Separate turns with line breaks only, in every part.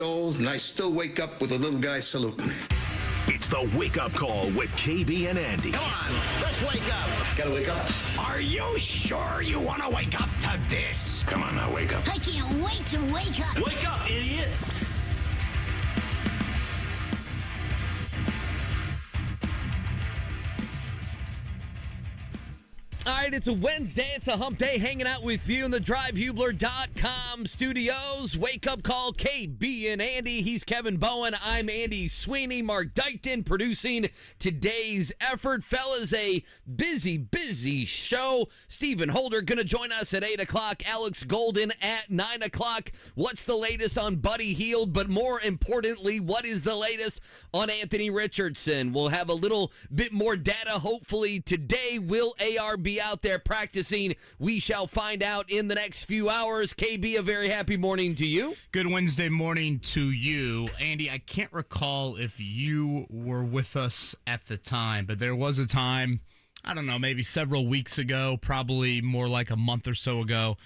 Old, and I still wake up with a little guy saluting me.
It's the wake-up call with KB and Andy.
Come on, let's wake up.
Gotta wake up.
Are you sure you want to wake up to this?
Come on now, wake up.
I can't wait to wake up.
Wake up, idiot.
All right, it's a Wednesday. It's a hump day hanging out with you in the drivehubler.com studios. Wake up call, KB and Andy. He's Kevin Bowen. I'm Andy Sweeney. Mark Dykton producing today's effort. Fellas, a busy show. Stephen Holder going to join us at 8 o'clock. Alex Golden at 9 o'clock. What's the latest on Buddy Hield? But more importantly, what is the latest on Anthony Richardson? We'll have a little bit more data hopefully today. Will AR be out there practicing? We shall find out in the next few hours. KB, a very happy morning to you.
Good Wednesday morning to you. Andy, I can't recall if you were with us at the time, but there was a time, I don't know, maybe several weeks ago, probably more like a month or so ago,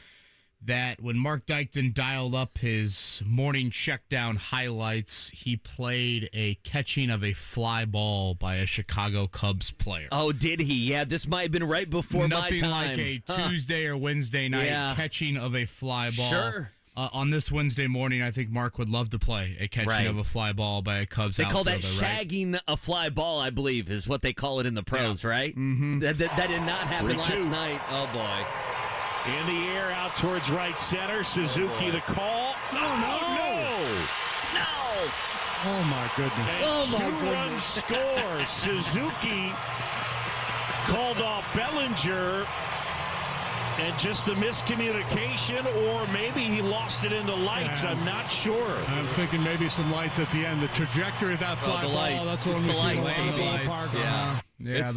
that when Mark Dykton dialed up his morning checkdown highlights, he played a catching of a fly ball by a Chicago Cubs player.
Oh, did he? Yeah, this might have been right before my time.
Nothing like a Tuesday or Wednesday night catching of a fly ball.
Sure.
On this Wednesday morning, I think Mark would love to play a catching of a fly ball by a Cubs outfielder.
They call that shagging a fly ball, I believe, is what they call it in the pros, right? Mm-hmm. That did not happen last night. Oh, boy.
In the air, out towards right center. Suzuki the call. No!
Oh, my goodness.
Two-run score. Suzuki called off Bellinger. And just the miscommunication, or maybe he lost it in the lights. I'm not sure.
I'm thinking maybe some lights at the end. The trajectory of that fly ball.
Lights.
That's what
it's
we
the lights,
see in the ballpark.
Yeah.
It's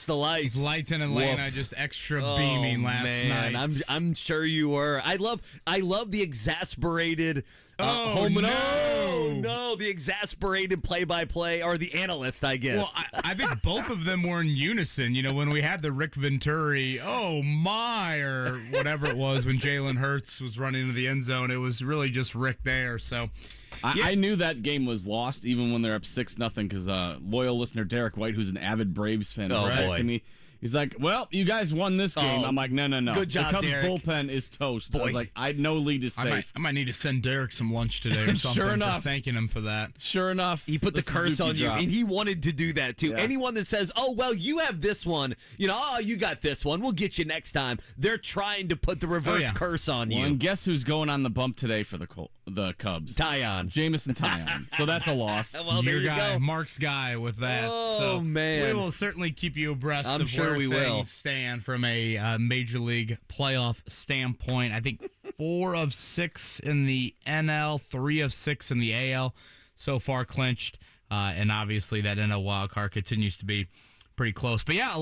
the lights.
Lights in Atlanta, just extra beaming last night.
I'm sure you were. I love the exasperated home and the exasperated play-by-play, or the analyst, I guess.
Well, I think both of them were in unison. You know, when we had the Rick Venturi, oh my, or whatever it was when Jalen Hurts was running into the end zone, it was really just Rick there. So
I knew that game was lost even when they're up 6-0 because loyal listener Derek White, who's an avid Braves fan, was texting me. He's like, well, you guys won this game. I'm like, no.
Good job,
the Cubs
Derek.
Bullpen is toast.
Boy.
I was like, no lead is safe.
I might need to send Derek some lunch today or something
Sure enough.
for thanking him for that.
Sure enough.
He put the curse on you, and he wanted to do that, too.
Yeah.
Anyone that says, oh, well, you have this one, you got this one, we'll get you next time, they're trying to put the reverse curse on you.
Well, and guess who's going on the bump today for the Cubs?
Tyon.
Jamison Tyon. So that's a loss.
Well, there
Your
you
guy,
go.
Mark's guy with that.
Oh,
so
man.
We will certainly keep you abreast
I'm
of
sure
where
we will.
things stand from a Major League playoff standpoint. I think 4 of 6 in the NL, 3 of 6 in the AL so far clinched, and obviously that NL wildcard continues to be pretty close. But yeah,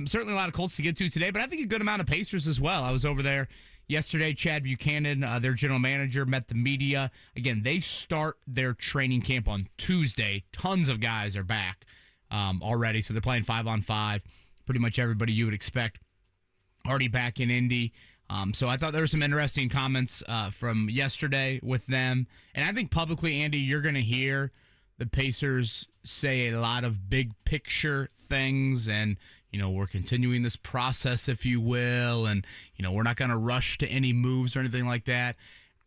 certainly a lot of Colts to get to today, but I think a good amount of Pacers as well. I was over there yesterday. Chad Buchanan, their general manager, met the media. Again, they start their training camp on Tuesday. Tons of guys are back already, so they're playing 5-on-5. Pretty much everybody you would expect already back in Indy. So I thought there were some interesting comments from yesterday with them. And I think publicly, Andy, you're going to hear the Pacers say a lot of big picture things, and we're continuing this process, if you will, and we're not going to rush to any moves or anything like that.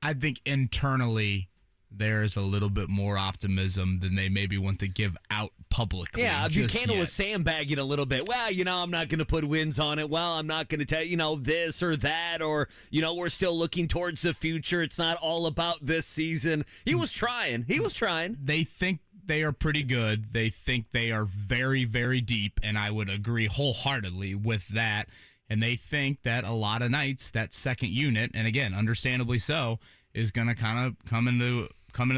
I think internally there's a little bit more optimism than they maybe want to give out publicly.
Yeah, Buchanan was sandbagging a little bit. Well, I'm not going to put wins on it. Well, I'm not going to tell, this or that, or, we're still looking towards the future. It's not all about this season. He was trying.
They think they are pretty good. They think they are very, very deep, and I would agree wholeheartedly with that. And they think that a lot of nights, that second unit, and again, understandably so, is going to kind of come into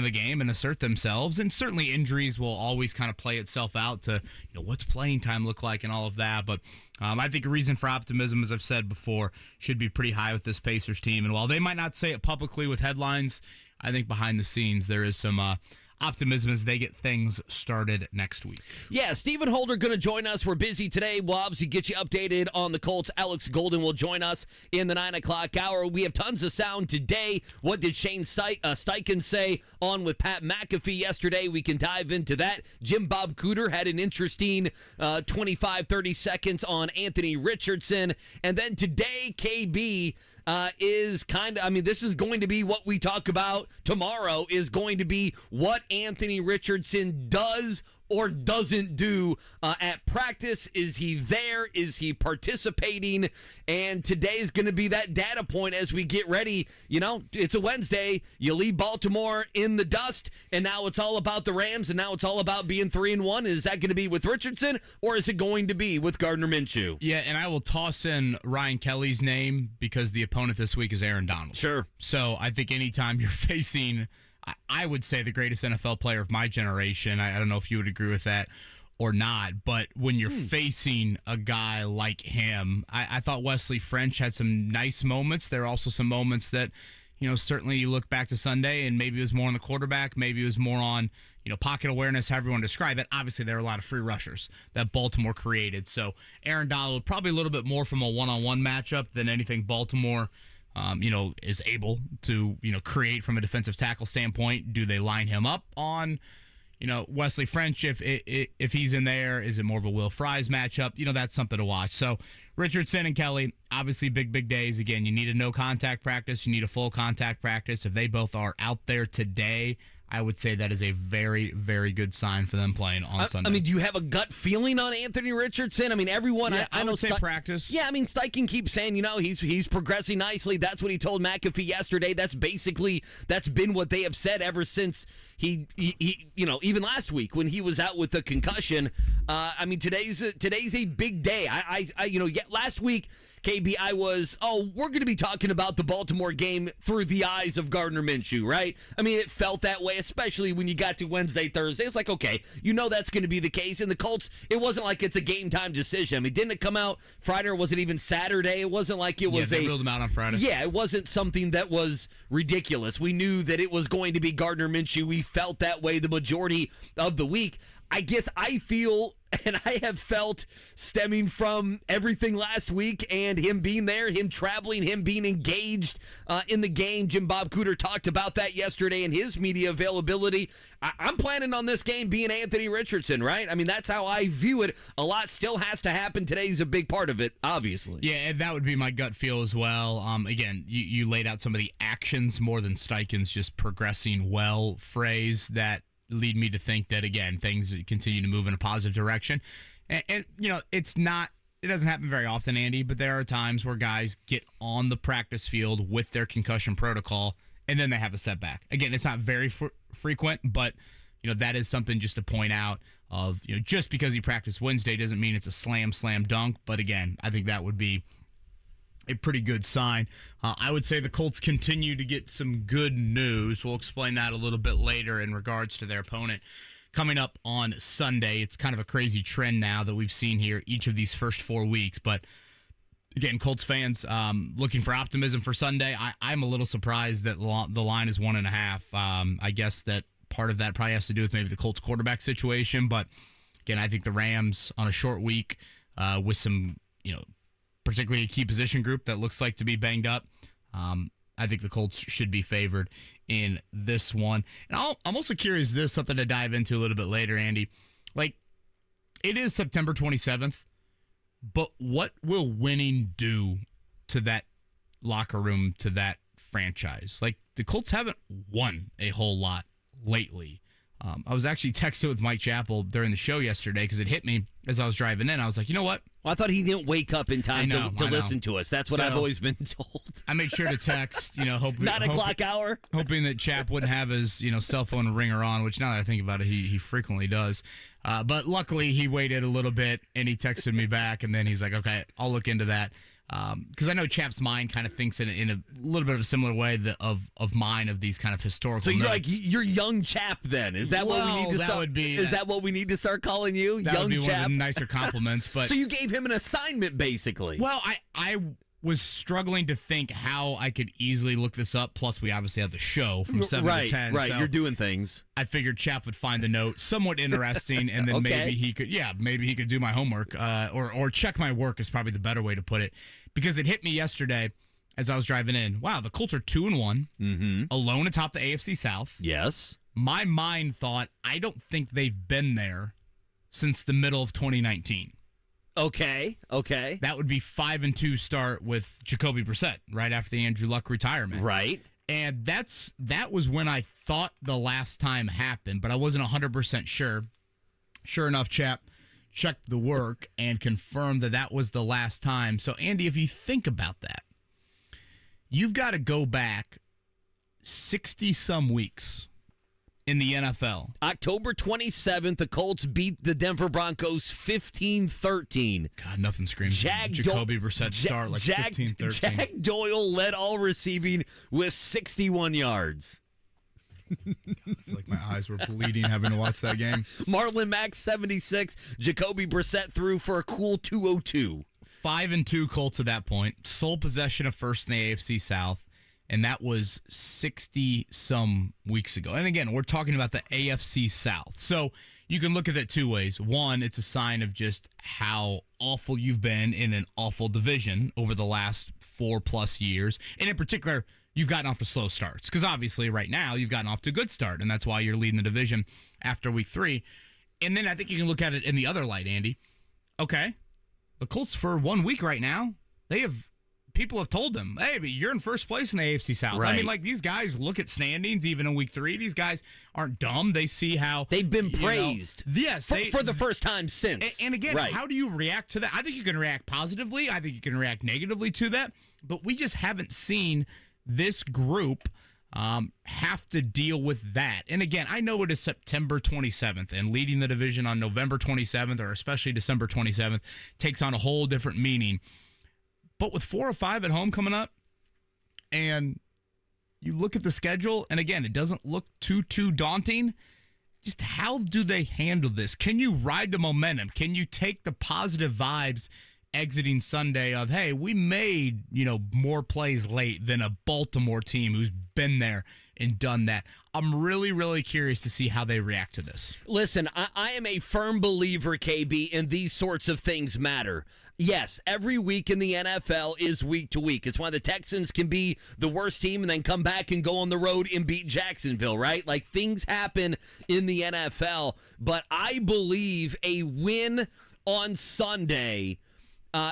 the game and assert themselves. And certainly injuries will always kind of play itself out to, what's playing time look like and all of that. But I think a reason for optimism, as I've said before, should be pretty high with this Pacers team. And while they might not say it publicly with headlines, I think behind the scenes there is some optimism as they get things started next week.
Yeah, Stephen Holder going to join us. We're busy today. We'll obviously get you updated on the Colts. Alex Golden will join us in the 9 o'clock hour. We have tons of sound today. What did Shane Steichen say on with Pat McAfee yesterday? We can dive into that. Bob Cooter had an interesting 25, 30 seconds on Anthony Richardson. And then today, KB is kind of, I mean, this is going to be what we talk about tomorrow, is going to be what Anthony Richardson does or doesn't do at practice. Is he there? Is he participating? And today is going to be that data point as we get ready. You know, it's a Wednesday. You leave Baltimore in the dust, and now it's all about the Rams, and now it's all about being 3-1. Is that going to be with Richardson, or is it going to be with Gardner Minshew?
Yeah, and I will toss in Ryan Kelly's name because the opponent this week is Aaron Donald.
Sure.
So I think anytime you're facing, I would say, the greatest NFL player of my generation, I don't know if you would agree with that or not, but when you're facing a guy like him, I thought Wesley French had some nice moments. There are also some moments that, you know, certainly you look back to Sunday and maybe it was more on the quarterback, maybe it was more on, you know, pocket awareness, however you want to describe it. Obviously, there are a lot of free rushers that Baltimore created. So Aaron Donald, probably a little bit more from a one-on-one matchup than anything Baltimore is able to, create from a defensive tackle standpoint. Do they line him up on, Wesley French if he's in there? Is it more of a Will Fries matchup? That's something to watch. So Richardson and Kelly, obviously big days. Again, you need a no contact practice. You need a full contact practice. If they both are out there today, I would say that is a very, very good sign for them playing on Sunday.
I mean, do you have a gut feeling on Anthony Richardson? I mean, everyone,
yeah,
I know
would say practice.
Yeah, I mean, Steichen keeps saying, he's progressing nicely. That's what he told McAfee yesterday. That's been what they have said ever since he even last week when he was out with the concussion. I mean, today's a big day. Last week, KB, we're going to be talking about the Baltimore game through the eyes of Gardner Minshew, right? I mean, it felt that way, especially when you got to Wednesday, Thursday. It's like, okay, that's going to be the case. And the Colts, it wasn't like it's a game time decision. I mean, didn't it come out Friday or was it even Saturday? It wasn't like it was
they ruled them out on Friday.
Yeah, it wasn't something that was ridiculous. We knew that it was going to be Gardner Minshew. We felt that way the majority of the week. I guess I feel, and I have felt, stemming from everything last week and him being there, him traveling, him being engaged in the game. Bob Cooter talked about that yesterday in his media availability. I'm planning on this game being Anthony Richardson, right? I mean, that's how I view it. A lot still has to happen. Today's a big part of it, obviously.
Yeah, and that would be my gut feel as well. Again, you laid out some of the actions more than Steichen's just progressing well phrase that lead me to think that, again, things continue to move in a positive direction. And it doesn't happen very often, Andy, but there are times where guys get on the practice field with their concussion protocol and then they have a setback. Again, it's not very frequent, but that is something just to point out of, just because he practiced Wednesday doesn't mean it's a slam dunk. But again, I think that would be a pretty good sign. I would say the Colts continue to get some good news. We'll explain that a little bit later in regards to their opponent coming up on Sunday. It's kind of a crazy trend now that we've seen here each of these first 4 weeks. But again, Colts fans looking for optimism for Sunday. I'm a little surprised that the line is 1.5. I guess that part of that probably has to do with maybe the Colts quarterback situation. But again, I think the Rams on a short week with some, particularly a key position group that looks like to be banged up. I think the Colts should be favored in this one. And I'm also curious, this something to dive into a little bit later, Andy. Like, it is September 27th, but what will winning do to that locker room, to that franchise? Like, the Colts haven't won a whole lot lately. I was actually texting with Mike Chappell during the show yesterday because it hit me as I was driving in. I was like, you know what?
Well, I thought he didn't wake up in time to listen to us. That's what I've always been told.
I made sure to text, hoping
9 o'clock hour,
hoping that Chap wouldn't have his, cell phone ringer on, which now that I think about it, he frequently does. But luckily he waited a little bit and he texted me back, and then he's like, okay, I'll look into that. Because I know Chap's mind kind of thinks in a little bit of a similar way of mine of these kind of historical.
So you're
notes.
you're young Chap then? Is that what we need to start?
Would be,
is that what we need to start calling you,
that
young
would be
Chap?
One of the nicer compliments. But
so you gave him an assignment, basically.
Well, I was struggling to think how I could easily look this up. Plus, we obviously had the show from 7 to 10.
Right,
so
you're doing things.
I figured Chap would find the note somewhat interesting, and then
Okay.
maybe he could do my homework, or check my work is probably the better way to put it, because it hit me yesterday as I was driving in. Wow, the Colts are 2-1, alone atop the AFC South.
Yes.
My mind thought, I don't think they've been there since the middle of 2019.
Okay.
That would be 5-2 start with Jacoby Brissett right after the Andrew Luck retirement.
Right.
And that was when I thought the last time happened, but I wasn't 100% sure. Sure enough, Chap checked the work and confirmed that was the last time. So, Andy, if you think about that, you've got to go back 60-some weeks in the NFL.
October 27th, the Colts beat the Denver Broncos 15-13.
God, nothing screams Jacoby Brissett start like 15-13.
Jack Doyle led all receiving with 61 yards.
I feel like my eyes were bleeding having to watch that game.
Marlon Mack, 76. Jacoby Brissett threw for a cool 202.
5-2 Colts at that point. Sole possession of first in the AFC South. And that was 60-some weeks ago. And again, we're talking about the AFC South. So you can look at that two ways. One, it's a sign of just how awful you've been in an awful division over the last 4+ years. And in particular, you've gotten off to slow starts. Because obviously right now, you've gotten off to a good start. And that's why you're leading the division after week 3. And then I think you can look at it in the other light, Andy. Okay, the Colts for 1 week right now, people have told them, hey, but you're in first place in the AFC South.
Right.
I mean, like, these guys look at standings even in week 3. These guys aren't dumb. They see how
they've been praised.
Yes.
For the first time since.
And again, How do you react to that? I think you can react positively. I think you can react negatively to that. But we just haven't seen this group have to deal with that. And again, I know it is September 27th, and leading the division on November 27th, or especially December 27th, takes on a whole different meaning. But with 4 or 5 at home coming up, and you look at the schedule, and again, it doesn't look too daunting. Just how do they handle this? Can you ride the momentum? Can you take the positive vibes exiting Sunday of, hey, we made, more plays late than a Baltimore team who's been there and done that? I'm really, really curious to see how they react to this.
Listen, I am a firm believer, KB, in these sorts of things matter. Yes, every week in the NFL is week to week. It's why the Texans can be the worst team and then come back and go on the road and beat Jacksonville, right? Like, things happen in the NFL. But I believe a win on Sunday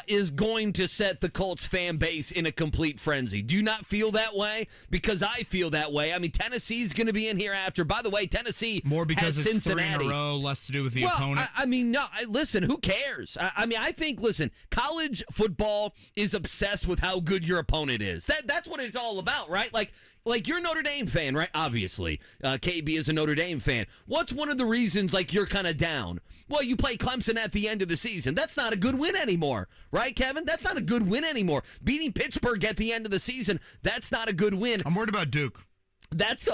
is going to set the Colts fan base in a complete frenzy. Do you not feel that way? Because I feel that way. I mean, Tennessee's going to be in here after. By the way, Tennessee
more because
has
it's
Cincinnati.
3 in a row, less to do with the opponent.
Listen, who cares? I think, college football is obsessed with how good your opponent is. That's what it's all about, right? Like you're a Notre Dame fan, right? Obviously, KB is a Notre Dame fan. What's one of the reasons, you're kind of down? Well, you play Clemson at the end of the season. That's not a good win anymore, right, Kevin? That's not a good win anymore. Beating Pittsburgh at the end of the season, that's not a good win.
I'm worried about Duke.
That's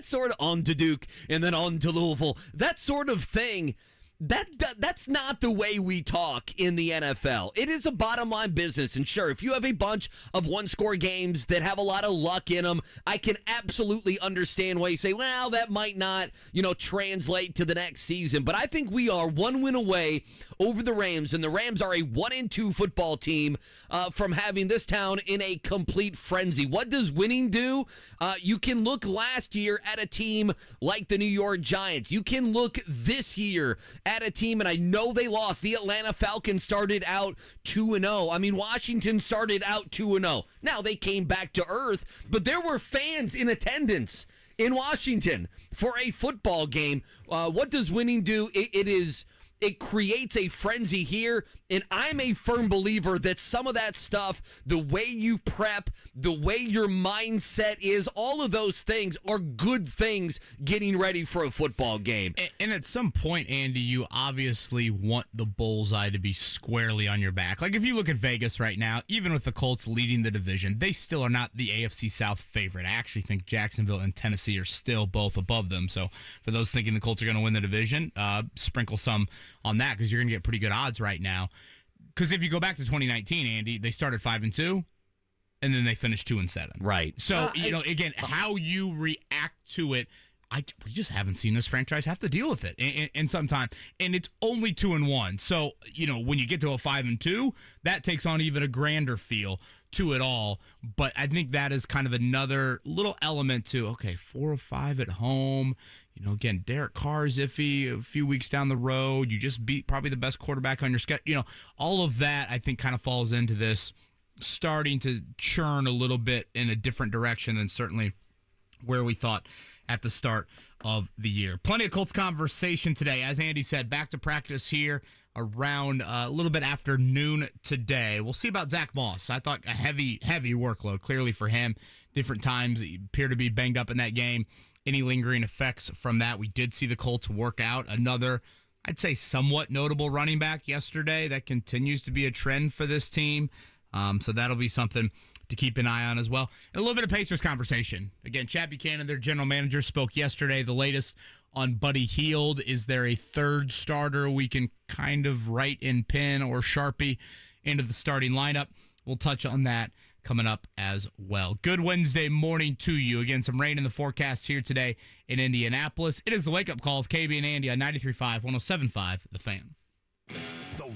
sort of on to Duke and then on to Louisville. That sort of thing. That's not the way we talk in the NFL. It is a bottom line business, and sure, if you have a bunch of one-score games that have a lot of luck in them, I can absolutely understand why you say, well, that might not, translate to the next season. But I think we are 1 win away over the Rams, and the Rams are a 1-2 football team from having this town in a complete frenzy. What does winning do? You can look last year at a team like the New York Giants. You can look this year at a team, and I know they lost. The Atlanta Falcons started out 2-0. I mean, Washington started out 2-0. Now, they came back to earth, but there were fans in attendance in Washington for a football game. What does winning do? It creates a frenzy here, and I'm a firm believer that some of that stuff, the way you prep, the way your mindset is, all of those things are good things getting ready for a football game.
And at some point, Andy, you obviously want the bullseye to be squarely on your back. Like, if you look at Vegas right now, even with the Colts leading the division, they still are not the AFC South favorite. I actually think Jacksonville and Tennessee are still both above them. So for those thinking the Colts are going to win the division, sprinkle some on that, because you're going to get pretty good odds right now. because if you go back to 2019, Andy, they started 5-2, and then they finished 2-7.
Right.
So again, how you react to it, we just haven't seen this franchise have to deal with it in some time, and it's only 2-1. So when you get to a 5-2, that takes on even a grander feel to it all. But I think that is kind of another little element to 4 of 5 at home. Again, Derek Carr is iffy a few weeks down the road. You just beat probably the best quarterback on your schedule. All of that I think kind of falls into this starting to churn a little bit in a different direction than certainly where we thought at the start of the year. Plenty of Colts conversation today. As Andy said, back to practice here around a little bit after noon today. We'll see about Zach Moss. I thought a heavy workload clearly for him. Different times he appeared to be banged up in that game. Any lingering effects from that? We did see the Colts work out another, I'd say, somewhat notable running back yesterday. That continues to be a trend for this team. So that'll be something to keep an eye on as well. And a little bit of Pacers conversation. Again, Chad Buchanan, their general manager, spoke yesterday. The latest on Buddy Hield. Is there a third starter we can kind of write in pen or Sharpie into the starting lineup? We'll touch on that coming up as well. Good Wednesday morning to you. Again, some rain in the forecast here today in Indianapolis. It is the wake-up call of KB and Andy on 93.5, 107.5, The Fan.
The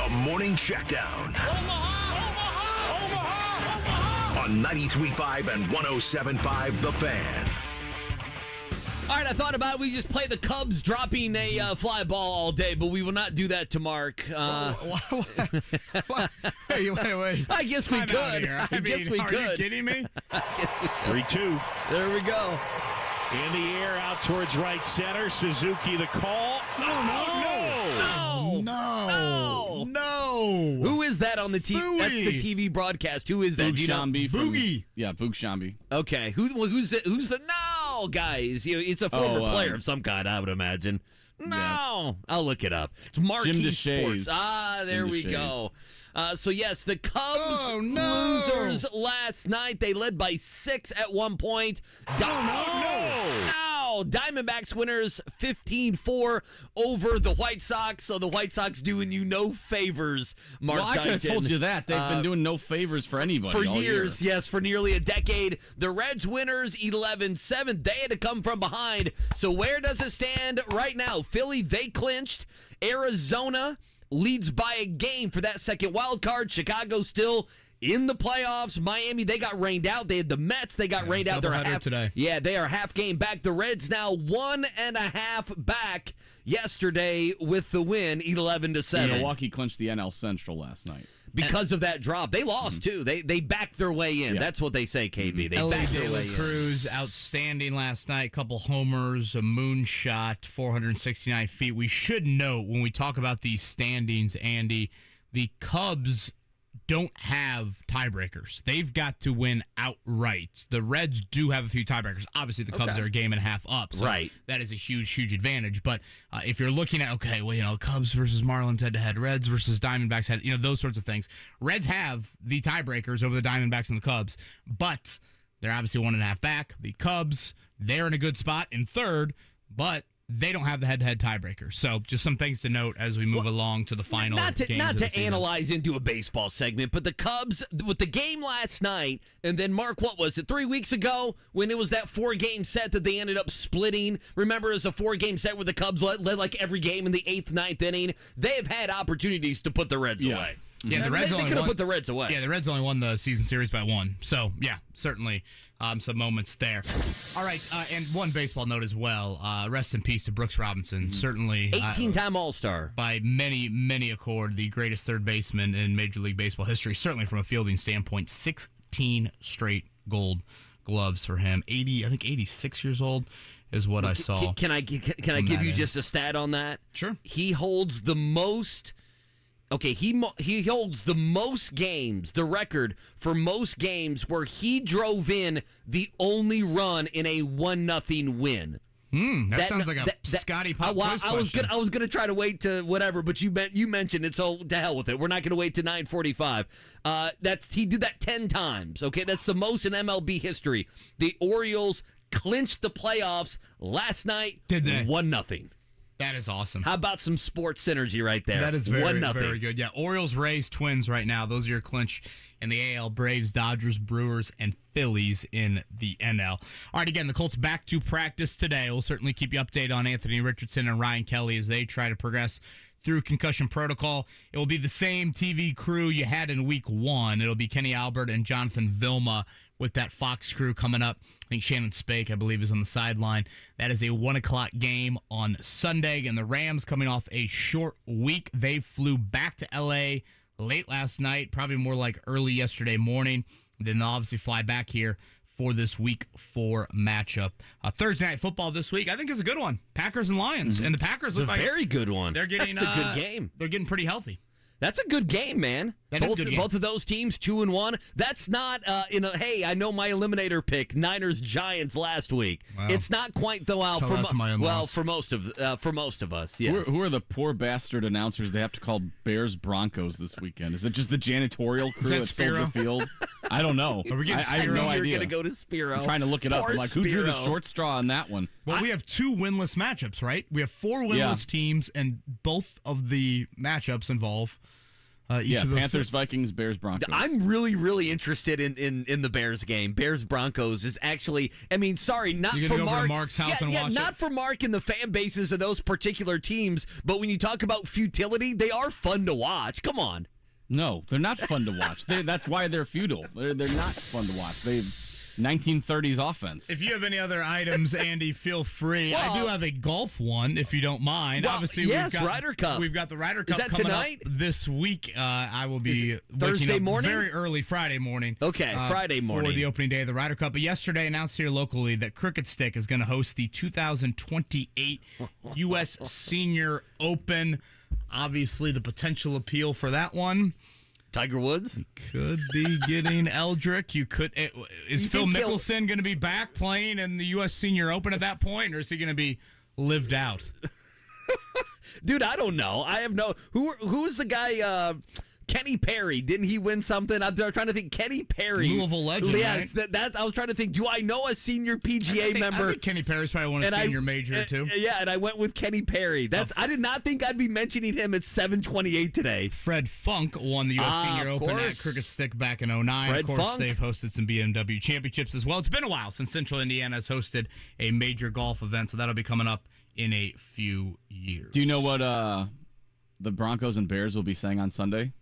The Morning Checkdown. On 93.5 and 107.5 The Fan.
All right, I thought about we just play the Cubs dropping a fly ball all day, but we will not do that to Mark.
Wait.
I guess we could. I guess we could.
Are you kidding me?
I guess we could.
3-2.
There we go.
In the air, out towards right center. Suzuki the call.
No.
Who is that on the TV?
Bowie.
That's the TV broadcast. Who is that? Do you know?
Boogie.
Yeah, Buchanan.
Okay. Who's the no, guys? It's a former player of some kind, I would imagine. No. I'll look it up. It's Marquee Sports. There we go. So, yes, the Cubs losers last night. They led by 6 at one point. Diamondbacks winners 15-4 over the White Sox. So the White Sox doing you no favors, Mark
Well, I could have
Dykton.
told you that. They've been doing no favors for anybody
For
all
years,
year.
yes, for nearly a decade. The Reds winners 11-7. They had to come from behind. So where does it stand right now? Philly, they clinched. Arizona leads by a game for that second wild card. Chicago still in the playoffs. Miami, they got rained out. They had the Mets. They got rained out. They're half
today.
Yeah, they are half game back. The Reds now 1.5 back yesterday with the win, 11-7.
Milwaukee clinched the NL Central last night.
Because of that drop. They lost, too. They backed their way in.
Yeah.
That's what they say, KB. They
LA
backed their way in.
Cruz, outstanding last night. Couple homers, a moonshot, 469 feet. We should note when we talk about these standings, Andy, the Cubs don't have tiebreakers. They've got to win outright. The Reds do have a few tiebreakers. Obviously, the Cubs are a game and a half up, so that is a huge advantage. But if you're looking at, Cubs versus Marlins head-to-head, Reds versus Diamondbacks head, those sorts of things. Reds have the tiebreakers over the Diamondbacks and the Cubs, but they're obviously 1.5 back. The Cubs, they're in a good spot in third, but they don't have the head-to-head tiebreaker. So just some things to note as we move along to the final games of the season.
Analyze into a baseball segment, but the Cubs, with the game last night, and then, Mark, what was it, 3 weeks ago when it was that 4-game set that they ended up splitting? Remember, it was a 4-game set where the Cubs led like every game in the 8th, 9th inning? They have had opportunities to put the Reds away.
Yeah, the Reds
they could have put the Reds away.
Yeah, the Reds only won the season series by 1. So, yeah, certainly some moments there. All right, and one baseball note as well. Rest in peace to Brooks Robinson. Certainly
18-time All-Star.
By many accord, the greatest third baseman in Major League Baseball history, certainly from a fielding standpoint. 16 straight gold gloves for him. 86 years old is what I saw.
Can I give you just a stat on that?
Sure.
He holds the most... Okay, he holds the most games, the record for most games where he drove in the only run in a 1-0 win.
That sounds like a Scotty Pop quiz question.
I was gonna try to wait to whatever, but you mentioned it, so to hell with it. We're not gonna wait to 9:45. He did that 10 times. Okay, that's the most in MLB history. The Orioles clinched the playoffs last night.
Did they?
1-0.
That is awesome.
How about some sports synergy right there?
That is very
1-0.
very good. Yeah, Orioles, Rays, Twins right now. Those are your clinch in the AL. Braves, Dodgers, Brewers, and Phillies in the NL. All right, again, the Colts back to practice today. We'll certainly keep you updated on Anthony Richardson and Ryan Kelly as they try to progress through concussion protocol. It will be the same TV crew you had in week 1. It'll be Kenny Albert and Jonathan Vilma with that Fox crew coming up. I think Shannon Spake, I believe, is on the sideline. That is a 1:00 game on Sunday. And the Rams coming off a short week. They flew back to L.A. late last night, probably more like early yesterday morning. Then they'll obviously fly back here for this week 4 matchup. Thursday Night Football this week, I think, is a good one. Packers and Lions. And the Packers look like...
a very good one.
They're getting...
That's a good game.
They're getting pretty healthy.
That's a good game, man. Both of those teams 2-1. That's not hey, I know my eliminator pick, Niners Giants last week. Wow. It's not quite the for most of us. Yes.
Who are the poor bastard announcers they have to call Bears Broncos this weekend? Is it just the janitorial crew at Soldier Field? I don't know. I have no idea.
You're going to go to Spiro.
I'm trying to look it up. I'm like, who drew the short straw on that one?
Well, we have 2 winless matchups, right? We have 4 winless teams, and both of the matchups involve each of those
Panthers, Vikings, Bears, Broncos.
I'm really, really interested in the Bears game. Bears Broncos is actually, sorry, not
You're
for
gonna go over
Mark.
to Mark's house and watch
not
it?
for Mark and the fan bases of those particular teams, but when you talk about futility, they are fun to watch. Come on.
No, they're not fun to watch. That's why they're futile. They're not fun to watch. They've 1930s offense.
If you have any other items, Andy, feel free. I do have a golf one, if you don't mind.
Well,
Obviously,
yes,
we've got
Ryder Cup.
We've got the Ryder Cup
that
coming
tonight?
up this week. I will be
Thursday
waking up
morning?
very early Friday morning.
Okay, Friday morning.
for the opening day of the Ryder Cup. But yesterday, announced here locally that Crooked Stick is going to host the 2028 U.S. Senior Open. Obviously, the potential appeal for that one.
Tiger Woods?
Could be getting Eldrick. Is
You
Phil
think he'll-
Mickelson going to be back playing in the U.S. Senior Open at that point, or is he going to be lived out?
Dude, I don't know. I have no. Who's the guy? Kenny Perry. Didn't he win something? I'm trying to think. Kenny Perry.
Louisville legend,
Yes,
right?
I was trying to think. Do I know a senior PGA member?
I think Kenny Perry's probably won a senior major, too.
Yeah, and I went with Kenny Perry. I did not think I'd be mentioning him at 7:28 today.
Fred Funk won the U.S. Senior Open at
course.
Crooked Stick back in 2009.
Fred
Of course,
Funk.
they've hosted some BMW championships as well. It's been a while since Central Indiana has hosted a major golf event, so that'll be coming up in a few years.
Do you know what the Broncos and Bears will be saying on Sunday?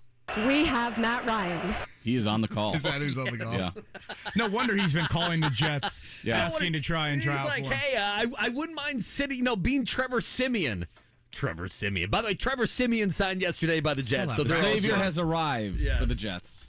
We have Matt Ryan.
He is on the call.
Is that who's on the call?
Yeah.
No wonder he's been calling the Jets, asking to try and
He's
try out
like,
for him.
hey, I wouldn't mind being Trevor Siemian. Trevor Siemian. By the way, Trevor Siemian signed yesterday by the Jets. So
The
they're
Savior
also-
has arrived for the Jets.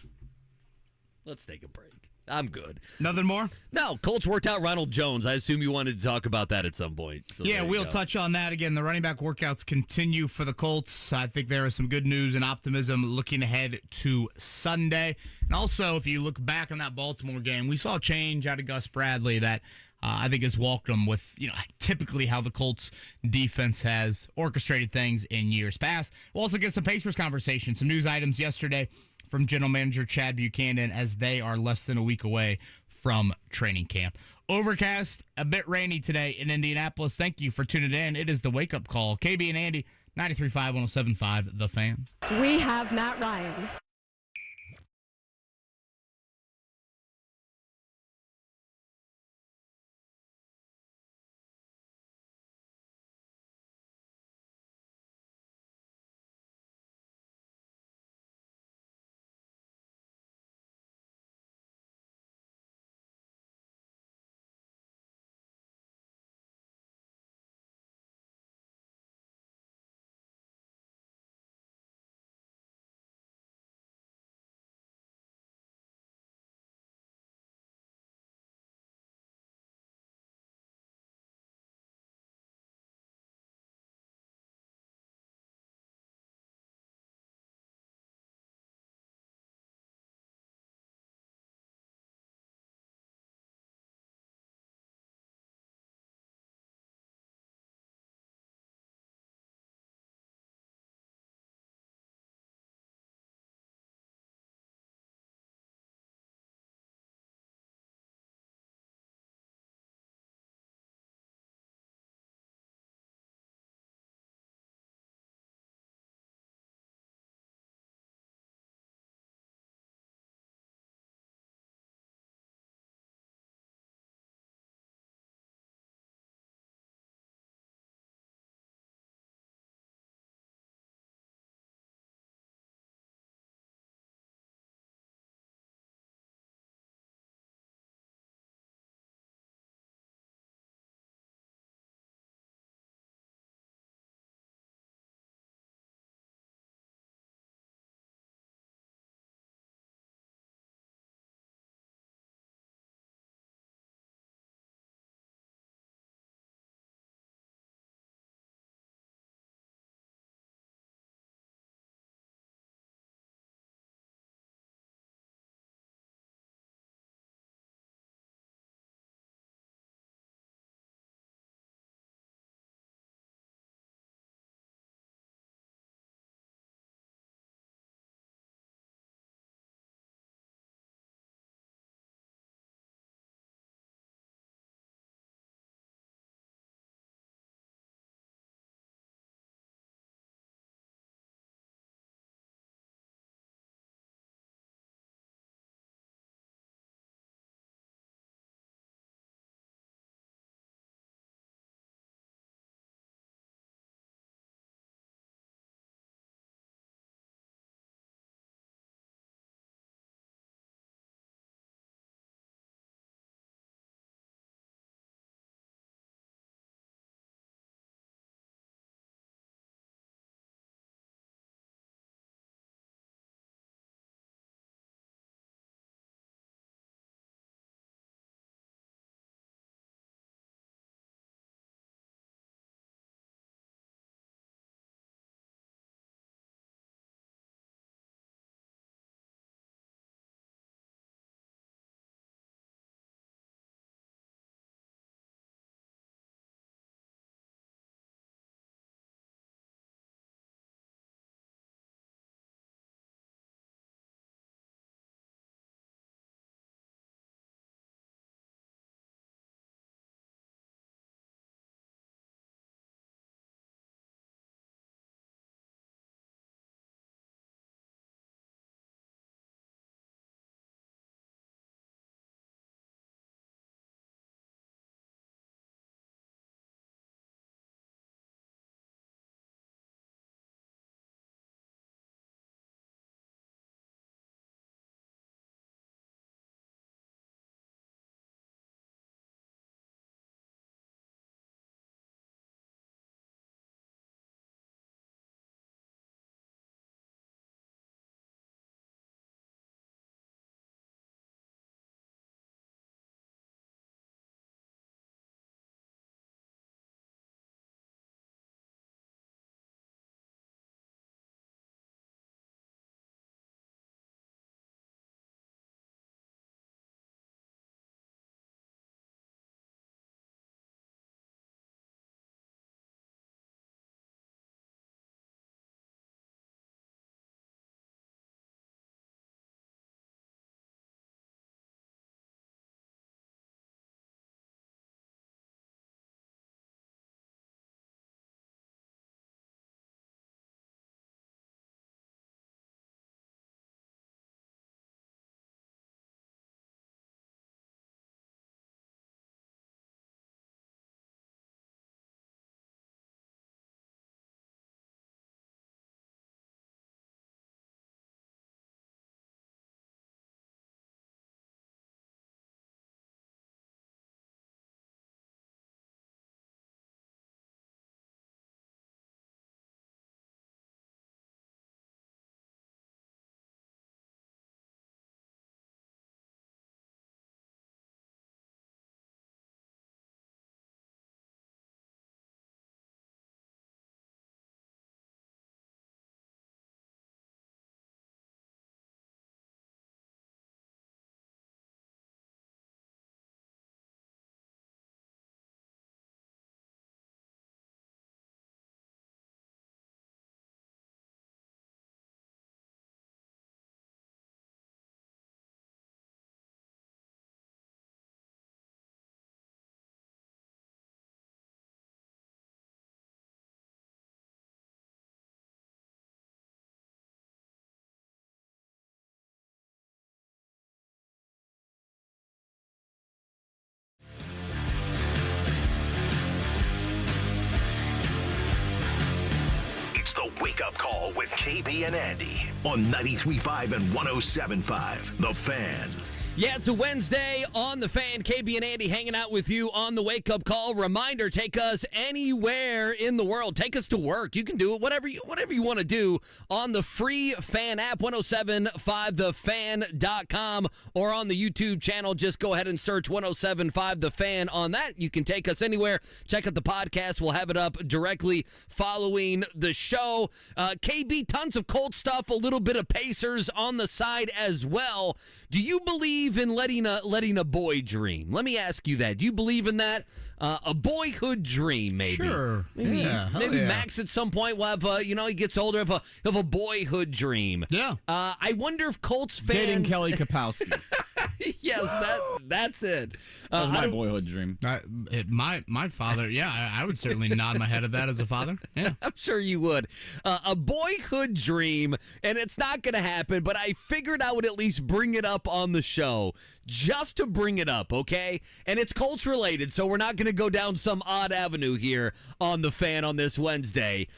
Let's take a break. I'm good.
Nothing more?
No, Colts worked out Ronald Jones. I assume you wanted to talk about that at some point. So
Yeah,
there you
we'll
go.
touch on that again. The running back workouts continue for the Colts. I think there is some good news and optimism looking ahead to Sunday. And also, if you look back on that Baltimore game, we saw a change out of Gus Bradley that I think is welcome with, typically how the Colts defense has orchestrated things in years past. We'll also get some Pacers conversation, some news items yesterday from General Manager Chad Buchanan as they are less than a week away from training camp. Overcast, a bit rainy today in Indianapolis. Thank you for tuning in. It is the Wake Up Call. KB and Andy, 93.5, 107.5, The Fan.
We have Matt Ryan.
It's the Wake Up Call with KB and Andy on 93.5 and 107.5. The Fan.
Yeah, it's a Wednesday on The Fan. KB and Andy hanging out with you on the Wake Up Call. Reminder, take us anywhere in the world. Take us to work. You can do it, whatever you want to do on the free Fan app, 1075thefan.com, or on the YouTube channel. Just go ahead and search 1075 The Fan on that. You can take us anywhere. Check out the podcast. We'll have it up directly following the show. KB, tons of Colts stuff, a little bit of Pacers on the side as well. Do you believe in letting a boy dream? Let me ask you that. Do you believe in that? A boyhood dream, maybe.
Sure.
Maybe,
yeah,
maybe Max at some point will have he gets older of a boyhood dream.
Yeah.
I wonder if Colts fans
Dating Kelly Kapowski.
Yes, that's it.
That was my boyhood dream.
My father, yeah, I would certainly nod my head at that as a father. Yeah.
I'm sure you would. A boyhood dream, and it's not going to happen, but I figured I would at least bring it up on the show just to bring it up, okay? And it's Colts related, so we're not going to go down some odd avenue here on The Fan on this Wednesday.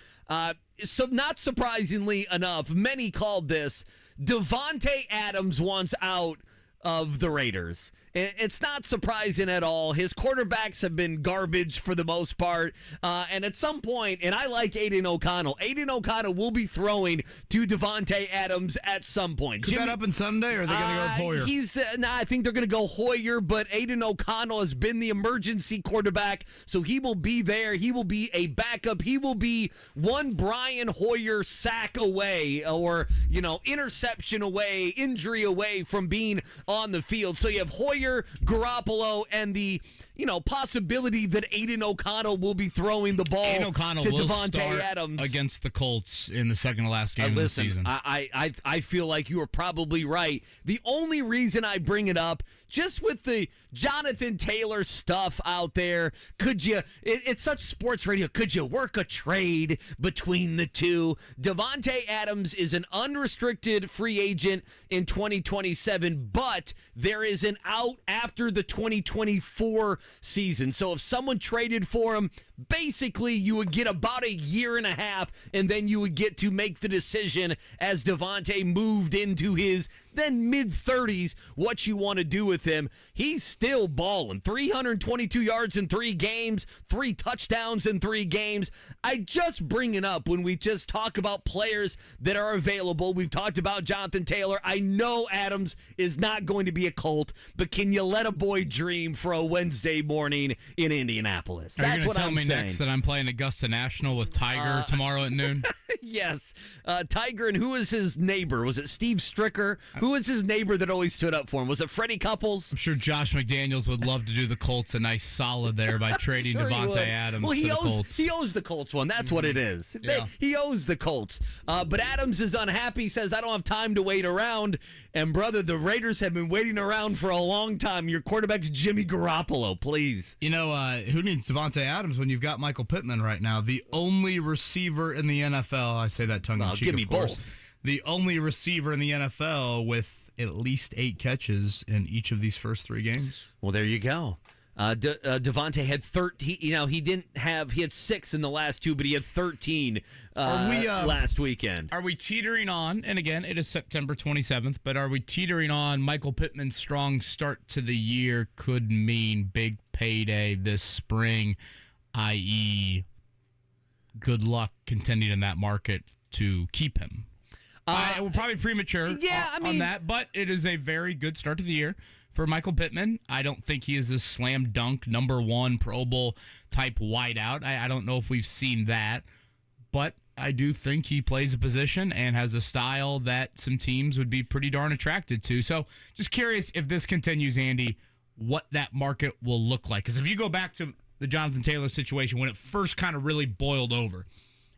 So not surprisingly enough, many called this Davante Adams wants out of the Raiders. It's not surprising at all. His quarterbacks have been garbage for the most part. And at some point, and I like Aiden O'Connell, Aiden O'Connell will be throwing to Davante Adams at some point.
Could that happen Sunday, or are they going to go with Hoyer?
I think they're going to go Hoyer, but Aiden O'Connell has been the emergency quarterback, so he will be there. He will be a backup. He will be one Brian Hoyer sack away, or, interception away, injury away from being on the field. So you have Hoyer, Garoppolo, and the possibility that Aiden O'Connell will be throwing the ball to Davante Adams
against the Colts in the second to last game of the season.
I feel like you are probably right. The only reason I bring it up, just with the Jonathan Taylor stuff out there, it's such sports radio, could you work a trade between the two? Davante Adams is an unrestricted free agent in 2027, but there is an out after the 2024 season. So if someone traded for him, basically you would get about a year and a half, and then you would get to make the decision as Davante moved into his then mid-30s what you want to do with him. He's still balling. 322 yards in 3 games, 3 touchdowns in 3 games. I just bring it up when we just talk about players that are available. We've talked about Jonathan Taylor. I know Adams is not going to be a Colt, but can you let a boy dream for a Wednesday morning in Indianapolis?
That's what I'm saying. Next that I'm playing Augusta National with Tiger tomorrow at noon?
Yes. Tiger, and who was his neighbor? Was it Steve Stricker? Who was his neighbor that always stood up for him? Was it Freddie Couples?
I'm sure Josh McDaniels would love to do the Colts a nice solid there by trading Davante Adams to the Colts.
He owes the Colts one. That's what it is.
Yeah.
He owes the Colts. But Adams is unhappy, says, I don't have time to wait around. And, brother, the Raiders have been waiting around for a long time. Your quarterback's Jimmy Garoppolo, please.
Who needs Davante Adams when you've got Michael Pittman right now? The only receiver in the NFL, I say that tongue-in-cheek,
give me
of course.
both.
The only receiver in the NFL with at least 8 catches in each of these first 3 games.
Well, there you go. Davante had 13. He had 6 in the last 2, but he had 13 last weekend.
Are we teetering on? And again, it is September 27th, but are we teetering on Michael Pittman's strong start to the year could mean big payday this spring, i.e., good luck contending in that market to keep him? We're probably premature on that, but it is a very good start to the year for Michael Pittman. I don't think he is a slam dunk number 1 Pro Bowl type wideout. I don't know if we've seen that, but I do think he plays a position and has a style that some teams would be pretty darn attracted to. So just curious if this continues, Andy, what that market will look like. Because if you go back to the Jonathan Taylor situation when it first kind of really boiled over,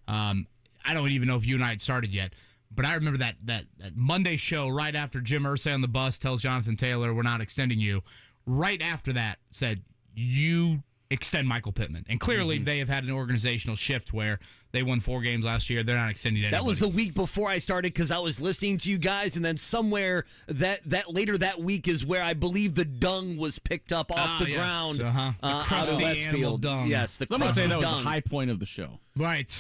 I don't even know if you and I had started yet, but I remember that Monday show right after Jim Irsay on the bus tells Jonathan Taylor, we're not extending you. Right after that said, you extend Michael Pittman. And clearly they have had an organizational shift where They won 4 games last year. They're not extending anybody.
That was the week before I started because I was listening to you guys, and then somewhere that later that week is where I believe the dung was picked up off the ground.
The crusty animal dung.
Yes, the
Some would say that was
dung.
the high point of the show.
Right.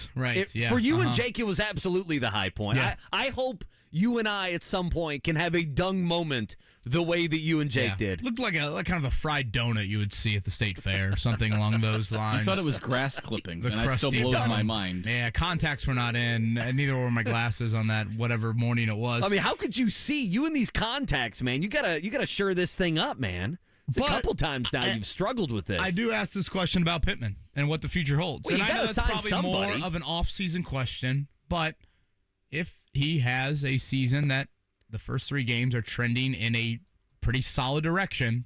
For you and Jake, it was absolutely the high point.
Yeah.
I hope you and I at some point can have a dung moment the way that you and Jake did.
Looked like kind of a fried donut you would see at the state fair, something along those lines.
I thought it was grass clippings,
The
and that still
crusty
blows
dung.
my mind.
Yeah, contacts were not in, and neither were my glasses on that whatever morning it was.
I mean, how could you see you in these contacts, man? You gotta shore this thing up, man. It's a couple times now you've struggled with this.
I do ask this question about Pittman and what the future holds.
Well,
and
you
I know
gotta
that's
sign
probably
somebody.
more of an off-season question, but if he has a season that the first 3 games are trending in a pretty solid direction,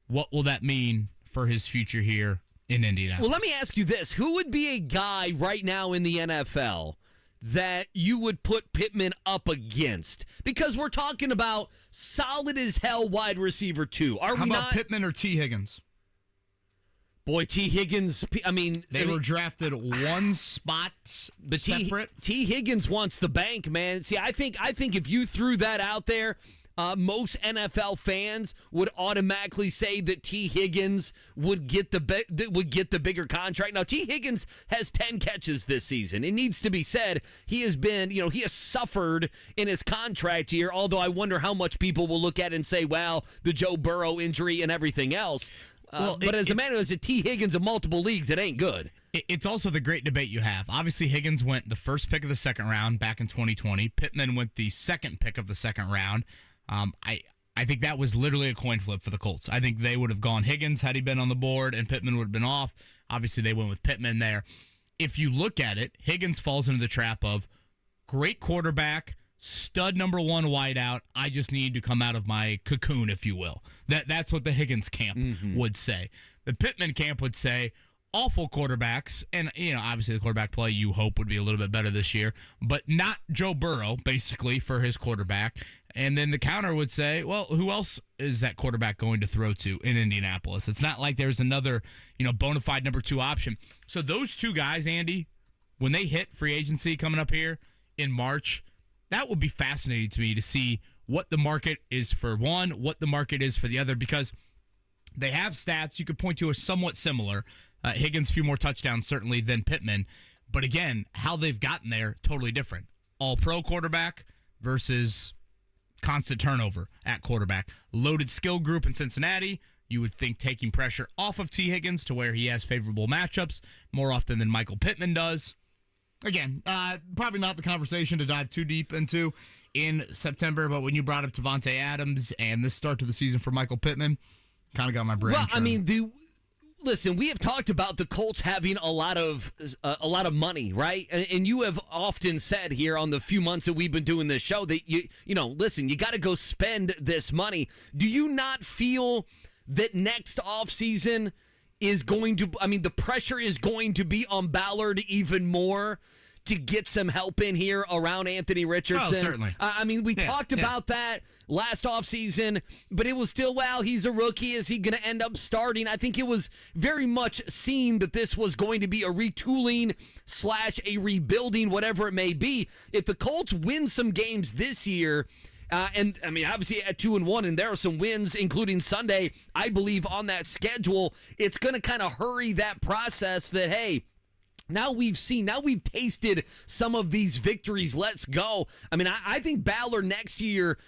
what will that mean for his future here in Indianapolis?
Well, let me ask you this. Who would be a guy right now in the NFL that you would put Pittman up against? Because we're talking about solid as hell wide receiver 2. How
about Pittman or T. Higgins?
Boy, T. Higgins,
They were drafted 1 spot
but
separate.
T. Higgins wants the bank, man. See, I think if you threw that out there, most NFL fans would automatically say that T. Higgins would get the bigger contract. Now, T. Higgins has 10 catches this season. It needs to be said he has been, he has suffered in his contract year. Although I wonder how much people will look at it and say, well, the Joe Burrow injury and everything else. But as a man who has a T. Higgins in multiple leagues, it ain't good.
It's also the great debate you have. Obviously, Higgins went the first pick of the second round back in 2020. Pittman went the second pick of the second round. I think that was literally a coin flip for the Colts. I think they would have gone Higgins had he been on the board, and Pittman would have been off. Obviously, they went with Pittman there. If you look at it, Higgins falls into the trap of great quarterback, stud number 1 wideout. I just need to come out of my cocoon, if you will. That's what the Higgins camp would say. The Pittman camp would say awful quarterbacks, and obviously the quarterback play you hope would be a little bit better this year, but not Joe Burrow, basically, for his quarterback. And then the counter would say, well, who else is that quarterback going to throw to in Indianapolis? It's not like there's another, bona fide number 2 option. So those 2 guys, Andy, when they hit free agency coming up here in March, that would be fascinating to me to see what the market is for one, what the market is for the other, because they have stats you could point to are somewhat similar. Higgins, a few more touchdowns certainly than Pittman. But again, how they've gotten there, totally different. All-pro quarterback versus constant turnover at quarterback. Loaded skill group in Cincinnati. You would think taking pressure off of T. Higgins to where he has favorable matchups more often than Michael Pittman does. Again, probably not the conversation to dive too deep into in September, but when you brought up Davante Adams and this start to the season for Michael Pittman, kind of got my brain.
Well,
churning.
Listen, we have talked about the Colts having a lot of money, right? And you have often said here on the few months that we've been doing this show that listen, you got to go spend this money. Do you not feel that next offseason is going to, the pressure is going to be on Ballard even more to get some help in here around Anthony Richardson?
Oh, certainly.
We talked about that last offseason, but it was still, he's a rookie. Is he going to end up starting? I think it was very much seen that this was going to be a retooling / a rebuilding, whatever it may be. If the Colts win some games this year, obviously at 2-1, and there are some wins, including Sunday, I believe, on that schedule, it's going to kind of hurry that process that, hey, now we've tasted some of these victories. Let's go. I think Ballard next year,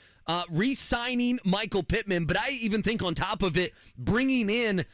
re-signing Michael Pittman, but I even think on top of it, bringing in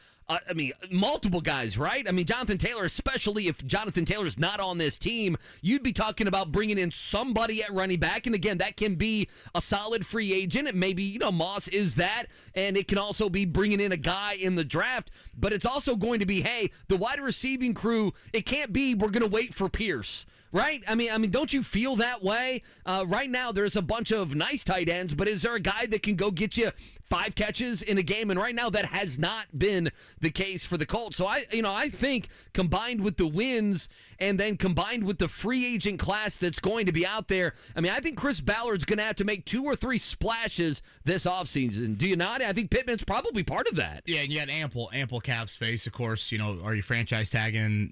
multiple guys, right? Jonathan Taylor, especially if Jonathan Taylor's not on this team, you'd be talking about bringing in somebody at running back. And again, that can be a solid free agent. And maybe, Moss is that. And it can also be bringing in a guy in the draft. But it's also going to be, hey, the wide receiving crew, it can't be we're going to wait for Pierce. Right? Don't you feel that way? Right now, there's a bunch of nice tight ends, but is there a guy that can go get you 5 catches in a game, and right now that has not been the case for the Colts. So I think combined with the wins and then combined with the free agent class that's going to be out there, I think Chris Ballard's going to have to make 2 or 3 splashes this offseason. Do you not? I think Pittman's probably part of that.
Yeah, and you had ample cap space, of course. Are you franchise tagging,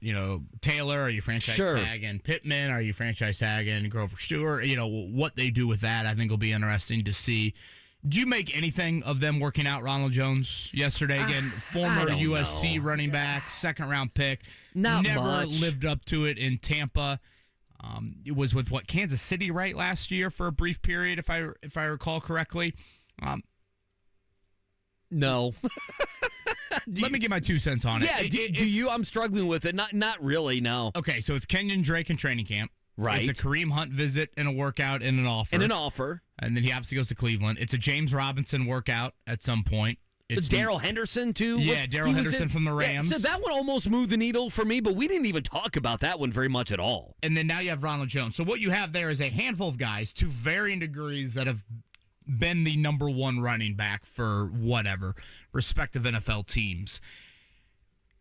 Taylor? Are you franchise tagging Pittman? Are you franchise tagging Grover Stewart? What they do with that, I think will be interesting to see. Do you make anything of them working out Ronald Jones yesterday? Again, former USC running back, second-round pick. Never lived up to it in Tampa. It was with Kansas City, right, last year for a brief period, if I recall correctly.
No.
Let me get my 2 cents on it.
Yeah, do you? I'm struggling with it. Not really, no.
Okay, so it's Kenyon Drake in training camp.
Right.
It's a Kareem Hunt visit and a workout and an offer. And then he obviously goes to Cleveland. It's a James Robinson workout at some point. It's
Darrell Henderson, too?
Yeah, Darrell Henderson from the Rams.
Yeah, so that one almost moved the needle for me, but we didn't even talk about that one very much at all.
And then now you have Ronald Jones. So what you have there is a handful of guys to varying degrees that have been the number 1 running back for whatever, respective NFL teams.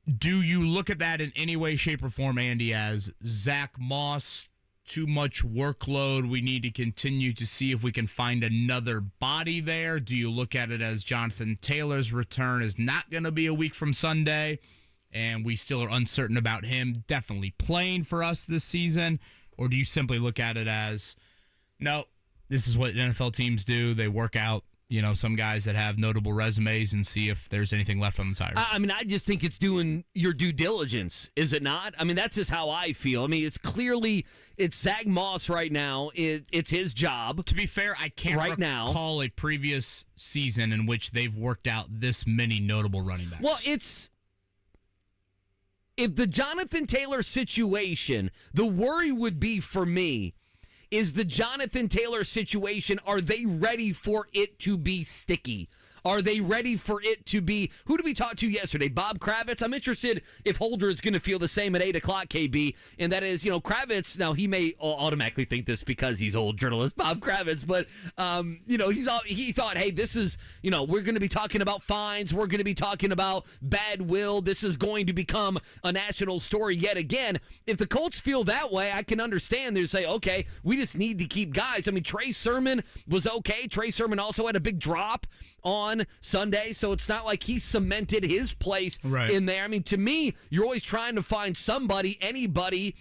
Do you look at that in any way, shape, or form, Andy, as Zach Moss, too much workload, we need to continue to see if we can find another body there? Do you look at it as Jonathan Taylor's return is not going to be a week from Sunday, and we still are uncertain about him definitely playing for us this season? Or do you simply look at it as, no, this is what NFL teams do. They work out, some guys that have notable resumes and see if there's anything left on the tires?
I just think it's doing your due diligence, is it not? That's just how I feel. It's clearly, it's Zach Moss right now. It's his job.
To be fair, I can't recall a previous season in which they've worked out this many notable running backs.
Well, if the Jonathan Taylor situation, the worry would be for me, is the Jonathan Taylor situation, are they ready for it to be sticky? Are they ready for it to be, who did we talk to yesterday? Bob Kravitz? I'm interested if Holder is going to feel the same at 8 o'clock, KB, and that is, Kravitz, now he may automatically think this because he's old journalist, Bob Kravitz, but, he thought, hey, this is, we're going to be talking about fines, we're going to be talking about bad will, this is going to become a national story yet again. If the Colts feel that way, I can understand. They say, okay, we just need to keep guys. Trey Sermon was okay. Trey Sermon also had a big drop on Sunday, so it's not like he cemented his place in there. To me, you're always trying to find somebody, anybody,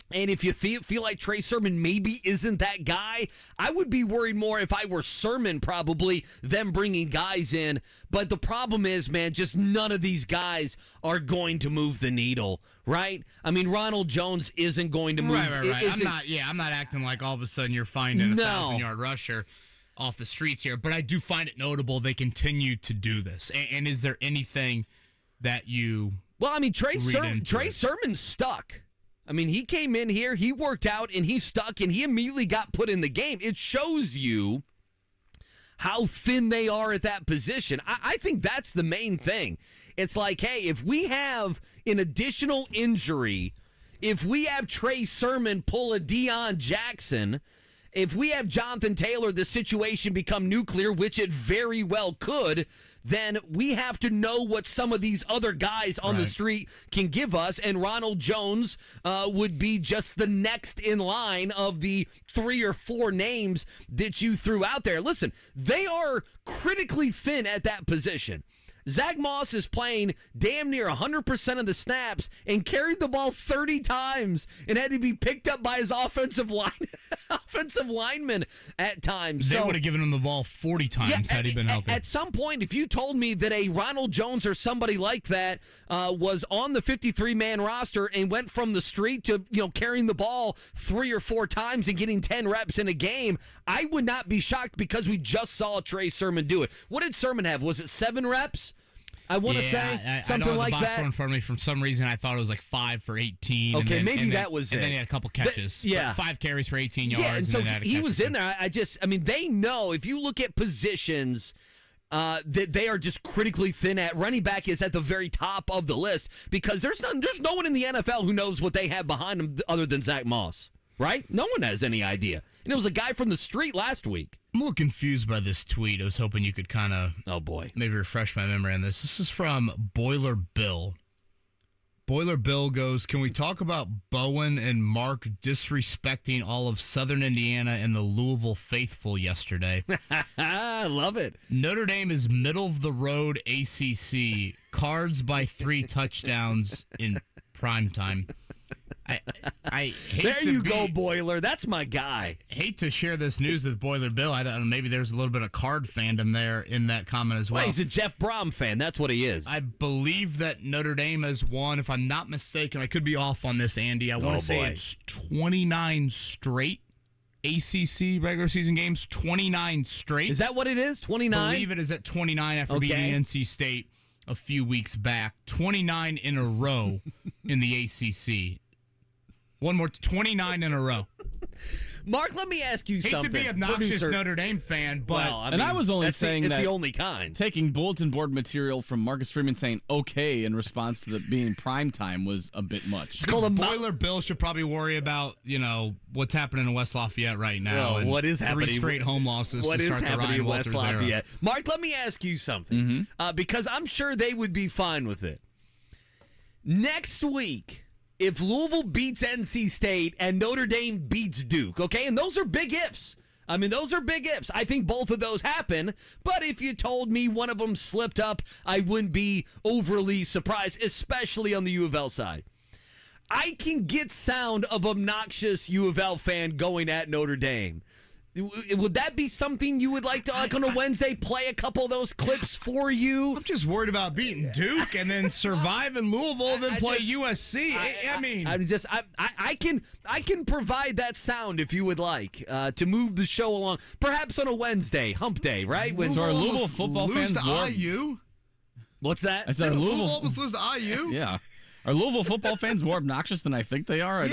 and if you feel like Trey Sermon maybe isn't that guy, I would be worried more if I were Sermon, probably, them bringing guys in. But the problem is, man, just none of these guys are going to move the needle, right? Ronald Jones isn't going to move.
Right. I'm not acting like all of a sudden you're finding a 1,000-yard rusher off the streets here, but I do find it notable they continue to do this. And is there anything that you
Trey Sermon's stuck. He came in here, he worked out, and he stuck, and he immediately got put in the game. It shows you how thin they are at that position. I think that's the main thing. It's like, hey, if we have an additional injury, if we have Trey Sermon pull a Deion Jackson, if we have Jonathan Taylor, the situation become nuclear, which it very well could, then we have to know what some of these other guys on the street can give us, and Ronald Jones would be just the next in line of the 3 or 4 names that you threw out there. Listen, they are critically thin at that position. Zach Moss is playing damn near 100% of the snaps and carried the ball 30 times and had to be picked up by his offensive lineman at times.
They would have given him the ball 40 times had he been healthy.
At some point, if you told me that a Ronald Jones or somebody like that was on the 53-man roster and went from the street to carrying the ball 3 or 4 times and getting 10 reps in a game, I would not be shocked because we just saw Trey Sermon do it. What did Sermon have? Was it 7 reps? I want to say something like that. I don't have the box score
in front of me. For some reason, I thought it was like 5 for 18.
Okay, maybe that was it.
And then he had a couple catches. 5 carries for 18 yards.
Yeah, and so he was in there. They know if you look at positions that they are just critically thin at. Running back is at the very top of the list because there's no one in the NFL who knows what they have behind them other than Zach Moss, right? No one has any idea. And it was a guy from the street last week.
I'm a little confused by this tweet. I was hoping you could kind of maybe refresh my memory on this. This is from Boiler Bill. Boiler Bill goes, can we talk about Bowen and Mark disrespecting all of Southern Indiana and the Louisville faithful yesterday?
I love it.
Notre Dame is middle-of-the-road ACC. Cards by 3 touchdowns in primetime. I hate
there
to
you go, Boiler. That's my guy.
I hate to share this news with Boiler Bill. I don't know. Maybe there's a little bit of card fandom there in that comment as well.
He's a Jeff Brom fan. That's what he is.
I believe that Notre Dame has won, if I'm not mistaken. I could be off on this, Andy. I want to say it's 29 straight ACC regular season games. 29 straight.
Is that what it is? 29?
I believe it is at 29 after beating NC State a few weeks back. 29 in a row in the ACC. One more, 29 in a row.
Mark, let me ask you something.
Hate to be obnoxious Notre Dame fan, but...
Well, I was only saying it's the only kind.
Taking bulletin board material from Marcus Freeman saying okay in response to the being prime time was a bit much.
It's called a Boiler Bill should probably worry about, what's happening in West Lafayette right now.
Well, what is happening?
3 straight home losses to start the Ryan
in West
Walters
Lafayette?
era.
Mark, let me ask you something, because I'm sure they would be fine with it. Next week, if Louisville beats NC State and Notre Dame beats Duke, okay? And those are big ifs. I mean, those are big ifs. I think both of those happen, but if you told me one of them slipped up, I wouldn't be overly surprised, especially on the U of L side. I can get sound of obnoxious U of L fan going at Notre Dame. Would that be something you would like to, like on a Wednesday, play a couple of those clips for you?
I'm just worried about beating Duke and then survive in Louisville, then play USC.
I can provide that sound if you would like to move the show along. Perhaps on a Wednesday, hump day, right?
So are Louisville football fans
to IU?
What's that?
I said
Louisville almost lose to IU?
Yeah. Are Louisville football fans more obnoxious than I think they are?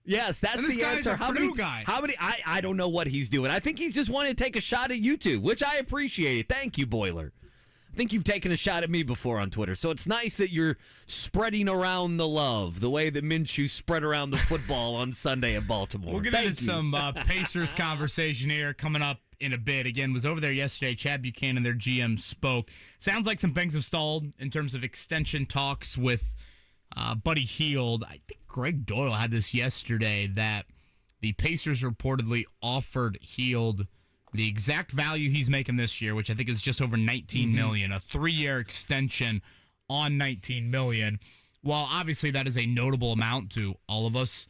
Yes, that's
and this
the
guy's
answer.
A Purdue guy.
How many? I don't know what he's doing. I think he's just wanting to take a shot at you two, which I appreciate. Thank you, Boiler. I think you've taken a shot at me before on Twitter, so it's nice that you're spreading around the love the way that Minshew spread around the football on Sunday in Baltimore.
We'll get into some Pacers conversation here coming up in a bit. Again, was over there yesterday. Chad Buchanan, their GM, spoke. Sounds like some things have stalled in terms of extension talks with Buddy Hield. I think Greg Doyle had this yesterday that the Pacers reportedly offered Hield the exact value he's making this year, which I think is just over $19 million, a 3-year extension on $19 million. While obviously that is a notable amount to all of us,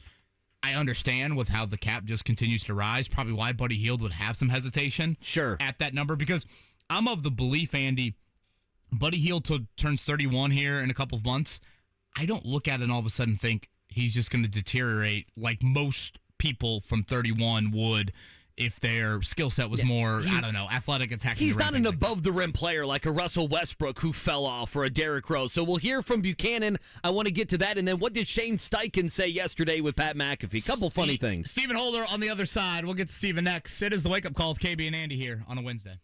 I understand with how the cap just continues to rise, probably why Buddy Hield would have some hesitation at that number, because I'm of the belief, Andy, Buddy Hield turns 31 here in a couple of months. I don't look at it and all of a sudden think he's just going to deteriorate like most people from 31 would if their skill set was more, athletic attacking.
He's not an above-the-rim player like a Russell Westbrook who fell off or a Derrick Rose. So we'll hear from Buchanan. I want to get to that. And then what did Shane Steichen say yesterday with Pat McAfee? Couple funny things.
Stephen Holder on the other side. We'll get to Stephen next. It is the wake-up call of KB and Andy here on a Wednesday.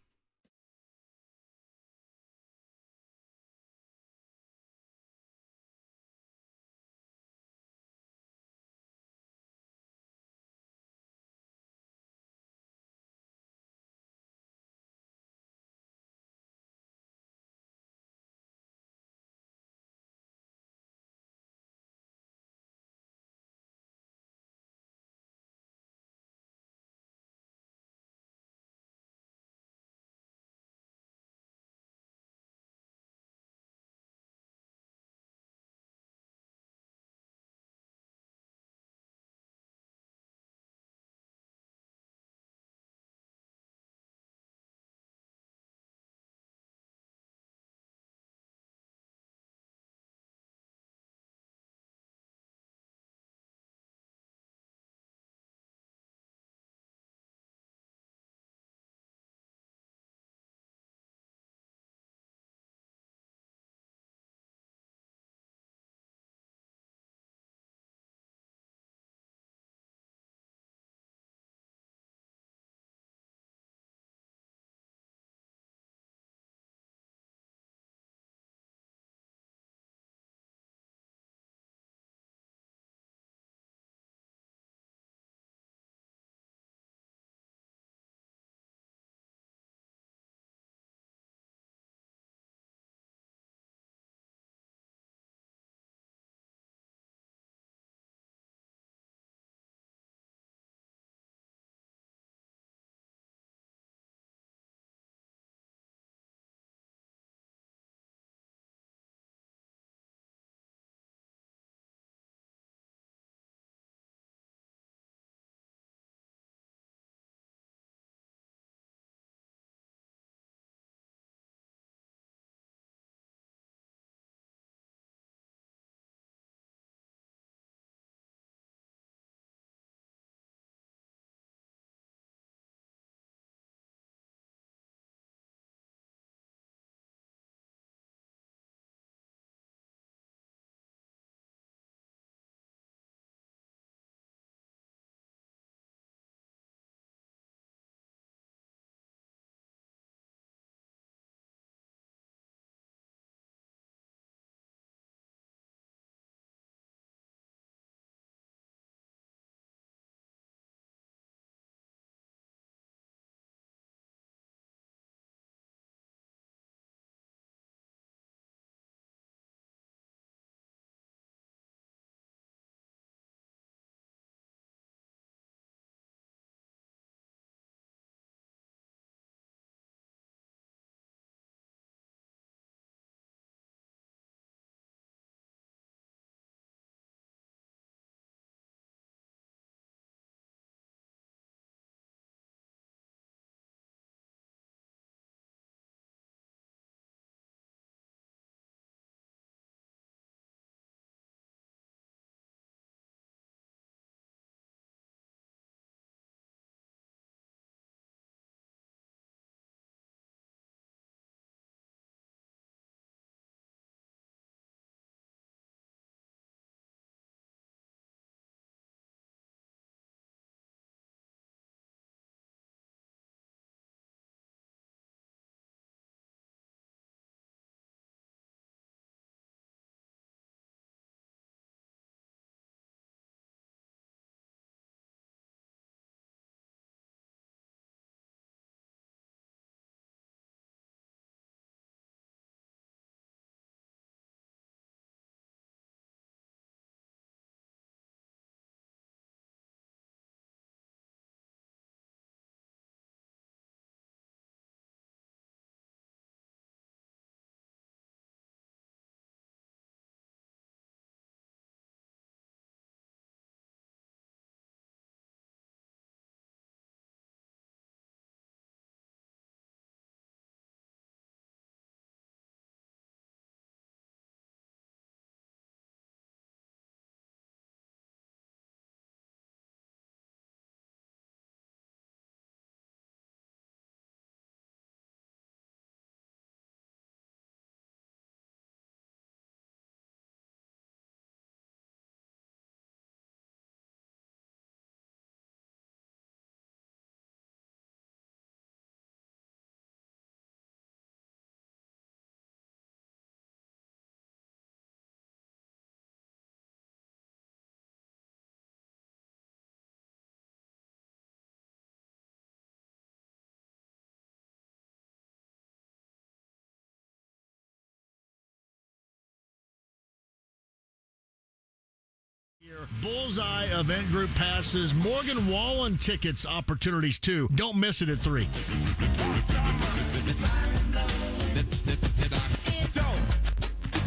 Bullseye event group passes, Morgan Wallen tickets opportunities too. Don't miss it at 3.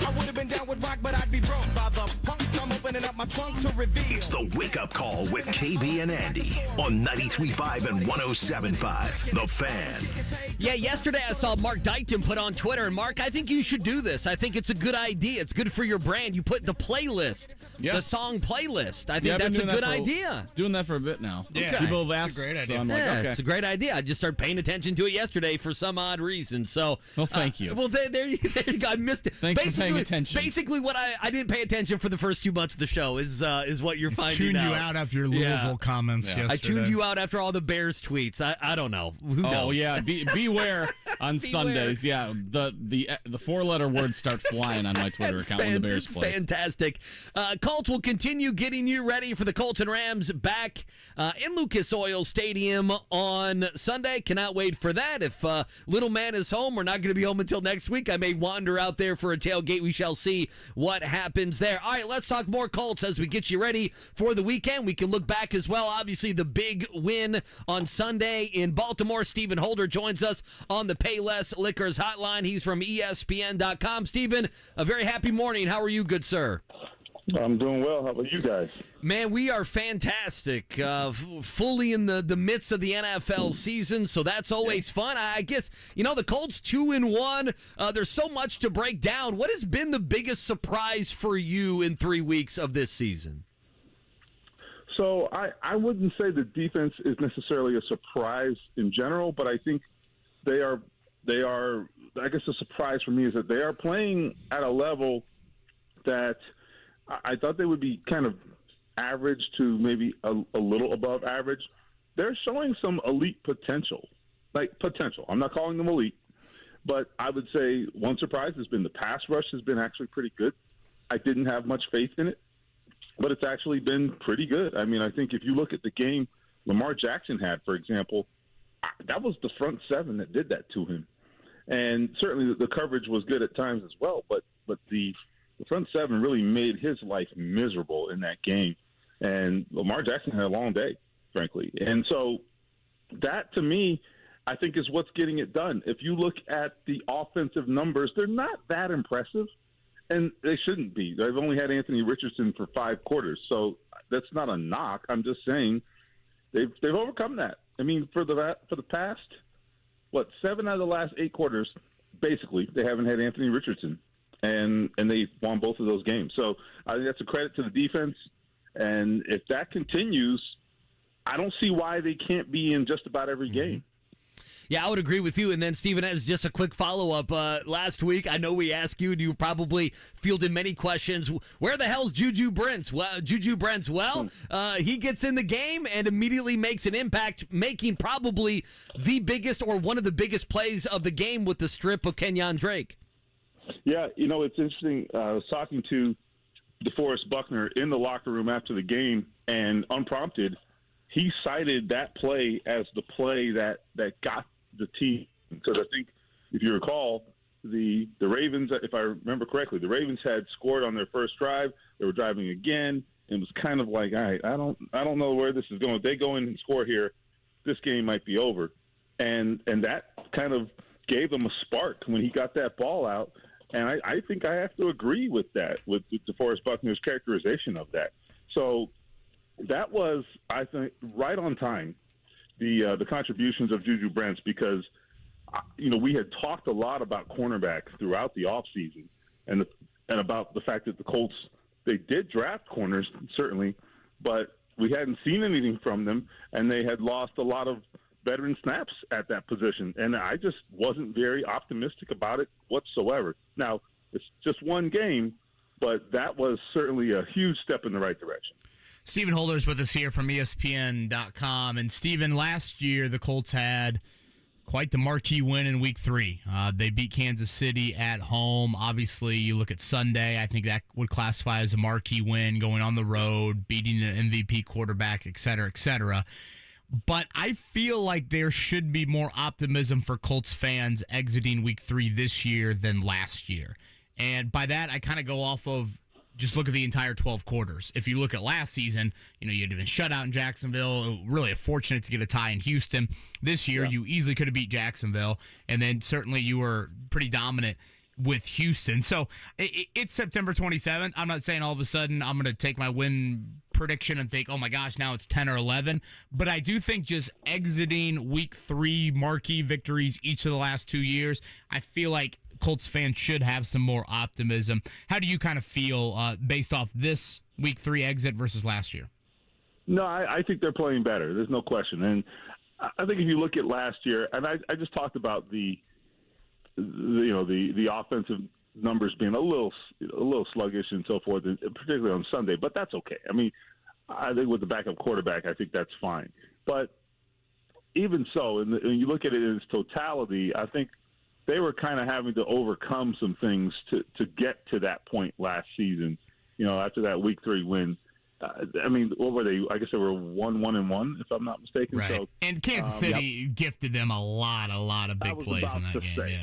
I would have been down with rock, but I'd be broke by the punk. I'm opening up my trunk to reveal.
It's the Wake Up Call with KB and Andy on 93.5 and 107.5. The Fan.
Yeah, yesterday I saw Mark Dykton put on Twitter, and Mark, I think you should do this. I think it's a good idea. It's good for your brand. You put the playlist, the song playlist. I think that's a good idea.
Doing that for a bit now.
Yeah,
people have asked.
It's a great idea.
So I'm like, okay.
It's a great idea. I just started paying attention to it yesterday for some odd reason. So,
well, thank you.
Well, there you go. I missed it.
Thanks for paying attention.
Basically, what I didn't pay attention for the first 2 months of the show is what you're finding
Tuned
out.
you out after your Louisville comments yesterday.
I tuned you out after all the Bears tweets. I don't know. Who knows?
Oh yeah, beware on Sundays. Yeah, the 4-letter words start flying on my Twitter account when the Bears
it's
play.
Fantastic. Colts will continue getting you ready for the Colts and Rams back in Lucas Oil Stadium on Sunday. Cannot wait for that. If little man is home, we're not going to be home until next week. I may wander out there for a tailgate. We shall see what happens there. All right, let's talk more Colts as we get you ready for the weekend. We can look back as well. Obviously, the big win on Sunday in Baltimore. Stephen Holder joins us on the Payless Liquors hotline. He's from ESPN.com. Stephen, a very happy morning. How are you, good sir?
I'm doing well. How about you guys?
Man, we are fantastic. Fully in the midst of the NFL season, so that's always fun. I guess, the Colts 2-1. There's so much to break down. What has been the biggest surprise for you in 3 weeks of this season?
So I wouldn't say the defense is necessarily a surprise in general, but I think they are. I guess the surprise for me is that they are playing at a level that I thought they would be kind of average to maybe a little above average. They're showing some elite potential. I'm not calling them elite, but I would say one surprise has been the pass rush has been actually pretty good. I didn't have much faith in it, but it's actually been pretty good. I mean, I think if you look at the game Lamar Jackson had, for example, that was the front seven that did that to him. And certainly the coverage was good at times as well, but the front seven really made his life miserable in that game. And Lamar Jackson had a long day, frankly. And so that, to me, I think is what's getting it done. If you look at the offensive numbers, they're not that impressive, and they shouldn't be. They've only had Anthony Richardson for 5 quarters, so that's not a knock. I'm just saying they've overcome that. I mean, for the past, 7 out of the last 8 quarters, basically, they haven't had Anthony Richardson, and they won both of those games. So I think that's a credit to the defense, and if that continues, I don't see why they can't be in just about every game.
Yeah, I would agree with you. And then, Stephen, as just a quick follow-up, last week, I know we asked you, and you probably fielded many questions. Where the hell's Juju Brents? Well, he gets in the game and immediately makes an impact, making probably the biggest or one of the biggest plays of the game with the strip of Kenyon Drake.
Yeah, it's interesting. I was talking to DeForest Buckner in the locker room after the game, and unprompted, he cited that play as the play that got the team. Because I think, if you recall, the Ravens, if I remember correctly, the Ravens had scored on their first drive. They were driving again, and it was kind of like, all right, I don't know where this is going. If they go in and score here, this game might be over. And that kind of gave them a spark when he got that ball out. And I think I have to agree with that, with DeForest Buckner's characterization of that. So that was, I think, right on time, the contributions of Juju Brents, because, we had talked a lot about cornerbacks throughout the offseason and about the fact that the Colts, they did draft corners, certainly, but we hadn't seen anything from them, and they had lost a lot of veteran snaps at that position. And I just wasn't very optimistic about it whatsoever. Now, it's just one game, but that was certainly a huge step in the right direction.
Stephen Holder's with us here from ESPN.com. And, Stephen, last year the Colts had quite the marquee win in Week 3. They beat Kansas City at home. Obviously, you look at Sunday, I think that would classify as a marquee win, going on the road, beating an MVP quarterback, et cetera, et cetera. But I feel like there should be more optimism for Colts fans exiting Week 3 this year than last year. And by that, I kind of go off of, just look at the entire 12 quarters. If you look at last season, you'd been shut out in Jacksonville, really fortunate to get a tie in Houston. This year, you easily could have beat Jacksonville, and then certainly you were pretty dominant with Houston. So it's September 27th. I'm not saying all of a sudden I'm going to take my win prediction and think, oh my gosh, now it's 10 or 11. But I do think just exiting week 3 marquee victories each of the last 2 years, I feel like Colts fans should have some more optimism. How do you kind of feel based off this week 3 exit versus last year?
No, I think they're playing better. There's no question. And I think if you look at last year, and I just talked about the offensive numbers being a little sluggish and so forth, particularly on Sunday, but that's okay. I mean, I think with the backup quarterback, I think that's fine. But even so, and you look at it in its totality, I think they were kind of having to overcome some things to get to that point last season. After that Week 3 win. I mean, what were they? I guess they were 1-1-1, if I'm not mistaken.
Right. So, and Kansas City gifted them a lot of big plays in that game.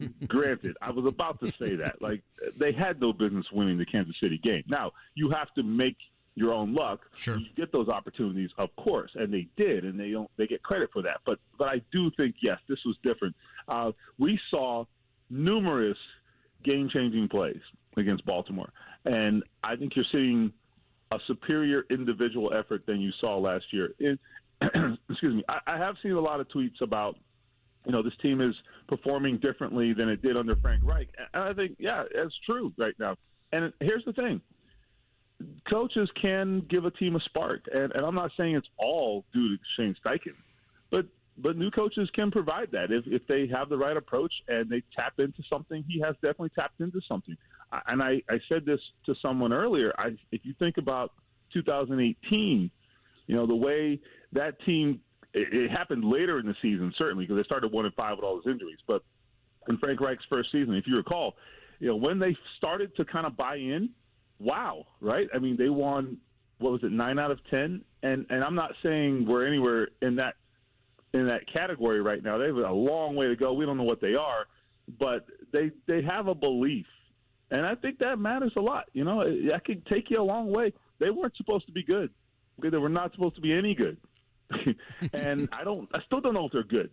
Yeah.
Granted, I was about to say that. Like, they had no business winning the Kansas City game. Now, you have to make your own luck.
Sure.
You get those opportunities, of course, and they did, and they get credit for that. But I do think, yes, this was different. We saw numerous game-changing plays against Baltimore, and I think you're seeing a superior individual effort than you saw last year. Excuse me. I have seen a lot of tweets about, this team is performing differently than it did under Frank Reich. And I think, yeah, it's true right now. And here's the thing. Coaches can give a team a spark. And I'm not saying it's all due to Shane Steichen, but new coaches can provide that if they have the right approach and they tap into something. He has definitely tapped into something. And I said this to someone earlier. If you think about 2018, the way that team, it happened later in the season, certainly, because they started 1-5 with all those injuries. But in Frank Reich's first season, if you recall, when they started to kind of buy in, wow, right? I mean, they won, 9 out of 10? And I'm not saying we're anywhere in that category right now. They have a long way to go. We don't know what they are, but they have a belief. And I think that matters a lot. That could take you a long way. They weren't supposed to be good. They were not supposed to be any good. And I still don't know if they're good,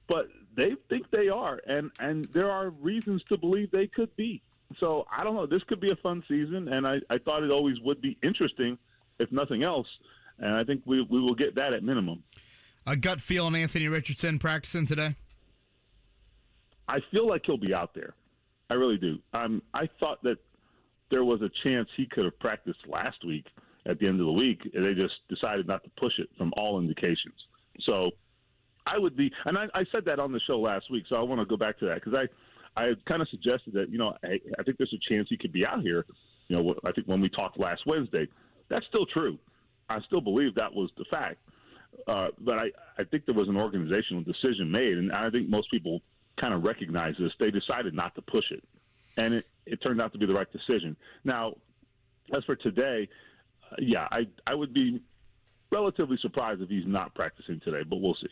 but they think they are. And there are reasons to believe they could be. So I don't know. This could be a fun season. And I thought it always would be interesting, if nothing else. And I think we will get that at minimum.
A gut feel on Anthony Richardson practicing today?
I feel like he'll be out there. I really do. I thought that there was a chance he could have practiced last week at the end of the week, and they just decided not to push it from all indications. So I would be – and I said that on the show last week, so I want to go back to that because I kind of suggested that, I think there's a chance he could be out here. I think when we talked last Wednesday, that's still true. I still believe that was the fact. But I think there was an organizational decision made, and I think most people kind of recognize this. They decided not to push it, and it turned out to be the right decision. Now, as for today, I would be relatively surprised if he's not practicing today, but we'll see.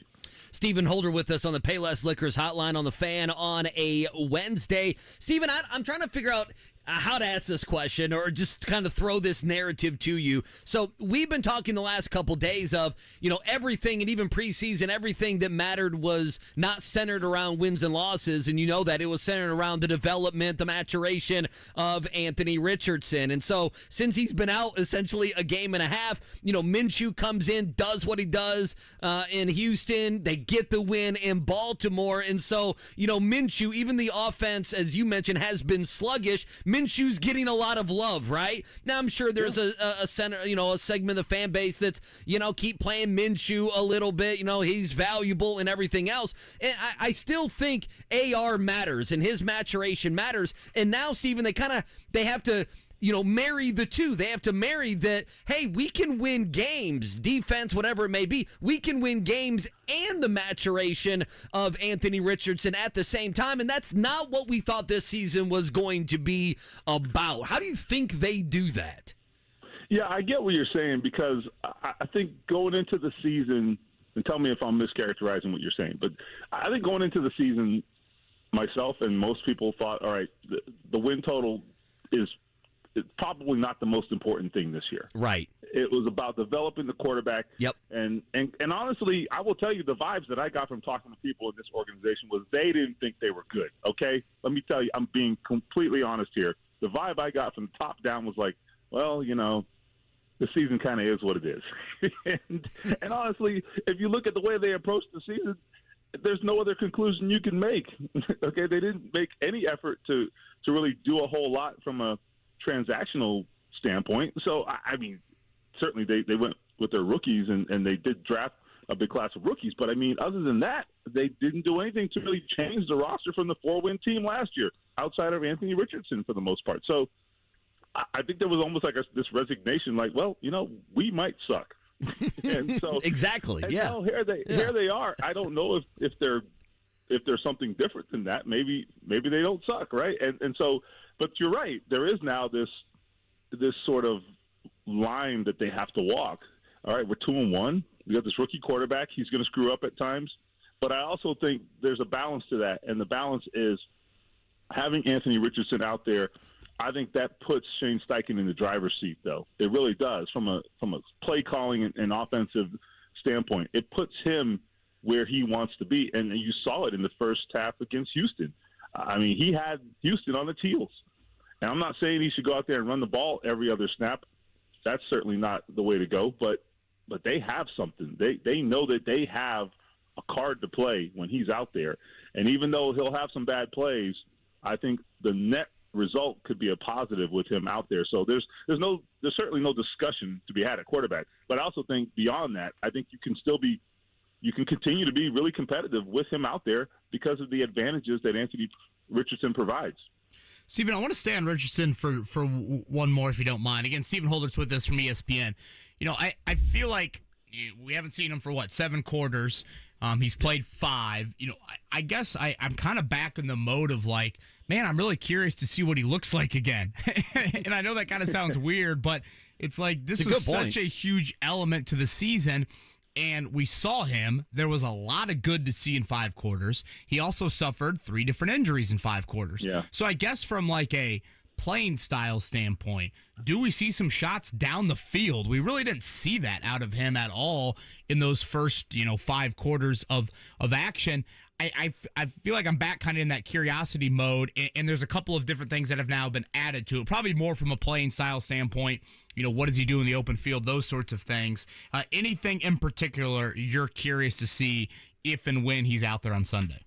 Stephen Holder with us on the Payless Liquors hotline on the Fan on a Wednesday. Stephen, I'm trying to figure out how to ask this question or just kind of throw this narrative to you. So we've been talking the last couple days of, everything and even preseason, everything that mattered was not centered around wins and losses. And that it was centered around the development, the maturation of Anthony Richardson. And so since he's been out essentially a game and a half, Minshew comes in, does what he does in Houston. They get the win in Baltimore. And so, Minshew, even the offense, as you mentioned, has been sluggish. Minshew's getting a lot of love, right? Now, I'm sure there's a center, a segment of the fan base that's, keep playing Minshew a little bit. He's valuable and everything else. And I still think AR matters and his maturation matters. And now, Stephen, they have to, marry the two. They have to marry that, hey, we can win games, defense, whatever it may be. We can win games and the maturation of Anthony Richardson at the same time. And that's not what we thought this season was going to be about. How do you think they do that?
Yeah, I get what you're saying because I think going into the season, and tell me if I'm mischaracterizing what you're saying, but I think going into the season, myself and most people thought, all right, the win total is it's probably not the most important thing this year.
Right.
It was about developing the quarterback.
Yep.
And honestly, I will tell you, the vibes that I got from talking to people in this organization was they didn't think they were good, okay? Let me tell you, I'm being completely honest here. The vibe I got from the top down was like, well, the season kind of is what it is. and honestly, if you look at the way they approached the season, there's no other conclusion you can make. Okay, they didn't make any effort to really do a whole lot from a transactional standpoint. So, I mean, certainly they went with their rookies and they did draft a big class of rookies. But, I mean, other than that, they didn't do anything to really change the roster from the 4-win team last year, outside of Anthony Richardson for the most part. So I think there was almost like this resignation, like, well, we might suck. And so
exactly,
and
yeah.
Here they are. I don't know if there's something different than that. Maybe they don't suck, right? And so, but you're right. There is now this sort of line that they have to walk. All right, we're 2-1. We got this rookie quarterback. He's going to screw up at times, but I also think there's a balance to that, and the balance is having Anthony Richardson out there. I think that puts Shane Steichen in the driver's seat, though. It really does, from a play calling and offensive standpoint. It puts him where he wants to be, and you saw it in the first half against Houston. I mean, he had Houston on its heels. And I'm not saying he should go out there and run the ball every other snap. That's certainly not the way to go, but they have something. They know that they have a card to play when he's out there. And even though he'll have some bad plays, I think the net result could be a positive with him out there. So there's certainly no discussion to be had at quarterback. But I also think beyond that, I think you can continue to be really competitive with him out there because of the advantages that Anthony Richardson provides.
Stephen, I want to stay on Richardson for one more, if you don't mind. Again, Stephen Holder's with us from ESPN. I feel like we haven't seen him for 7 quarters. He's played 5. I guess I'm kind of back in the mode of like, man, I'm really curious to see what he looks like again. And I know that kind of sounds weird, but it's like this was such a huge element to the season. And we saw him. There was a lot of good to see in 5 quarters. He also suffered 3 different injuries in 5 quarters.
Yeah.
So I guess from like a playing style standpoint, do we see some shots down the field? We really didn't see that out of him at all in those first 5 quarters of action. I feel like I'm back kind of in that curiosity mode, and there's a couple of different things that have now been added to it, probably more from a playing style standpoint. What does he do in the open field, those sorts of things. Anything in particular you're curious to see if and when he's out there on Sunday?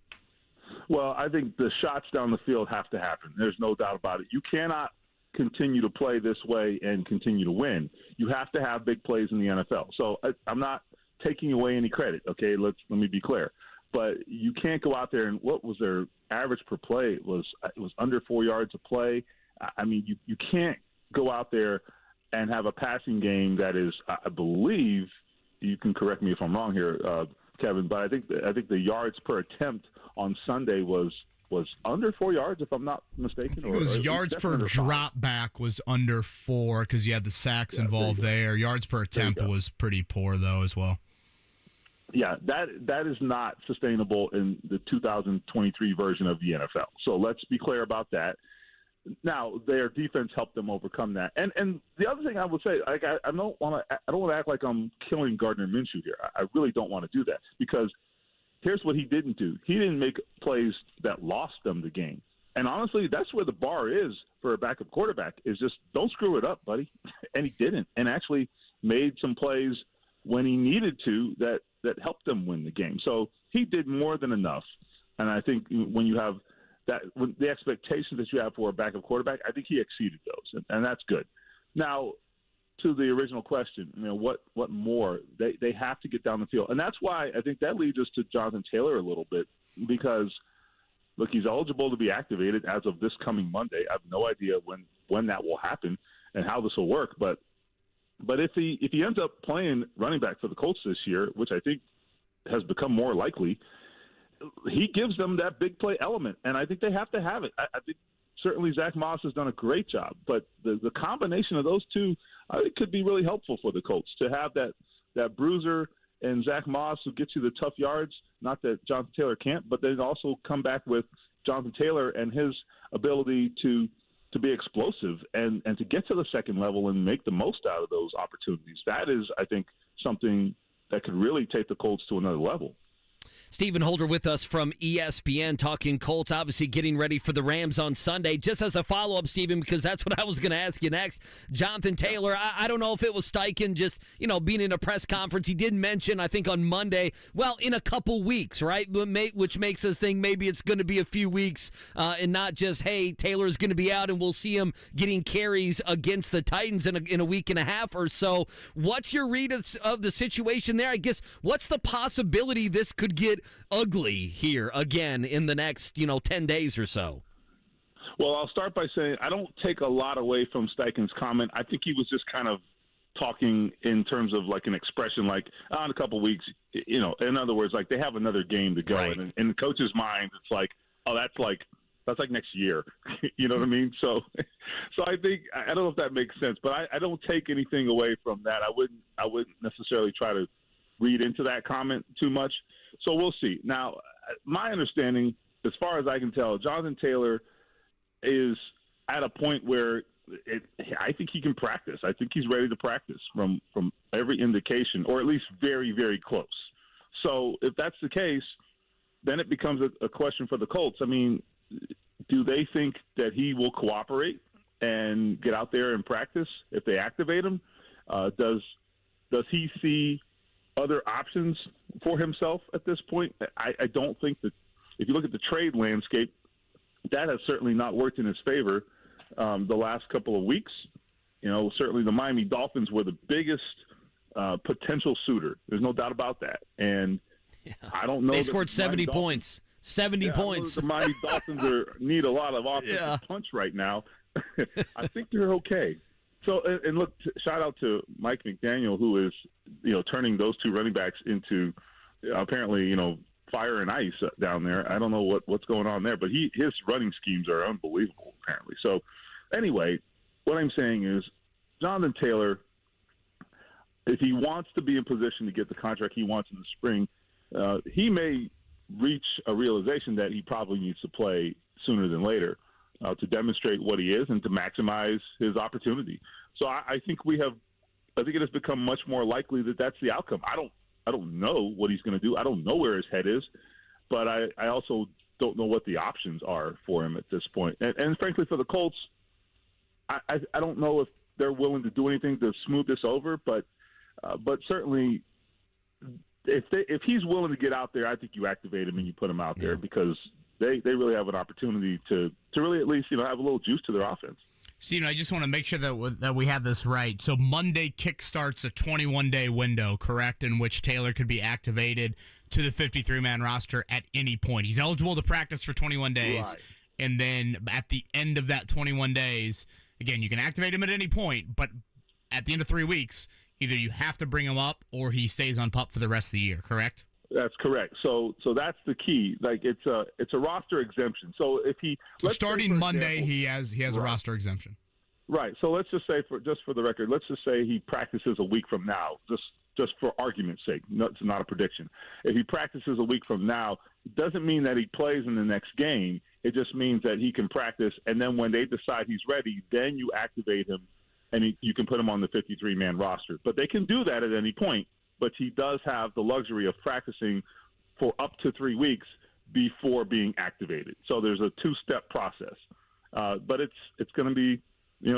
Well, I think the shots down the field have to happen. There's no doubt about it. You cannot continue to play this way and continue to win. You have to have big plays in the NFL. So I'm not taking away any credit, okay? Let me be clear. But you can't go out there and what was their average per play? It was under 4 yards a play. I mean, you can't go out there and have a passing game that is, I believe, you can correct me if I'm wrong here, Kevin, but I think the yards per attempt on Sunday was under 4 yards, if I'm not mistaken.
It was yards per drop back was under 4 because you had the sacks involved there. Yards per attempt was pretty poor, though, as well.
Yeah, that is not sustainable in the 2023 version of the NFL. So let's be clear about that. Now, their defense helped them overcome that. And the other thing I would say, like I don't want to act like I'm killing Gardner Minshew here. I really don't want to do that because here's what he didn't do. He didn't make plays that lost them the game. And honestly, that's where the bar is for a backup quarterback is just don't screw it up, buddy. And he didn't, and actually made some plays when he needed to that helped them win the game. So he did more than enough. And I think when you have when the expectations that you have for a backup quarterback, I think he exceeded those, and that's good. Now, to the original question, what more? They have to get down the field, and that's why I think that leads us to Jonathan Taylor a little bit because, look, he's eligible to be activated as of this coming Monday. I have no idea when that will happen and how this will work, but if he ends up playing running back for the Colts this year, which I think has become more likely, he gives them that big play element, and I think they have to have it. I think certainly Zach Moss has done a great job, but the combination of those two, I think, could be really helpful for the Colts to have that bruiser and Zach Moss who gets you the tough yards. Not that Jonathan Taylor can't, but then also come back with Jonathan Taylor and his ability to to be explosive and to get to the second level and make the most out of those opportunities. That is, I think, something that could really take the Colts to another level.
Stephen Holder with us from ESPN talking Colts, obviously getting ready for the Rams on Sunday. Just as a follow-up, Stephen, because that's what I was going to ask you next. Jonathan Taylor, I don't know if it was Steichen just, being in a press conference. He did mention, I think, on Monday, well, in a couple weeks, right? Which makes us think maybe it's going to be a few weeks and not just, hey, Taylor's going to be out and we'll see him getting carries against the Titans in a week and a half or so. What's your read of the situation there? I guess, what's the possibility this could get ugly here again in the next 10 days or so?
Well, I'll start by saying I don't take a lot away from Steichen's comment. I think he was just kind of talking in terms of like an expression like, in a couple weeks, in other words, like they have another game to go. Right. And in the coach's mind, it's like, oh, that's like next year. You know what I mean? So I think, I don't know if that makes sense, but I don't take anything away from that. I wouldn't necessarily try to read into that comment too much. So we'll see. Now, my understanding, as far as I can tell, Jonathan Taylor is at a point where I think he can practice. I think he's ready to practice from every indication, or at least very, very close. So if that's the case, then it becomes a question for the Colts. I mean, do they think that he will cooperate and get out there and practice if they activate him? Does he see other options for himself at this point? I don't think that if you look at the trade landscape, that has certainly not worked in his favor the last couple of weeks. Certainly the Miami Dolphins were the biggest potential suitor. There's no doubt about that. And I don't know.
They scored 70 points. 70 points.
The Miami Dolphins need a lot of offensive punch right now. I think they're okay. So, and look, shout out to Mike McDaniel, who is, turning those two running backs into apparently, fire and ice down there. I don't know what's going on there, but his running schemes are unbelievable, apparently. So, anyway, what I'm saying is Jonathan Taylor, if he wants to be in position to get the contract he wants in the spring, he may reach a realization that he probably needs to play sooner than later. To demonstrate what he is and to maximize his opportunity. So I think it has become much more likely that that's the outcome. I don't know what he's going to do. I don't know where his head is, but I also don't know what the options are for him at this point. And frankly, for the Colts, I don't know if they're willing to do anything to smooth this over, but certainly if he's willing to get out there, I think you activate him and you put him out there because they really have an opportunity to really at least have a little juice to their offense.
Steven, I just want to make sure that we have this right. So Monday kickstarts a 21-day window, correct, in which Taylor could be activated to the 53-man roster at any point. He's eligible to practice for 21 days, right. And then at the end of that 21 days, again, you can activate him at any point, but at the end of 3 weeks, either you have to bring him up or he stays on PUP for the rest of the year, correct?
That's correct. So that's the key. Like it's a roster exemption. So if
starting Monday, he has a roster exemption.
Right. So let's just say for the record, let's just say he practices a week from now, just for argument's sake. It's not a prediction. If he practices a week from now, it doesn't mean that he plays in the next game. It just means that he can practice, and then when they decide he's ready, then you activate him, and you can put him on the 53-man roster. But they can do that at any point. But he does have the luxury of practicing for up to 3 weeks before being activated. So there's a two-step process. But it's going to be,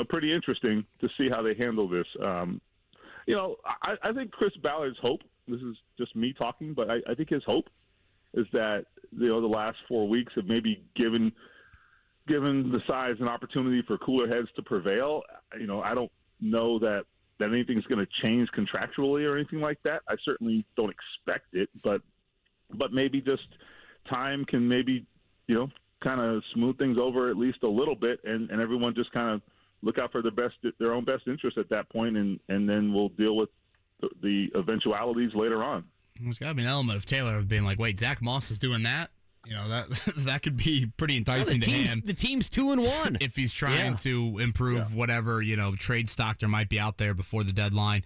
pretty interesting to see how they handle this. I think Chris Ballard's hope, this is just me talking, but I think his hope is that, the last 4 weeks have maybe given the size an opportunity for cooler heads to prevail. I don't know that anything's going to change contractually or anything like that. I certainly don't expect it, but maybe just time can maybe, kind of smooth things over at least a little bit, and everyone just kind of look out for their own best interest at that point, and then we'll deal with the eventualities later on.
There's got to be an element of Taylor of being like, wait, Zach Moss is doing that? That could be pretty enticing to him.
The team's 2-1
if he's trying to improve whatever trade stock there might be out there before the deadline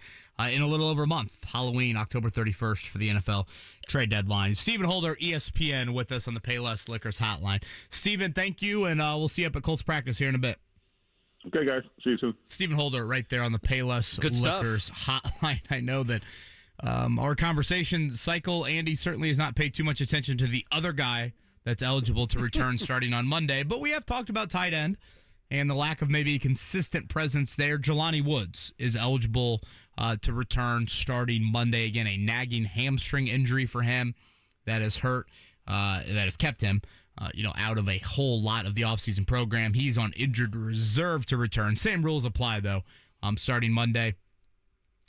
in a little over a month. Halloween, October 31st for the NFL trade deadline. Stephen Holder, ESPN, with us on the Payless Liquors hotline. Stephen, thank you, and we'll see you up at Colts practice here in a bit.
Okay, guys. See you soon.
Stephen Holder right there on the Payless
Good
Liquors hotline. I know that our conversation cycle, Andy certainly has not paid too much attention to the other guy that's eligible to return starting on Monday, but we have talked about tight end and the lack of maybe consistent presence there. Jelani Woods is eligible to return starting Monday. Again, a nagging hamstring injury for him that has hurt, that has kept him out of a whole lot of the offseason program. He's on injured reserve to return. Same rules apply, though. Starting Monday,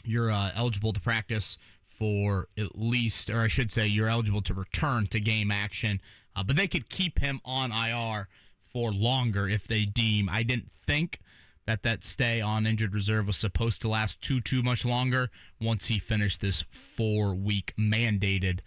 you're eligible to practice for at least, or I should say, you're eligible to return to game action. But they could keep him on IR for longer if they deem. I didn't think that stay on injured reserve was supposed to last too much longer once he finished this 4-week mandated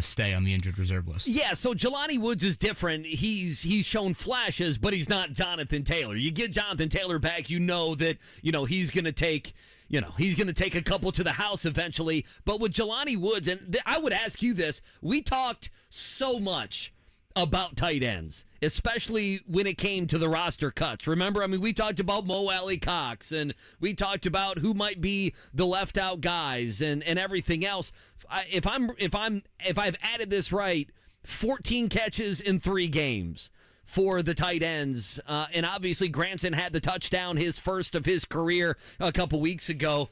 stay on the injured reserve list.
Yeah, so Jelani Woods is different. He's shown flashes, but he's not Jonathan Taylor. You get Jonathan Taylor back, you know that he's going to take a couple to the house eventually. But with Jelani Woods, and I would ask you this: we talked so much about tight ends, especially when it came to the roster cuts. Remember, we talked about Mo Alley-Cox, and we talked about who might be the left out guys and everything else. If I've added this right, 14 catches in 3 games for the tight ends, and obviously Granson had the touchdown, his first of his career, a couple weeks ago.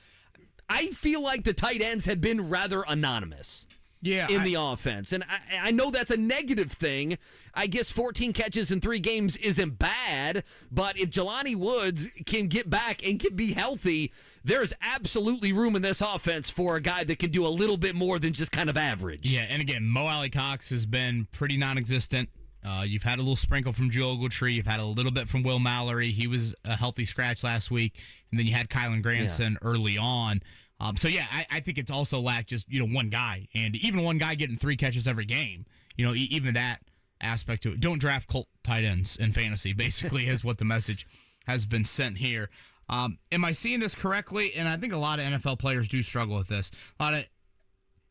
I feel like the tight ends have been rather anonymous.
Yeah,
in the offense. And I know that's a negative thing. I guess 14 catches in 3 games isn't bad, but if Jelani Woods can get back and can be healthy, there's absolutely room in this offense for a guy that can do a little bit more than just kind of average.
Yeah, and again, Mo Alley-Cox has been pretty non-existent. You've had a little sprinkle from Joe Ogletree. You've had a little bit from Will Mallory. He was a healthy scratch last week. And then you had Kylan Granson early on. I think it's also lacked just, one guy. And even one guy getting 3 catches every game, even that aspect to it. Don't draft Colt tight ends in fantasy, basically, is what the message has been sent here. Am I seeing this correctly? And I think a lot of NFL players do struggle with this. A lot of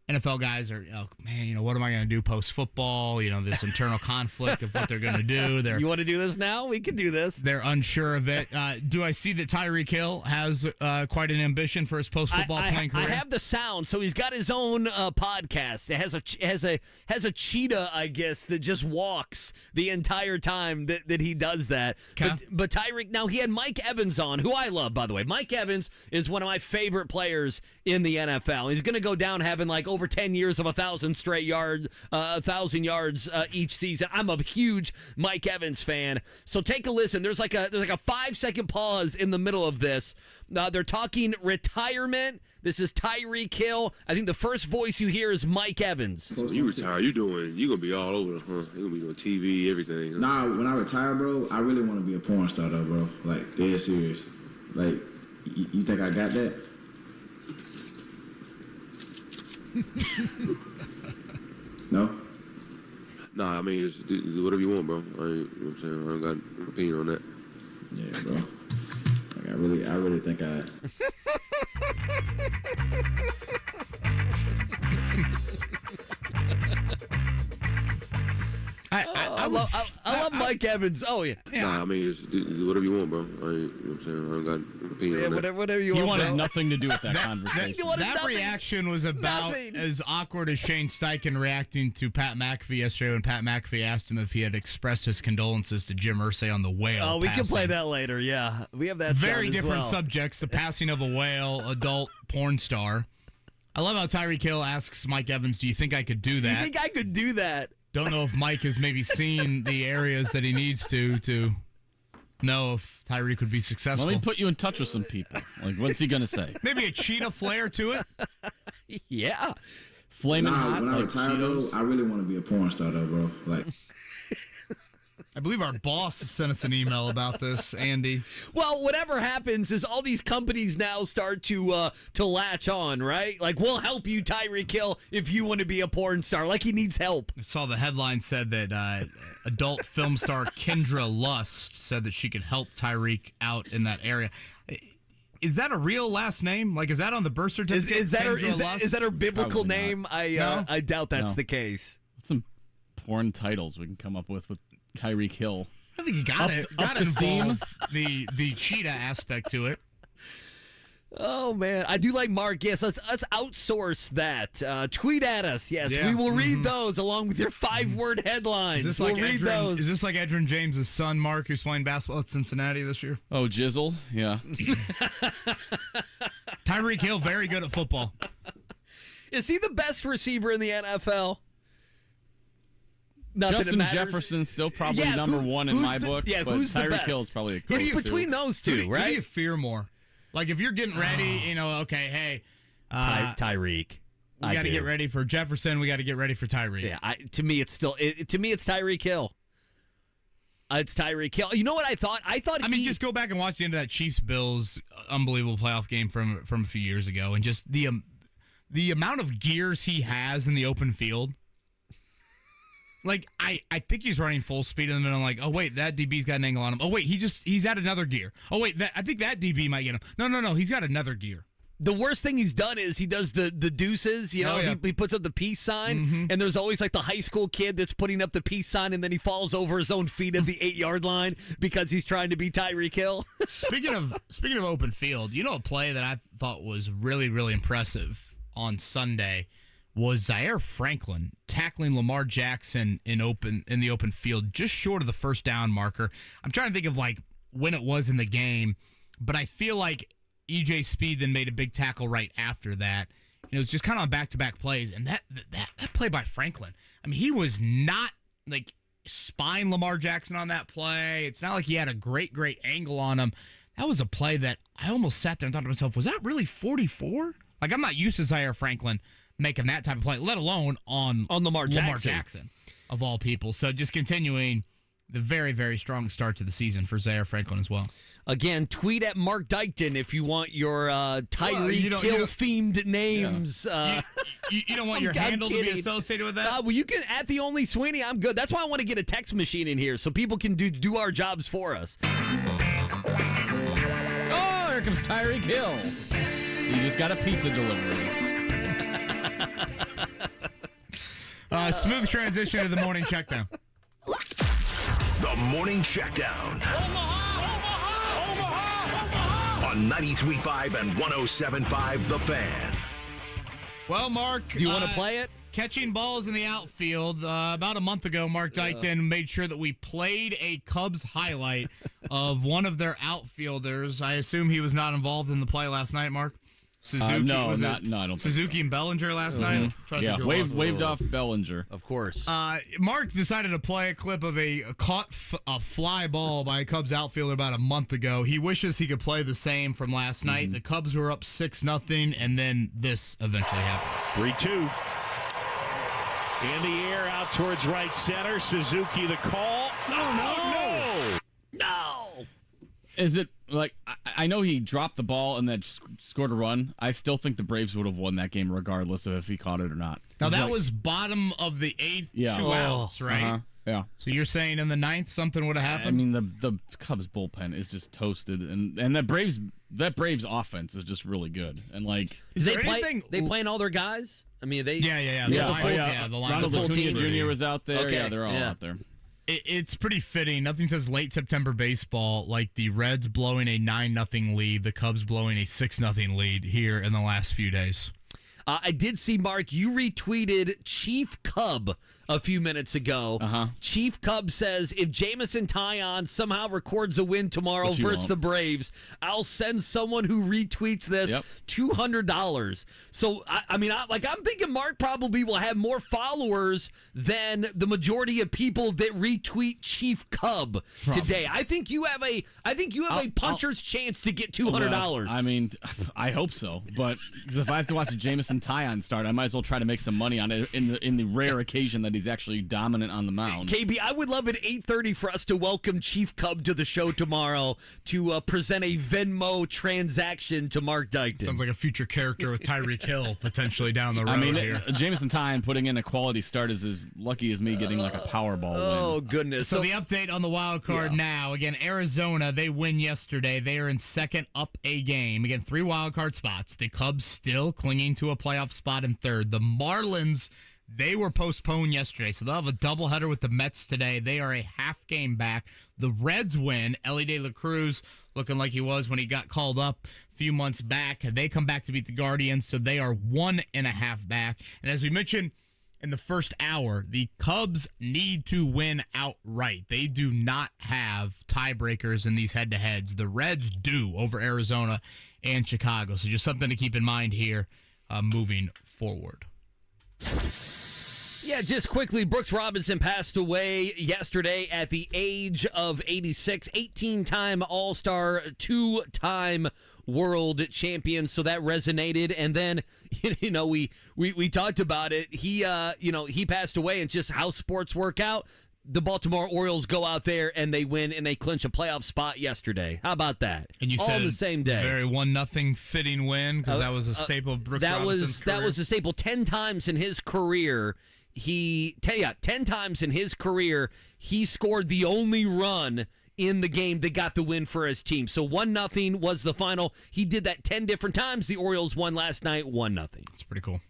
NFL guys are, what am I going to do post-football? This internal conflict of what they're going to do.
You want to do this now? We can do this.
They're unsure of it. Do I see that Tyreek Hill has quite an ambition for his post-football playing career?
I have the sound. So he's got his own podcast. It has a cheetah, I guess, that just walks the entire time that he does that.
Okay.
But Tyreek, now he had Mike Evans on, who I love, by the way. Mike Evans is one of my favorite players in the NFL. He's going to go down having over 10 years of 1,000 yards each season. I'm a huge Mike Evans fan. So take a listen. There's like a 5-second pause in the middle of this. They're talking retirement. This is Tyreek Hill. I think the first voice you hear is Mike Evans.
When you retire, you're going to be all over, huh? You're going to be on TV, everything. Huh?
Nah, when I retire, bro, I really want to be a porn star, though, bro. Like, dead serious. Like, you think I got that? No?
Nah, just do whatever you want, bro. You know what I'm saying? I don't got an opinion on that.
Yeah, bro. Like, I really think I...
I love Mike Evans. Oh, yeah.
Nah, just do whatever you want, bro. You know what I'm saying? I don't got an opinion on that.
Whatever you want,
He wanted
bro.
nothing to do with that conversation.
That reaction was about as awkward as Shane Steichen reacting to Pat McAfee yesterday when Pat McAfee asked him if he had expressed his condolences to Jim Irsay on the whale.
Oh, we
passing.
can play that later, yeah. We have that
Very
sound as
different
well.
subjects, the passing of a whale, adult porn star. I love how Tyreek Hill asks Mike Evans, do you think I could do that?
You think I could do that?
Don't know if Mike has maybe seen the areas that he needs to know if Tyreek would be successful.
Let me put you in touch with some people. Like, what's he going to say?
Maybe a cheetah flair to it?
Yeah.
Flaming hot
when I
like
retire,
Cheetos?
bro, I really want to be a porn star, though, bro. Like...
I believe our boss sent us an email about this, Andy.
Well, whatever happens is all these companies now start to latch on, right? Like, we'll help you, Tyreek Hill, if you want to be a porn star. Like, he needs help.
I saw the headline said that adult film star Kendra Lust said that she could help Tyreek out in that area. Is that a real last name? Like, is that on the birth certificate?
Is that her biblical name? I doubt that's the case.
What's some porn titles we can come up with Tyreek Hill?
I think you got to involve the cheetah aspect to it.
Oh, man. I do like Mark. Yes, let's outsource that. Tweet at us. Yes, we will read those along with your 5-word headlines. We'll read those.
Is this like Edgerrin James' son, Mark, who's playing basketball at Cincinnati this year?
Oh, Jizzle? Yeah.
Tyreek Hill, very good at football.
Is he the best receiver in the NFL? Not
Justin Jefferson's still probably number one in my book.
Yeah,
but
who's the
Tyreek
best?
Hill's probably a
It's between those two, right?
Who do you fear more? Like, if you're getting ready, okay, hey.
Tyreek.
We got to get ready for Jefferson. We got to get ready for Tyreek.
Yeah, to me, it's Tyreek Hill. It's Tyreek Hill. You know what I thought? I mean,
just go back and watch the end of that Chiefs-Bills unbelievable playoff game from a few years ago, and just the amount of gears he has in the open field. Like, I think he's running full speed, and then I'm like, oh, wait, that DB's got an angle on him. Oh, wait, he's at another gear. Oh, wait, I think that DB might get him. No, he's got another gear.
The worst thing he's done is he does the deuces, he puts up the peace sign, and there's always like the high school kid that's putting up the peace sign, and then he falls over his own feet at the 8-yard line because he's trying to be Tyreek Hill.
Speaking of open field, a play that I thought was really, really impressive on Sunday was Zaire Franklin tackling Lamar Jackson in the open field, just short of the first down marker. I'm trying to think of like when it was in the game, but I feel like EJ Speed then made a big tackle right after that. It was just kind of on back-to-back plays, and that play by Franklin, I mean, he was not like spying Lamar Jackson on that play. It's not like he had a great angle on him. That was a play that I almost sat there and thought to myself, was that really 44? Like, I'm not used to Zaire Franklin making that type of play, let alone on
Lamar
Jackson, of all people. So just continuing the very, very strong start to the season for Zaire Franklin as well.
Again, tweet at Mark Dykton if you want your Tyreek Hill-themed names.
You don't want your handle to be associated with that?
Well, you can, at the Only Sweeney, I'm good. That's why I want to get a text machine in here so people can do our jobs for us.
Oh, here comes Tyreek Hill. You just got a pizza delivery.
Smooth transition to the morning checkdown.
The morning checkdown. On 93.5 and 107.5 The Fan.
Well, Mark,
do you want to play it?
Catching balls in the outfield. About a month ago, Mark Dykton made sure that we played a Cubs highlight of one of their outfielders. I assume he was not involved in the play last night, Mark? Suzuki,
I don't
Suzuki and Bellinger last night?
Yeah, waved off Bellinger.
Of course.
Mark decided to play a clip of a fly ball by a Cubs outfielder about a month ago. He wishes he could play the same from last night. The Cubs were up 6-0, and then this eventually happened.
3-2. In the air, out towards right center. Suzuki the call. No!
Is it like I know he dropped the ball and then scored a run? I still think the Braves would have won that game regardless of if he caught it or not.
Now that was bottom of the 8th, 2 outs, right?
Uh-huh. Yeah.
So you're saying in the 9th something would have happened?
I mean the Cubs bullpen is just toasted, and that Braves offense is just really good. And like,
they playing all their guys? I mean, they
yeah.
The Ronald Acuna Jr. was out there. Okay. Yeah, they're all out there.
It's pretty fitting. Nothing says late September baseball like the Reds blowing a 9-0 lead, the Cubs blowing a 6-0 lead here in the last few days.
I did see, Mark, you retweeted Chief Cub a few minutes ago. Chief Cub says, if Jamison Taillon somehow records a win tomorrow versus the Braves, I'll send someone who retweets this $200. So, I'm thinking Mark probably will have more followers than the majority of people that retweet Chief Cub today. I think you have a puncher's chance to get $200.
Well, I mean, I hope so. But if I have to watch a Jamison Taillon start, I might as well try to make some money on it in the rare occasion that he's actually dominant on the mound.
KB, I would love at 8:30 for us to welcome Chief Cub to the show tomorrow to present a Venmo transaction to Mark Dykton.
Sounds like a future character with Tyreek Hill potentially down the road here.
Jamison Taillon putting in a quality start is as lucky as me getting like a Powerball win.
Oh, goodness.
So the update on the wild card now. Again, Arizona, they win yesterday. They are in second, up a game. Again, 3 wild card spots. The Cubs still clinging to a playoff spot in third. The Marlins, They were postponed yesterday, so they'll have a doubleheader with the Mets today. They are a half game back. The Reds win. Ellie De La Cruz looking like he was when he got called up a few months back. They come back to beat the Guardians, so they are 1.5 back. And as we mentioned in the first hour, the Cubs need to win outright. They do not have tiebreakers in these head-to-heads. The Reds do over Arizona and Chicago. So just something to keep in mind here moving forward.
Yeah, just quickly, Brooks Robinson passed away yesterday at the age of 86. 18-time All-Star, 2-time world champion, so that resonated. And then, we talked about it. He passed away, and just how sports work out. The Baltimore Orioles go out there and they win and they clinch a playoff spot yesterday. How about that?
And you
all
said
on the same day.
Very 1-0 fitting win because that was a staple of Brooks Robinson's career.
That was a staple. 10 times in his career. 10 times in his career, he scored the only run in the game that got the win for his team. So 1-0 was the final. He did that 10 different times. The Orioles won last night 1-0.
That's pretty cool.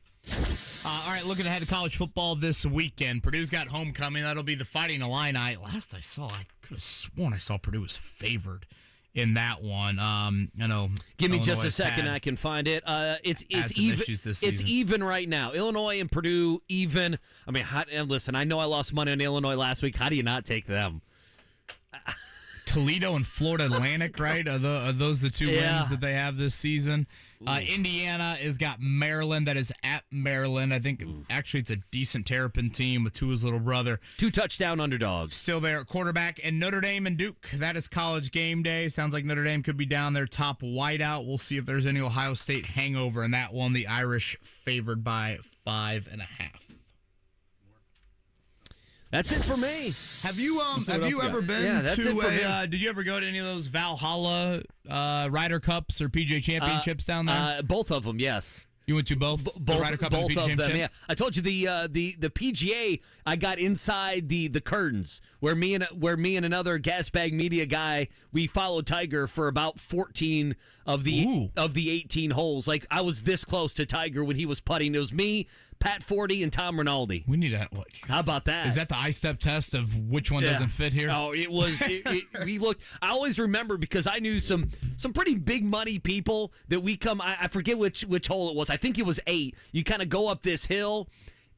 All right, looking ahead to college football this weekend. Purdue's got homecoming. That'll be the Fighting Illini. Last I saw, I could have sworn I saw Purdue was favored in that one.
Give me just a second, I can find it. It's even. It's even right now. Illinois and Purdue even. I mean, listen, I know I lost money on Illinois last week. How do you not take them?
Toledo and Florida Atlantic, right? Are those the two wins that they have this season? Indiana has got Maryland. That is at Maryland. I think actually it's a decent Terrapin team with Tua's little brother.
2-touchdown underdogs.
Still there at quarterback. And Notre Dame and Duke. That is college game day. Sounds like Notre Dame could be down their top wideout. We'll see if there's any Ohio State hangover in that one. The Irish favored by 5.5.
That's it for me.
Have you ever been to did you ever go to any of those Valhalla Ryder Cups or PGA Championships down there?
Both of them, yes.
You went to both the Ryder Cup and the PGA
of them,
Championship?
yeah. I told you the PGA. I got inside the curtains where me and another gas bag media guy, we followed Tiger for about 14 of the 18 holes. Like I was this close to Tiger when he was putting. It was me, Pat Forty, and Tom Rinaldi.
We need that.
How about that?
Is that the I-step test of which one doesn't fit here?
Oh, it was. We looked. I always remember because I knew some pretty big money people that we come. I forget which hole it was. I think it was 8. You kind of go up this hill,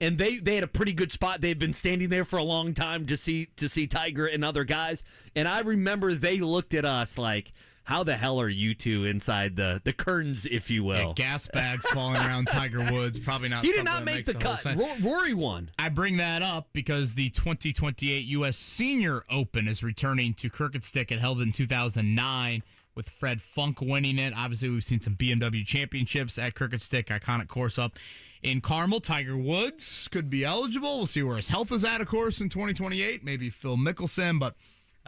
and they had a pretty good spot. They had been standing there for a long time to see Tiger and other guys. And I remember they looked at us like, how the hell are you two inside the curtains, if you will?
Yeah, gas bags falling around Tiger Woods. Probably not.
He did not make the cut. Rory won.
I bring that up because the 2028 U.S. Senior Open is returning to Crooked Stick. It held in 2009 with Fred Funk winning it. Obviously, we've seen some BMW championships at Crooked Stick, iconic course up in Carmel. Tiger Woods could be eligible. We'll see where his health is at, of course, in 2028. Maybe Phil Mickelson, but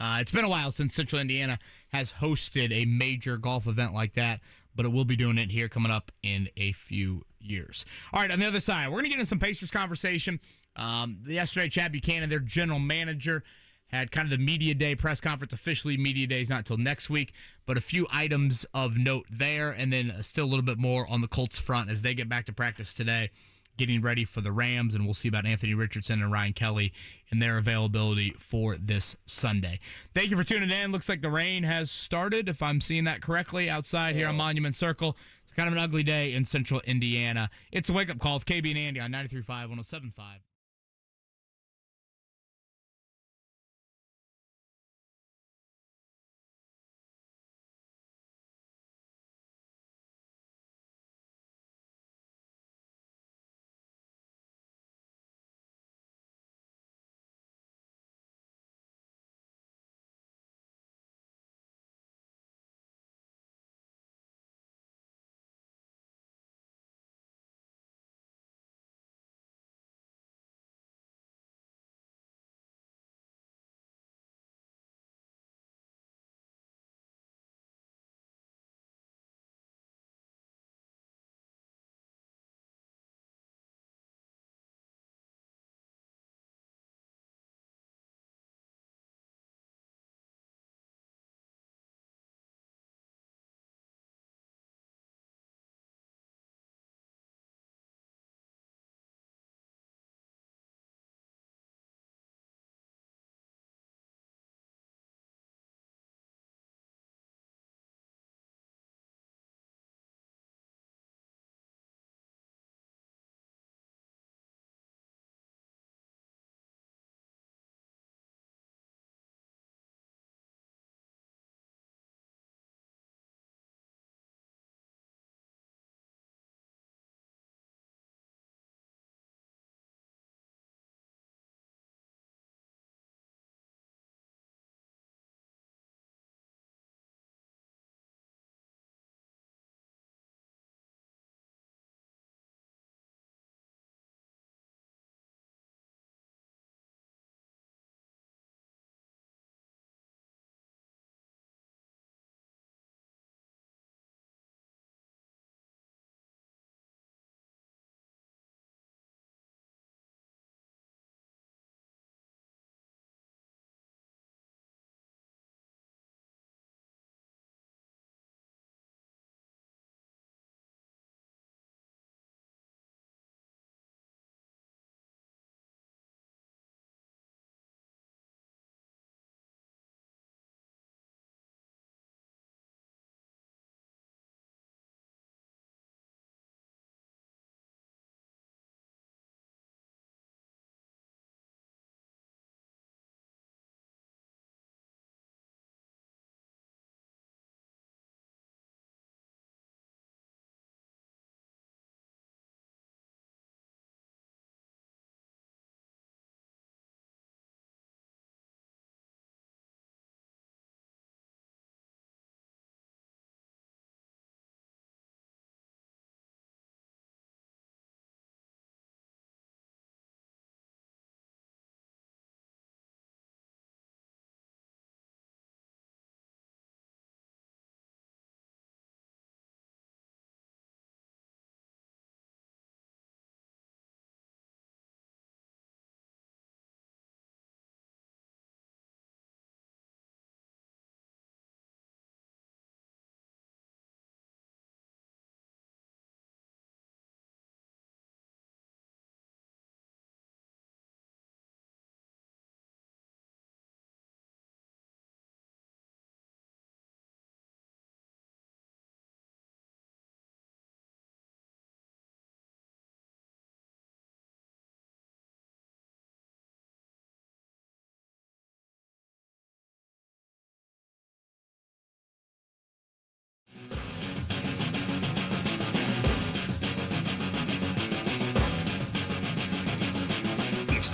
it's been a while since Central Indiana has hosted a major golf event like that, but it will be doing it here coming up in a few years. All right, on the other side, we're going to get into some Pacers conversation. Yesterday, Chad Buchanan, their general manager, had kind of the media day press conference. Officially, media day is not until next week, but a few items of note there, and then still a little bit more on the Colts front as they get back to practice today, getting ready for the Rams, and we'll see about Anthony Richardson and Ryan Kelly and their availability for this Sunday. Thank you for tuning in. Looks like the rain has started, if I'm seeing that correctly, outside here on Monument Circle. It's kind of an ugly day in Central Indiana. It's a wake-up call with KB and Andy on 93.5, 107.5.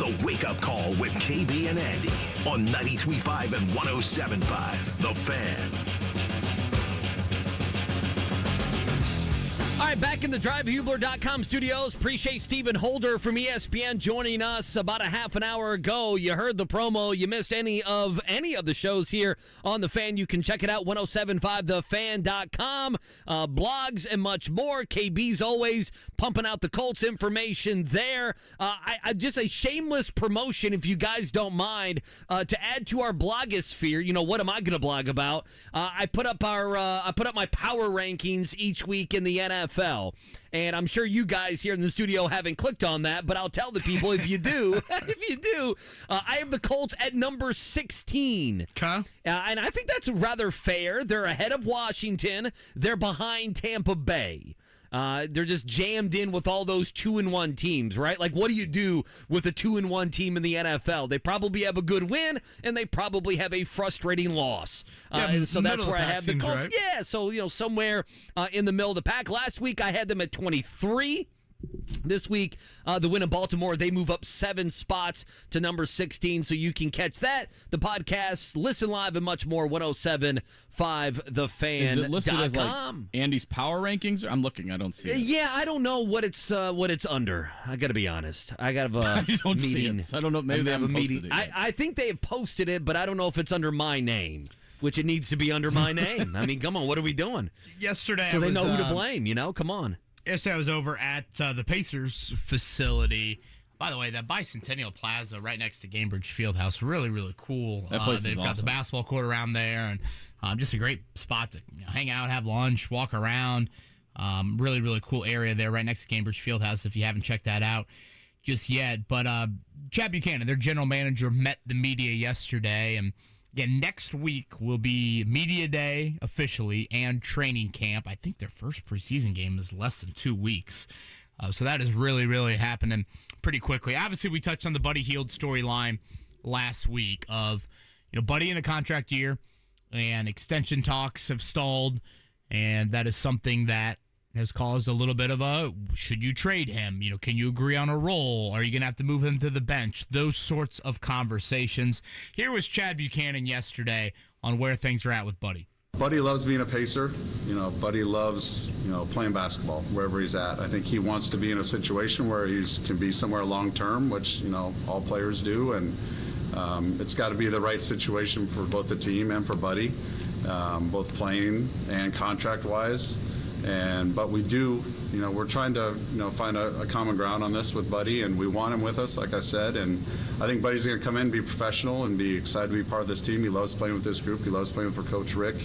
The Wake Up Call with KB and Andy on 93.5 and 107.5. The Fan.
All right, back in the drivehubler.com studios. Appreciate Stephen Holder from ESPN joining us about a half an hour ago. You heard the promo. You missed any of the shows here on The Fan. You can check it out, 1075thefan.com, blogs and much more. KB's always pumping out the Colts information there. I just a shameless promotion, if you guys don't mind, to add to our blogosphere. You know, what am I going to blog about? I put up my power rankings each week in the NFL. And I'm sure you guys here in the studio haven't clicked on that, but I'll tell the people if you do. I have the Colts at number 16.
Okay.
And I think that's rather fair. They're ahead of Washington. They're behind Tampa Bay. They're just jammed in with all those 2-1 teams, right? Like, what do you do with a 2-1 team in the NFL? They probably have a good win, and they probably have a frustrating loss. So that's where I have the Colts. Right? Yeah, so, somewhere in the middle of the pack. Last week, I had them at 23. This week, the win in Baltimore, they move up 7 spots to number 16, so you can catch that, the podcast, listen live, and much more, 1075thefan.com.
Is it listed as like Andy's power rankings? I'm looking, I don't see it.
Yeah, I don't know what it's under. I got to be honest. I got a meeting.
I don't know, maybe they haven't posted it yet.
I think they have posted it, but I don't know if it's under my name, which it needs to be under my name. I mean, come on, what are we doing?
Yesterday,
so they know who to blame, come on.
Yesterday I was over at the Pacers facility. By the way, that Bicentennial Plaza right next to Gainbridge Fieldhouse, really, really cool.
That place
they've
is
got
awesome.
the basketball court around there, and just a great spot to hang out, have lunch, walk around. Really, really cool area there right next to Gainbridge Fieldhouse if you haven't checked that out just yet. But Chad Buchanan, their general manager, met the media yesterday, and again, next week will be Media Day officially and training camp. I think their first preseason game is less than 2 weeks. So that is really, really happening pretty quickly. Obviously, we touched on the Buddy Hield storyline last week of, Buddy in a contract year, and extension talks have stalled, and that is something that has caused a little bit of should you trade him? Can you agree on a role? Are you going to have to move him to the bench? Those sorts of conversations. Here was Chad Buchanan yesterday on where things are at with Buddy.
Buddy loves being a Pacer. Buddy loves, playing basketball wherever he's at. I think he wants to be in a situation where he can be somewhere long term, which, all players do. And it's got to be the right situation for both the team and for Buddy, both playing and contract-wise. But we do, we're trying to, find a common ground on this with Buddy, and we want him with us, like I said. And I think Buddy's going to come in, be professional, and be excited to be part of this team. He loves playing with this group. He loves playing for Coach Rick.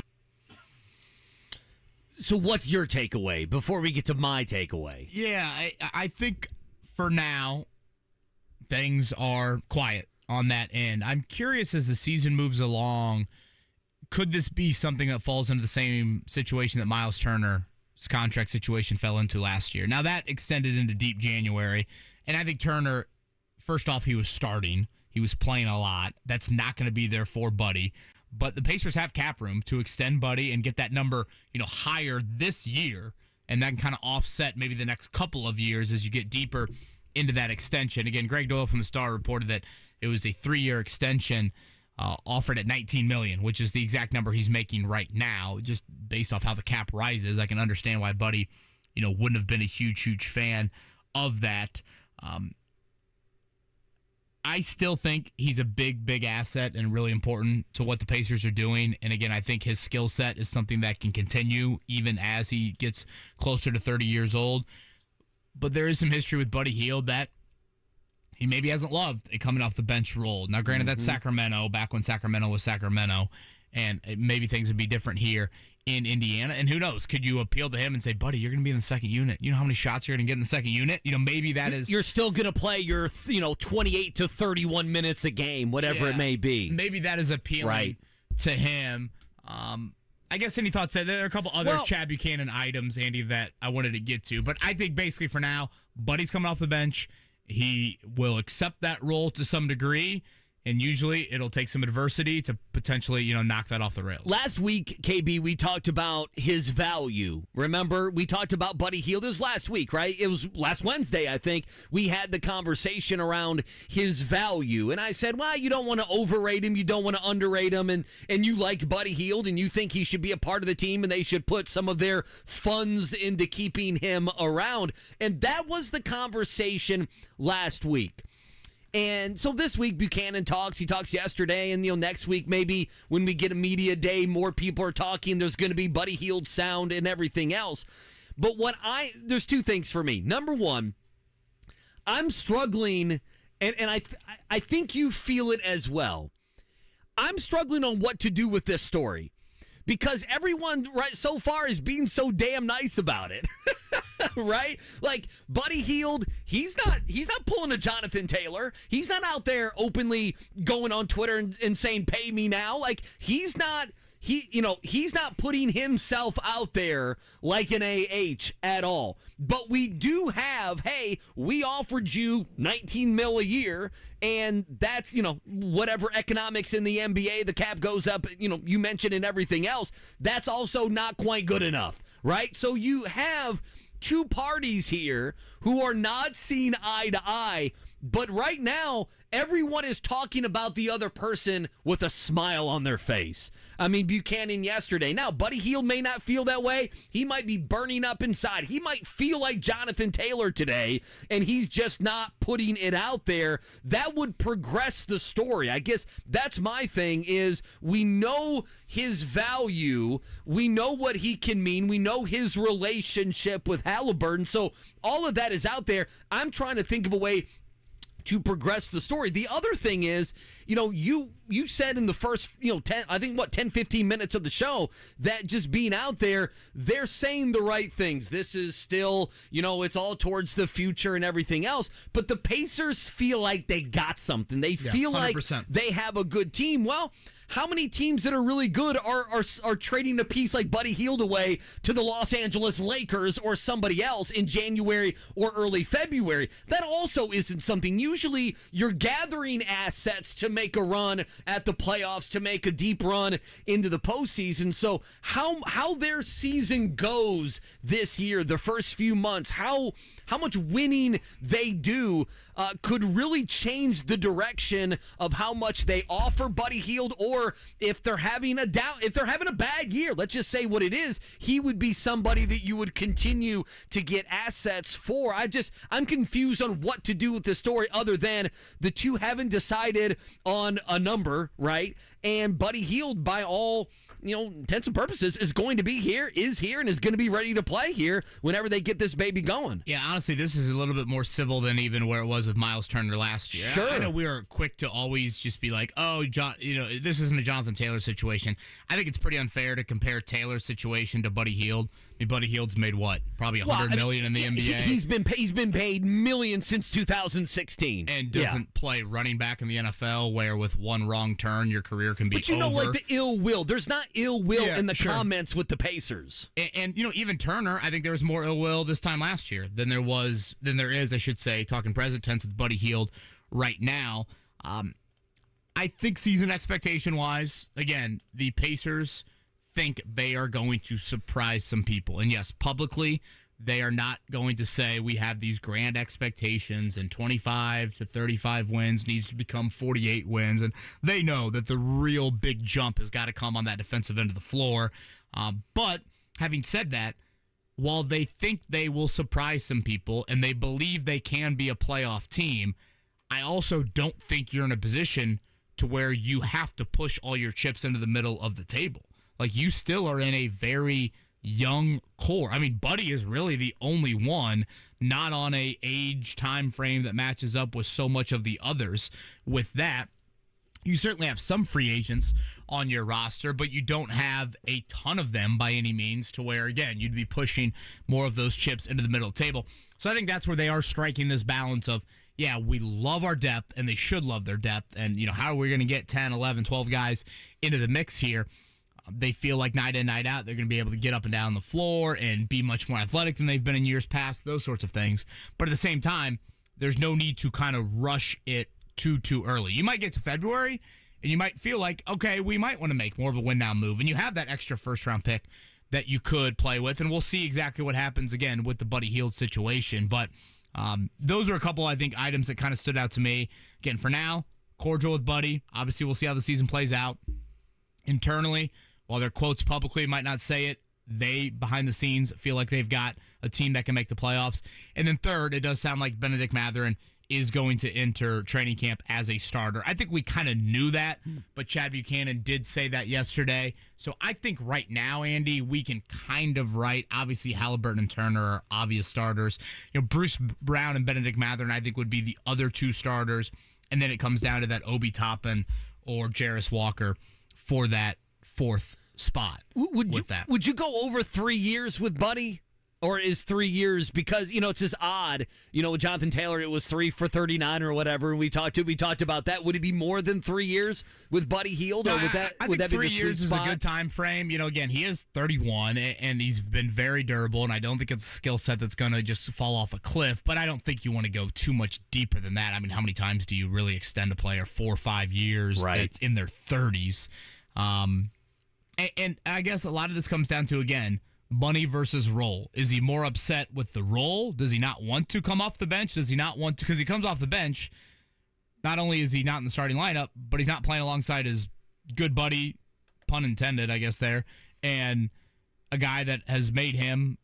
So what's your takeaway before we get to my takeaway?
Yeah, I think for now, things are quiet on that end. I'm curious as the season moves along, could this be something that falls into the same situation that Miles Turner's contract situation fell into last year? Now, that extended into deep January, and I think Turner, first off, he was starting. He was playing a lot. That's not going to be there for Buddy. But the Pacers have cap room to extend Buddy and get that number, higher this year, and that can kind of offset maybe the next couple of years as you get deeper into that extension. Again, Greg Doyle from the Star reported that it was a 3-year extension offered at $19 million, which is the exact number he's making right now. Just based off how the cap rises, I can understand why Buddy, wouldn't have been a huge fan of that. I still think he's a big asset and really important to what the Pacers are doing. And again, I think his skill set is something that can continue even as he gets closer to 30 years old. But there is some history with Buddy Hield that he maybe hasn't loved a coming off the bench role. Now, granted, that's Sacramento, back when Sacramento was Sacramento, and maybe things would be different here in Indiana. And who knows? Could you appeal to him and say, Buddy, you're going to be in the second unit. You know how many shots you're going to get in the second unit? Maybe that is...
You're still going to play your, 28 to 31 minutes a game, whatever it may be.
Maybe that is appealing to him. I guess any thoughts? There are a couple other Chad Buchanan items, Andy, that I wanted to get to. But I think basically for now, Buddy's coming off the bench. He will accept that role to some degree. And usually it'll take some adversity to potentially, knock that off the rails.
Last week, KB, we talked about his value. Remember, we talked about Buddy Hield. It was last week, right? It was last Wednesday, I think. We had the conversation around his value. And I said, well, you don't want to overrate him. You don't want to underrate him. And you like Buddy Hield, and you think he should be a part of the team, and they should put some of their funds into keeping him around. And that was the conversation last week. And so this week, Buchanan talks. He talks yesterday, and next week, maybe when we get a media day, more people are talking. There's going to be Buddy Hield sound and everything else. But there's two things for me. Number one, I'm struggling, and I think you feel it as well. I'm struggling on what to do with this story because everyone right so far is being so damn nice about it. Right? Like Buddy Hield, he's not pulling a Jonathan Taylor. He's not out there openly going on Twitter and saying pay me now. Like he's not putting himself out there like an AH at all. But we do have, hey, we offered you $19 million a year, and that's, whatever economics in the NBA, the cap goes up, you mentioned and everything else. That's also not quite good enough, right? So you have two parties here who are not seeing eye to eye, but right now everyone is talking about the other person with a smile on their face. I mean, Buchanan yesterday. Now, Buddy Hield may not feel that way. He might be burning up inside. He might feel like Jonathan Taylor today, and he's just not putting it out there. That would progress the story. I guess that's my thing is we know his value. We know what he can mean. We know his relationship with Halliburton. So all of that is out there. I'm trying to think of a way to progress the story. The other thing is, you said in the first, 10, 15 minutes of the show that just being out there, they're saying the right things. This is still, it's all towards the future and everything else. But the Pacers feel like they got something. They feel 100%. Like they have a good team. Well, how many teams that are really good are trading a piece like Buddy Hield away to the Los Angeles Lakers or somebody else in January or early February? That also isn't something. Usually you're gathering assets to make a run at the playoffs, to make a deep run into the postseason. So how their season goes this year, the first few months, how much winning they do could really change the direction of how much they offer Buddy Hield, or if they're having a bad year, let's just say what it is, he would be somebody that you would continue to get assets for. I'm confused on what to do with this story other than the two haven't decided on a number, right? And Buddy Hield, by all intents and purposes, is going to be here, and is going to be ready to play here whenever they get this baby going.
Yeah, honestly, this is a little bit more civil than even where it was with Miles Turner last year.
Sure.
I know we are quick to always just be like, oh, this isn't a Jonathan Taylor situation. I think it's pretty unfair to compare Taylor's situation to Buddy Hield. I mean, Buddy Hield's made what? Probably $100 million in the NBA.
He's been paid millions since 2016,
and doesn't play running back in the NFL, where with one wrong turn your career can be over.
But like the ill will. There's not ill will in the comments with the Pacers.
And even Turner, I think there was more ill will this time last year than there is, I should say, talking present tense with Buddy Hield right now. I think season expectation wise, again, the Pacers think they are going to surprise some people. And yes, publicly, they are not going to say we have these grand expectations and 25 to 35 wins needs to become 48 wins. And they know that the real big jump has got to come on that defensive end of the floor. But having said that, while they think they will surprise some people and they believe they can be a playoff team, I also don't think you're in a position to where you have to push all your chips into the middle of the table. Like, you still are in a very young core. I mean, Buddy is really the only one not on a age time frame that matches up with so much of the others. With that, you certainly have some free agents on your roster, but you don't have a ton of them by any means to where, again, you'd be pushing more of those chips into the middle of the table. So I think that's where they are striking this balance of, yeah, we love our depth, and they should love their depth. And, how are we going to get 10, 11, 12 guys into the mix here? They feel like night in, night out, they're going to be able to get up and down the floor and be much more athletic than they've been in years past, those sorts of things. But at the same time, there's no need to kind of rush it too early. You might get to February, and you might feel like, okay, we might want to make more of a win-now move, and you have that extra first-round pick that you could play with, and we'll see exactly what happens again with the Buddy Hield situation. But those are a couple, I think, items that kind of stood out to me. Again, for now, cordial with Buddy. Obviously, we'll see how the season plays out. Internally, while their quotes publicly might not say it, they, behind the scenes, feel like they've got a team that can make the playoffs. And then third, it does sound like Bennedict Mathurin is going to enter training camp as a starter. I think we kind of knew that, but Chad Buchanan did say that yesterday. So I think right now, Andy, we can kind of write. Obviously, Halliburton and Turner are obvious starters. Bruce Brown and Bennedict Mathurin, I think, would be the other two starters. And then it comes down to that Obi Toppin or Jarris Walker for that fourth spot.
Would you go over 3 years with Buddy? Or is 3 years, because, it's just odd. With Jonathan Taylor, it was 3 for 39 or whatever. We talked about that. Would it be more than 3 years with Buddy Hield? Or would that,
I
would
think
that be
3
the
years
sweet
is a
spot?
good time frame. Again, he is 31, and he's been very durable, and I don't think it's a skill set that's going to just fall off a cliff, but I don't think you want to go too much deeper than that. I mean, how many times do you really extend a player 4 or 5 years that's in their 30s? And I guess a lot of this comes down to, again, money versus role. Is he more upset with the role? Does he not want to come off the bench? Does he not want to? Because he comes off the bench, not only is he not in the starting lineup, but he's not playing alongside his good buddy, pun intended, I guess there, and a guy that has made him,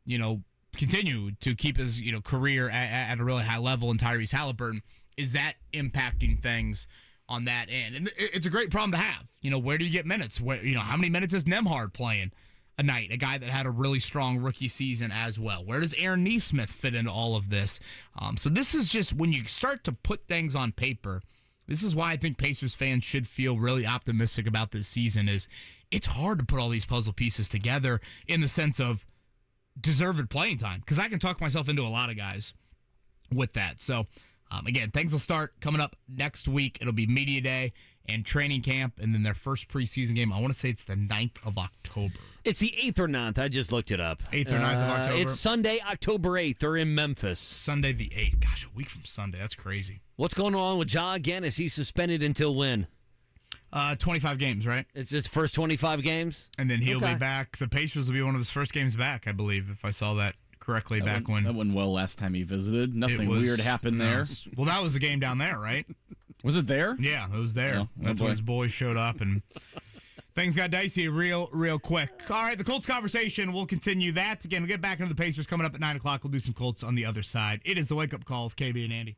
continue to keep his, career at a really high level in Tyrese Halliburton. Is that impacting things on that end? And it's a great problem to have. Where do you get minutes? How many minutes is Nembhard playing a night, a guy that had a really strong rookie season as well? Where does Aaron Nesmith fit into all of this? So this is just, when you start to put things on paper, this is why I think Pacers fans should feel really optimistic about this season. Is it's hard to put all these puzzle pieces together in the sense of deserved playing time, because I can talk myself into a lot of guys with that. So again, things will start coming up next week. It'll be media day and training camp, and then their first preseason game, I want to say it's the 9th of October.
It's the 8th or 9th. I just looked it up.
8th or 9th of October?
It's Sunday, October 8th. They're in Memphis.
Sunday the 8th. Gosh, a week from Sunday. That's crazy.
What's going on with Ja again? Is he suspended until when?
25 games, right?
It's his first 25 games?
And then he'll be back. The Pacers will be one of his first games back, I believe, if I saw that correctly
that
when...
That went well last time he visited. Nothing weird happened there.
Well, that was the game down there, right?
Was it there?
Yeah, it was there.
Oh,
That's when his boys showed up, and things got dicey real quick. All right, the Colts conversation, we'll continue that. Again, we'll get back into the Pacers coming up at 9 o'clock. We'll do some Colts on the other side. It is the Wake Up Call with KB and Andy.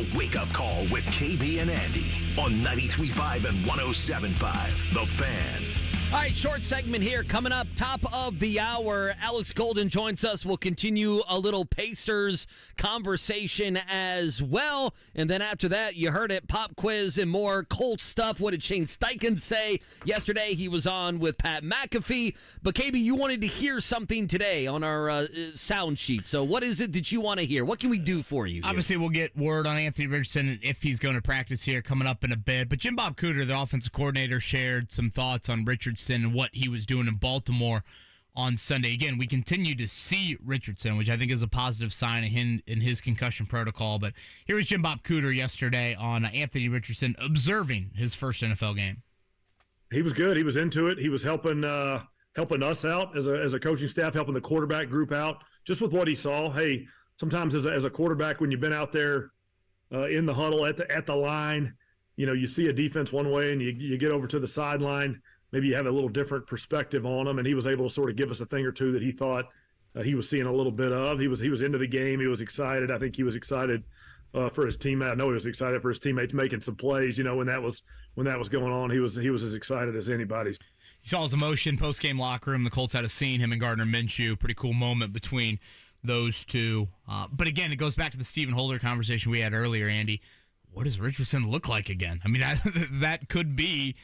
The Wake Up Call with KB and Andy on 93.5 and 107.5. The Fan.
All right, short segment here coming up, top of the hour. Alex Golden joins us. We'll continue a little Pacers conversation as well. And then after that, you heard it, pop quiz and more Colts stuff. What did Shane Steichen say yesterday? He was on with Pat McAfee. But, KB, you wanted to hear something today on our sound sheet. So what is it that you want to hear? What can we do for you here?
Obviously, we'll get word on Anthony Richardson if he's going to practice here coming up in a bit. But Bob Cooter, the offensive coordinator, shared some thoughts on Richardson and what he was doing in Baltimore on Sunday. Again, we continue to see Richardson, which I think is a positive sign of him in his concussion protocol. But here was Bob Cooter yesterday on Anthony Richardson observing his first NFL game.
He was good. He was into it. He was helping us out as a coaching staff, helping the quarterback group out just with what he saw. Hey, sometimes as a quarterback, when you've been out there in the huddle at the line, you see a defense one way and you get over to the sideline. Maybe you have a little different perspective on them, and he was able to sort of give us a thing or two that he thought he was seeing a little bit of. He was into the game. He was excited. I think he was excited for his teammate. I know he was excited for his teammates making some plays. When that was going on, he was as excited as anybody.
You saw his emotion post-game locker room. The Colts had a scene, him and Gardner Minshew. Pretty cool moment between those two. But again, it goes back to the Stephen Holder conversation we had earlier, Andy. What does Richardson look like again? I mean, that could be,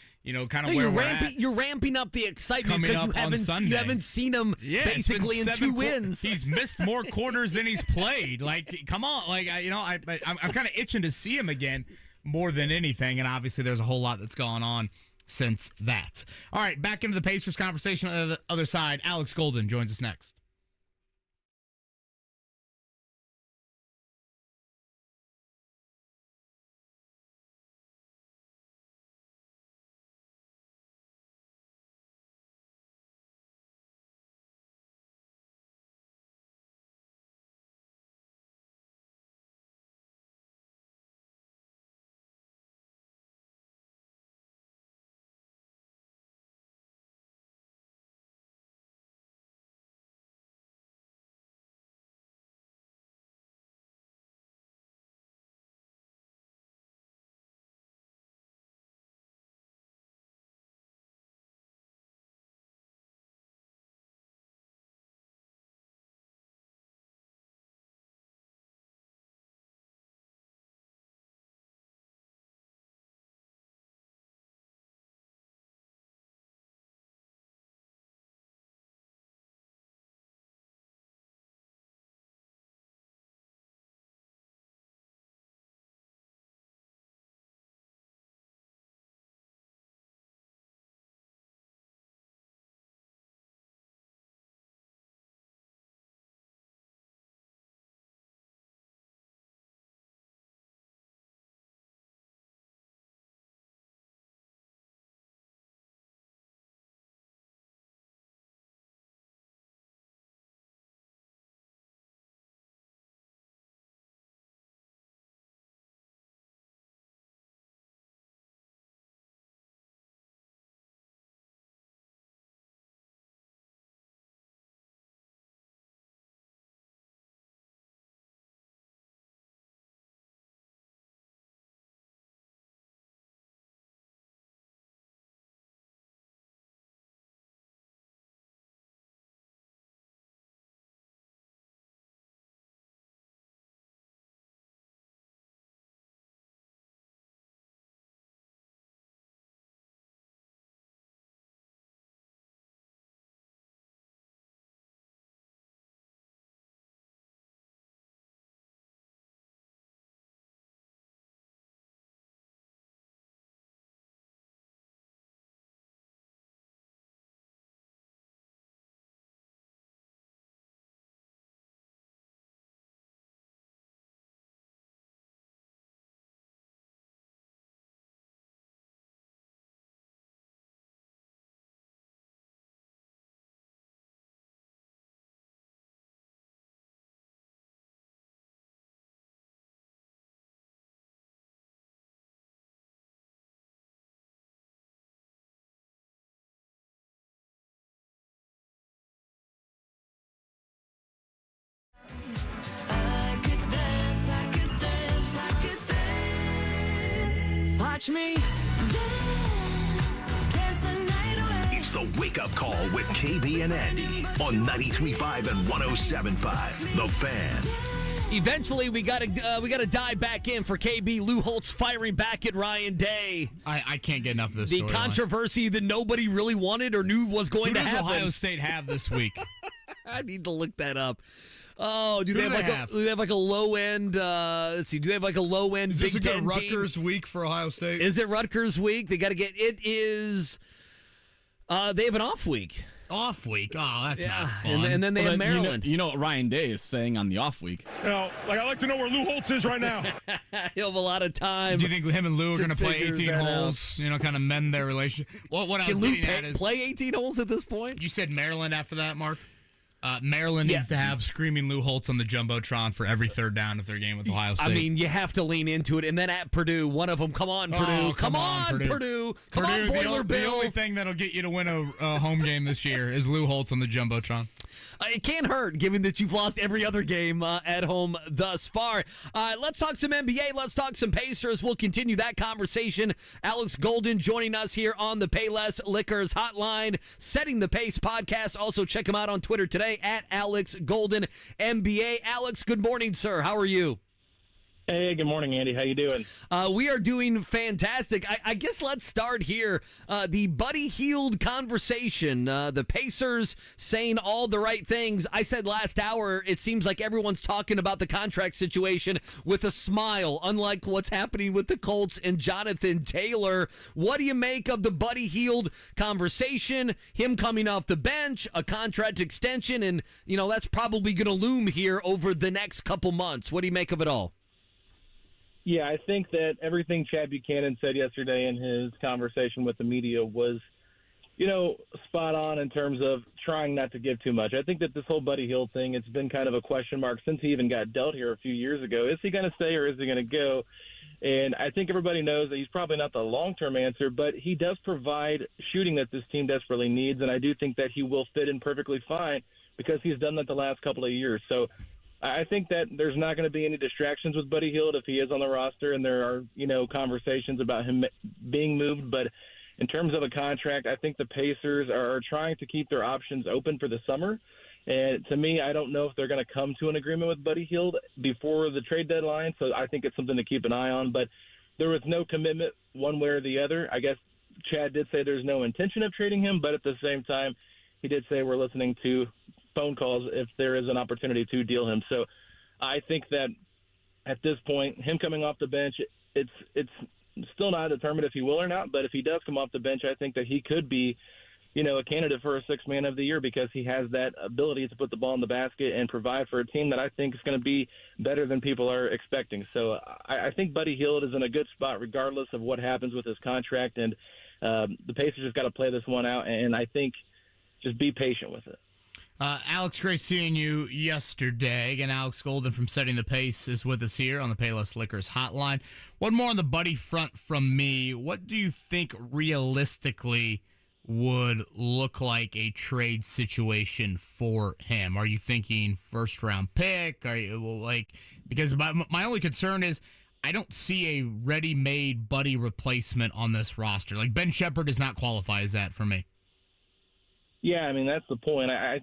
kind of where we're at.
You're ramping up the excitement
because
you haven't seen him basically in 2 wins.
He's missed more quarters than he's played. Like, come on. Like, I'm kind of itching to see him again more than anything. And obviously there's a whole lot that's gone on since that. All right, back into the Pacers conversation on the other side. Alex Golden joins us next.
Watch me dance the night away.
It's the Wake Up Call with KB and Andy on 93.5 and 107.5. The Fan.
Eventually, we gotta dive back in for KB. Lou Holtz firing back at Ryan Day.
I can't get enough of this.
The controversy that nobody really wanted or knew was going to happen.
Who does Ohio State have this week?
I need to look that up. Oh, do they have like a low end? Let's see. Do they have like a low end?
Is this
Big
a good
Ten
Rutgers
team?
week for Ohio State?
Is it Rutgers week? They got to get. It is. They have an off week.
Off week. Oh, that's not fun.
And then they have Maryland.
You know what Ryan Day is saying on the off week.
I'd like to know where Lou Holtz is right now.
He'll have a lot of time.
Do you think him and Lou are going to play 18 holes?
Out.
Kind of mend their relationship. Well, what I was getting at is
play 18 holes at this point.
You said Maryland after that, Mark. Maryland needs to have screaming Lou Holtz on the Jumbotron for every third down if they're game with Ohio State.
I mean, you have to lean into it. And then at Purdue, one of them, come on, Purdue. Come on, Purdue. Come on, Boiler Bill.
The only thing that'll get you to win a home game this year is Lou Holtz on the Jumbotron.
It can't hurt, given that you've lost every other game at home thus far. Let's talk some NBA. Let's talk some Pacers. We'll continue that conversation. Alex Golden joining us here on the Payless Liquors Hotline, Setting the Pace podcast. Also, check him out on Twitter today at Alex Golden NBA. Alex, good morning, sir. How are you?
Hey, good morning, Andy. How you doing?
We are doing fantastic. I guess let's start here. The Buddy Hield conversation. The Pacers saying all the right things. I said last hour, it seems like everyone's talking about the contract situation with a smile, unlike what's happening with the Colts and Jonathan Taylor. What do you make of the Buddy Hield conversation, him coming off the bench, a contract extension, and, that's probably going to loom here over the next couple months. What do you make of it all?
Yeah, I think that everything Chad Buchanan said yesterday in his conversation with the media was, spot on in terms of trying not to give too much. I think that this whole Buddy Hield thing, it's been kind of a question mark since he even got dealt here a few years ago. Is he going to stay or is he going to go? And I think everybody knows that he's probably not the long-term answer, but he does provide shooting that this team desperately needs, and I do think that he will fit in perfectly fine because he's done that the last couple of years. So I think that there's not going to be any distractions with Buddy Hield if he is on the roster, and there are, conversations about him being moved. But in terms of a contract, I think the Pacers are trying to keep their options open for the summer. And to me, I don't know if they're going to come to an agreement with Buddy Hield before the trade deadline, so I think it's something to keep an eye on. But there was no commitment one way or the other. I guess Chad did say there's no intention of trading him, but at the same time, he did say we're listening to phone calls if there is an opportunity to deal him. So I think that at this point, him coming off the bench, it's still not determined if he will or not, but if he does come off the bench, I think that he could be, a candidate for a sixth man of the year because he has that ability to put the ball in the basket and provide for a team that I think is going to be better than people are expecting. So I think Buddy Hield is in a good spot regardless of what happens with his contract, and the Pacers just got to play this one out, and I think just be patient with it.
Alex, great seeing you yesterday. Again, Alex Golden from Setting the Pace is with us here on the Payless Liquors Hotline. One more on the Buddy front from me. What do you think realistically would look like a trade situation for him? Are you thinking first-round pick? Are you because my only concern is I don't see a ready-made Buddy replacement on this roster. Like Ben Shepherd does not qualify as that for me.
Yeah, I mean, that's the point. I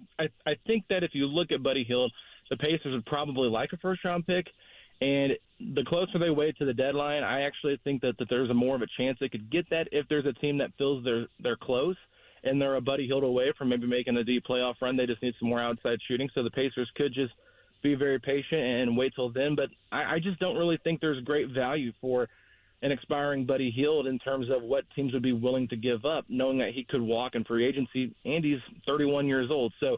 think that if you look at Buddy Hield, the Pacers would probably like a first-round pick, and the closer they wait to the deadline, I actually think that there's a more of a chance they could get that if there's a team that feels they're close and they're a Buddy Hield away from maybe making a deep playoff run. They just need some more outside shooting, so the Pacers could just be very patient and wait till then. But I just don't really think there's great value for an expiring Buddy Hield in terms of what teams would be willing to give up, knowing that he could walk in free agency, and he's 31 years old. So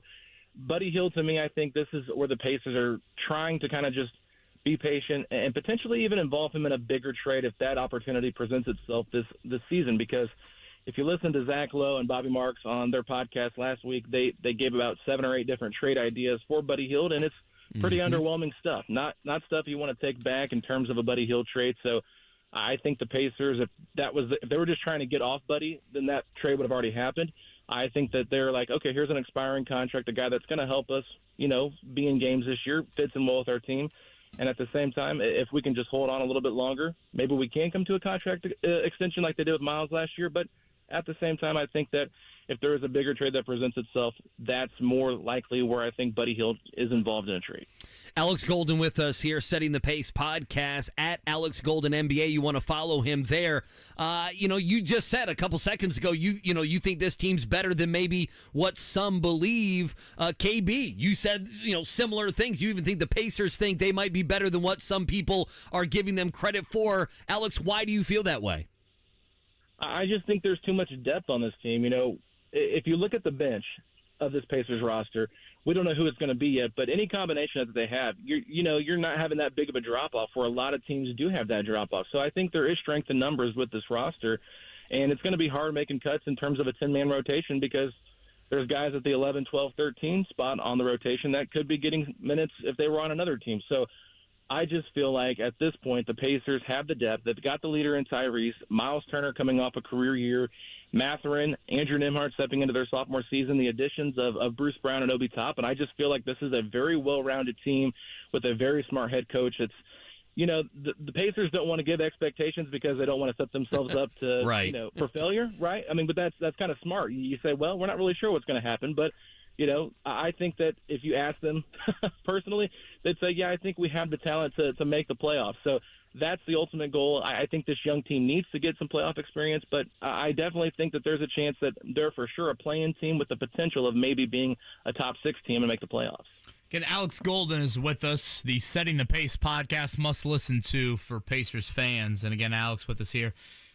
Buddy Hield, to me, I think this is where the Pacers are trying to kind of just be patient and potentially even involve him in a bigger trade if that opportunity presents itself this season. Because if you listen to Zach Lowe and Bobby Marks on their podcast last week, they gave about 7 or 8 different trade ideas for Buddy Hield, and it's pretty underwhelming stuff. Not stuff you want to take back in terms of a Buddy Hield trade. So I think the Pacers, if they were just trying to get off Buddy, then that trade would have already happened. I think that they're like, okay, here's an expiring contract, a guy that's going to help us, be in games this year, fits in well with our team. And at the same time, if we can just hold on a little bit longer, maybe we can come to a contract extension like they did with Miles last year. But at the same time, I think that if there is a bigger trade that presents itself, that's more likely where I think Buddy Hield is involved in a trade.
Alex Golden with us here, Setting the Pace podcast at Alex Golden NBA. You want to follow him there. You just said a couple seconds ago, you think this team's better than maybe what some believe. KB, you said, similar things. You even think the Pacers think they might be better than what some people are giving them credit for. Alex, why do you feel that way?
I just think there's too much depth on this team. If you look at the bench of this Pacers roster, we don't know who it's going to be yet, but any combination that they have, you're not having that big of a drop-off where a lot of teams do have that drop-off. So I think there is strength in numbers with this roster, and it's going to be hard making cuts in terms of a 10-man rotation because there's guys at the 11, 12, 13 spot on the rotation that could be getting minutes if they were on another team. So I just feel like at this point the Pacers have the depth. They've got the leader in Tyrese, Miles Turner coming off a career year, Mathurin, Andrew Nembhard stepping into their sophomore season, the additions of Bruce Brown and Obi Toppin. I just feel like this is a very well-rounded team with a very smart head coach. It's, the Pacers don't want to give expectations because they don't want to set themselves up to,
right.
For failure, right? I mean, but that's kind of smart. You say, well, we're not really sure what's going to happen, but I think that if you ask them personally, they'd say, yeah, I think we have the talent to make the playoffs. So that's the ultimate goal. I think this young team needs to get some playoff experience, but I definitely think that there's a chance that they're for sure a play-in team with the potential of maybe being a top 6 team and make the playoffs.
Again, Alex Golden is with us, the Setting the Pace podcast must listen to for Pacers fans. And again, Alex with us here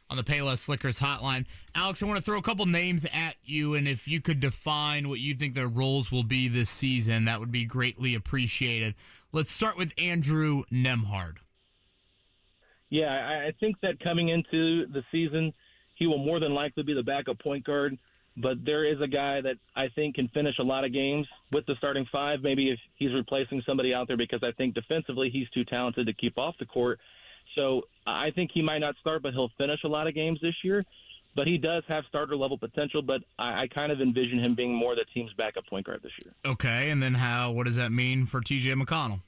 on the Payless Liquors hotline. Alex, I want to throw a couple names at you, and if you could define what you think their roles will be this season, that would be greatly appreciated. Let's start with Andrew Nembhard.
Yeah, I think that coming into the season, he will more than likely be the backup point guard, but there is a guy that I think can finish a lot of games with the starting 5, maybe if he's replacing somebody out there, because I think defensively he's too talented to keep off the court. So I think he might not start, but he'll finish a lot of games this year. But he does have starter-level potential, but I kind of envision him being more the team's backup point guard this year.
Okay, and then what does that mean for TJ McConnell?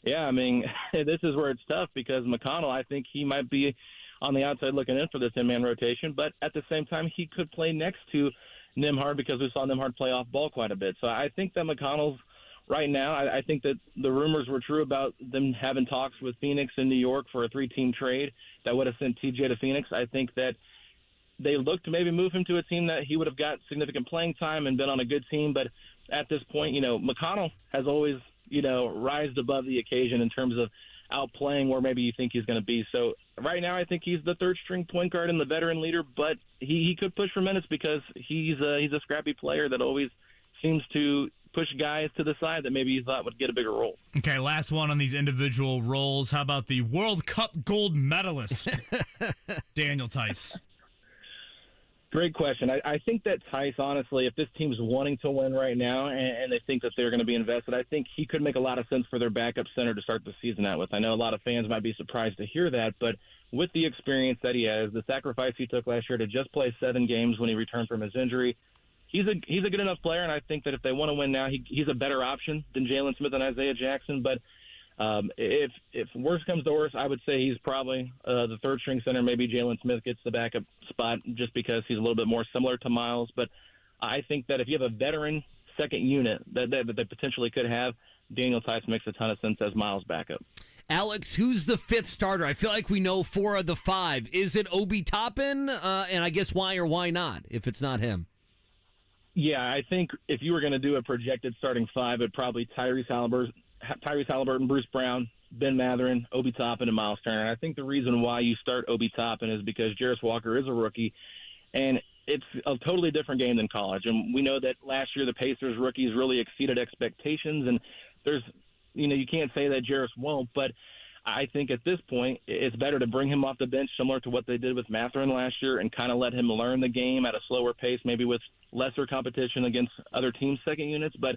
Yeah, I mean, this is where it's tough because McConnell, I think he might be on the outside looking in for the 10-man rotation, but at the same time, he could play next to Nembhard because we saw Nembhard play off ball quite a bit. So I think that McConnell's right now, I think that the rumors were true about them having talks with Phoenix and New York for a 3-team trade that would have sent TJ to Phoenix. I think that they looked to maybe move him to a team that he would have got significant playing time and been on a good team, but at this point, McConnell has always rised above the occasion in terms of outplaying where maybe you think he's going to be. So right now I think he's the third-string point guard and the veteran leader, but he could push for minutes because he's a scrappy player that always seems to push guys to the side that maybe you thought would get a bigger role.
Okay, last one on these individual roles. How about the World Cup gold medalist, Daniel Theiss?
Great question. I think that Theiss, honestly, if this team's wanting to win right now and they think that they're going to be invested, I think he could make a lot of sense for their backup center to start the season out with. I know a lot of fans might be surprised to hear that, but with the experience that he has, the sacrifice he took last year to just play 7 games when he returned from his injury, he's a good enough player, and I think that if they want to win now, he's a better option than Jalen Smith and Isaiah Jackson. But if worse comes to worse, I would say he's probably the third-string center. Maybe Jalen Smith gets the backup spot just because he's a little bit more similar to Miles. But I think that if you have a veteran second unit that they potentially could have, Daniel Theiss makes a ton of sense as Miles' backup.
Alex, who's the 5th starter? I feel like we know 4 of the 5. Is it Obi Toppin? And I guess why or why not if it's not him?
Yeah, I think if you were going to do a projected starting 5, it'd probably Tyrese Halliburton, Bruce Brown, Ben Mathurin, Obi Toppin, and Miles Turner. And I think the reason why you start Obi Toppin is because Jarris Walker is a rookie, and it's a totally different game than college. And we know that last year the Pacers rookies really exceeded expectations, and there's, you can't say that Jarris won't, but I think at this point it's better to bring him off the bench similar to what they did with Mathurin last year and kind of let him learn the game at a slower pace, maybe with lesser competition against other teams' second units. But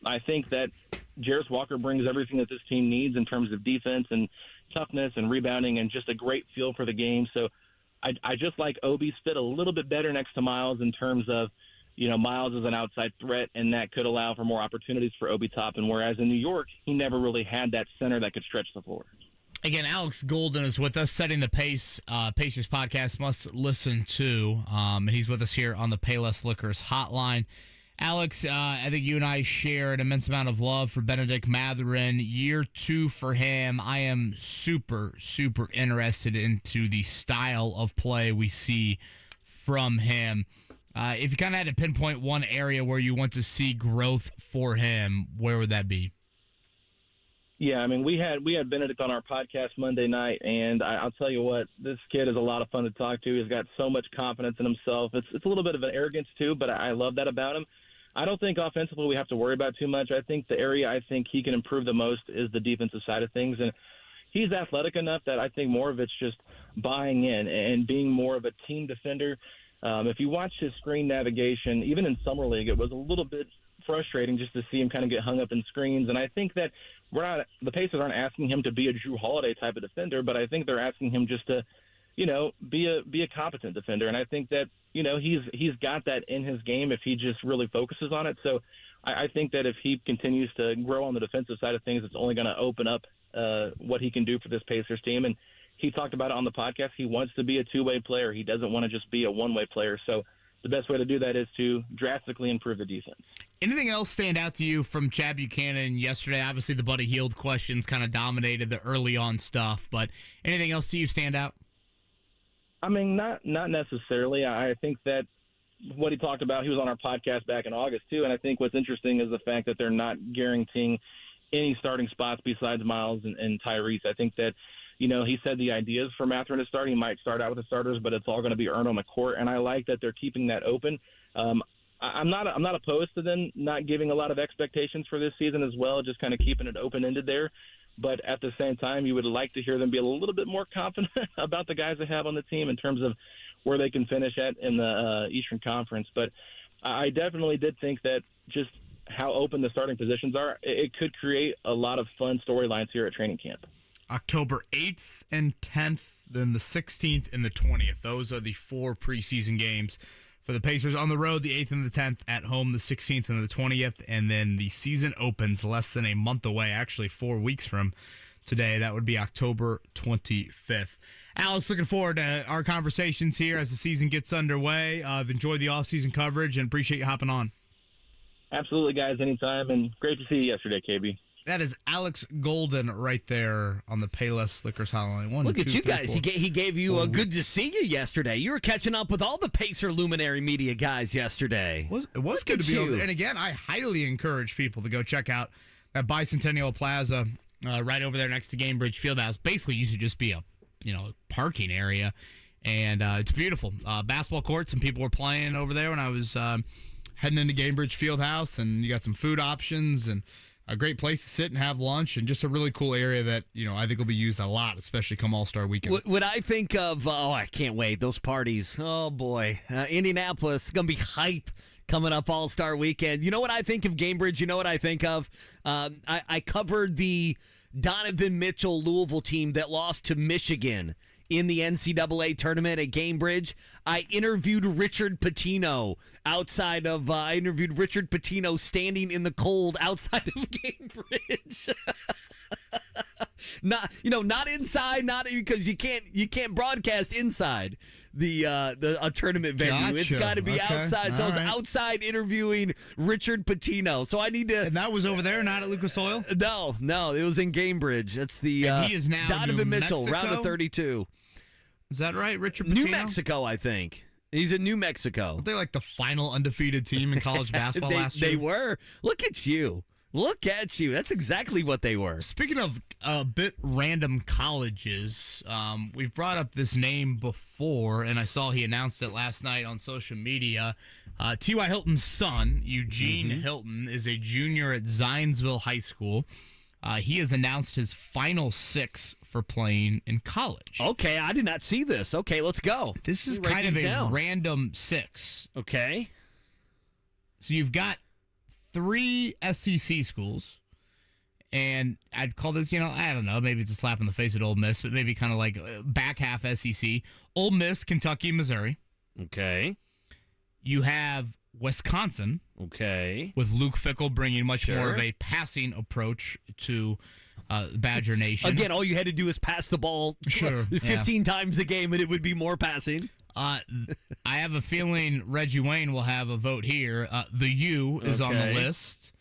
I think that Jarris Walker brings everything that this team needs in terms of defense and toughness and rebounding and just a great feel for the game. So I just like Obi's fit a little bit better next to Miles in terms of Miles is an outside threat, and that could allow for more opportunities for Obi Toppin, whereas in New York, he never really had that center that could stretch the floor.
Again, Alex Golden is with us, Setting the Pace, Pacers podcast must listen to, and he's with us here on the Payless Liquors hotline. Alex, I think you and I share an immense amount of love for Bennedict Mathurin. Year 2 for him. I am super, super interested into the style of play we see from him. If you kind of had to pinpoint one area where you want to see growth for him, where would that be?
Yeah, I mean, we had Bennedict on our podcast Monday night, and I'll tell you what, this kid is a lot of fun to talk to. He's got so much confidence in himself. It's a little bit of an arrogance too, but I love that about him. I don't think offensively we have to worry about too much. I think the area I think he can improve the most is the defensive side of things, and he's athletic enough that I think more of it's just buying in and being more of a team defender. If you watch his screen navigation, even in Summer League, it was a little bit frustrating just to see him kind of get hung up in screens. And I think that the Pacers aren't asking him to be a Drew Holiday type of defender, but I think they're asking him just to, be a competent defender. And I think that, he's got that in his game if he just really focuses on it. So I think that if he continues to grow on the defensive side of things, it's only going to open up what he can do for this Pacers team. And he talked about it on the podcast. He wants to be a two-way player. He doesn't want to just be a one-way player. So the best way to do that is to drastically improve the defense.
Anything else stand out to you from Chad Buchanan yesterday? Obviously, the Buddy Hield questions kind of dominated the early on stuff, but anything else to you stand out?
I mean, not necessarily. I think that what he talked about, he was on our podcast back in August, too, and I think what's interesting is the fact that they're not guaranteeing any starting spots besides Miles and Tyrese. I think that, he said the ideas for Mathurin to start. He might start out with the starters, but it's all going to be earned on the court, and I like that they're keeping that open. I'm not opposed to them not giving a lot of expectations for this season as well, just kind of keeping it open-ended there. But at the same time, you would like to hear them be a little bit more confident about the guys they have on the team in terms of where they can finish at in the Eastern Conference. But I definitely did think that just how open the starting positions are, it could create a lot of fun storylines here at training camp.
October 8th and 10th, then the 16th and the 20th. Those are the 4 preseason games for the Pacers on the road, the 8th and the 10th, at home the 16th and the 20th, and then the season opens less than a month away, actually 4 weeks from today. That would be October 25th. Alex, looking forward to our conversations here as the season gets underway. I've enjoyed the offseason coverage and appreciate you hopping on.
Absolutely, guys, anytime, and great to see you yesterday, KB.
That is Alex Golden right there on the Payless Liquors hotline.
Look at you guys. He gave you a good to see you yesterday. You were catching up with all the Pacer Luminary Media guys yesterday.
It was good to be over there. And again, I highly encourage people to go check out that Bicentennial Plaza right over there next to Gamebridge Fieldhouse. Basically, used to just be a parking area, and it's beautiful. Basketball courts, and people were playing over there when I was heading into Gamebridge Fieldhouse, and you got some food options and a great place to sit and have lunch, and just a really cool area that, I think will be used a lot, especially come All-Star Weekend.
When I think of, I can't wait, those parties. Oh, boy. Indianapolis, going to be hype coming up All-Star Weekend. You know what I think of Gamebridge? You know what I think of? I covered the Donovan Mitchell Louisville team that lost to Michigan in the NCAA tournament at Gamebridge. I interviewed Richard Pitino standing in the cold outside of Gamebridge. Not inside, not because you can't broadcast inside the tournament venue.
Gotcha.
It's got to be outside.
All
So I was
right.
outside interviewing Richard Pitino. So I need to.
And that was over there, not at Lucas Oil?
No, it was in Gamebridge. That's the
And he is now
Donovan
New
Mitchell, round
Mexico?
of 32.
Is that right, Richard Pitino?
New Mexico, I think. He's in New Mexico.
Were they like the final undefeated team in college basketball last year?
They were. Look at you. That's exactly what they were.
Speaking of a bit random colleges, we've brought up this name before, and I saw he announced it last night on social media. T.Y. Hilton's son, Eugene Hilton, is a junior at Zionsville High School. He has announced his final 6 for playing in college.
Okay, I did not see this. Okay, let's go.
This is kind of a random 6.
Okay.
So you've got 3 SEC schools, and I'd call this, I don't know, maybe it's a slap in the face at Ole Miss, but maybe kind of like back half SEC. Ole Miss, Kentucky, Missouri.
Okay.
You have Wisconsin.
Okay.
With Luke Fickell bringing much more of a passing approach to Badger Nation.
Again, all you had to do is pass the ball 15 times a game, and it would be more passing.
I have a feeling Reggie Wayne will have a vote here. The U is on the list.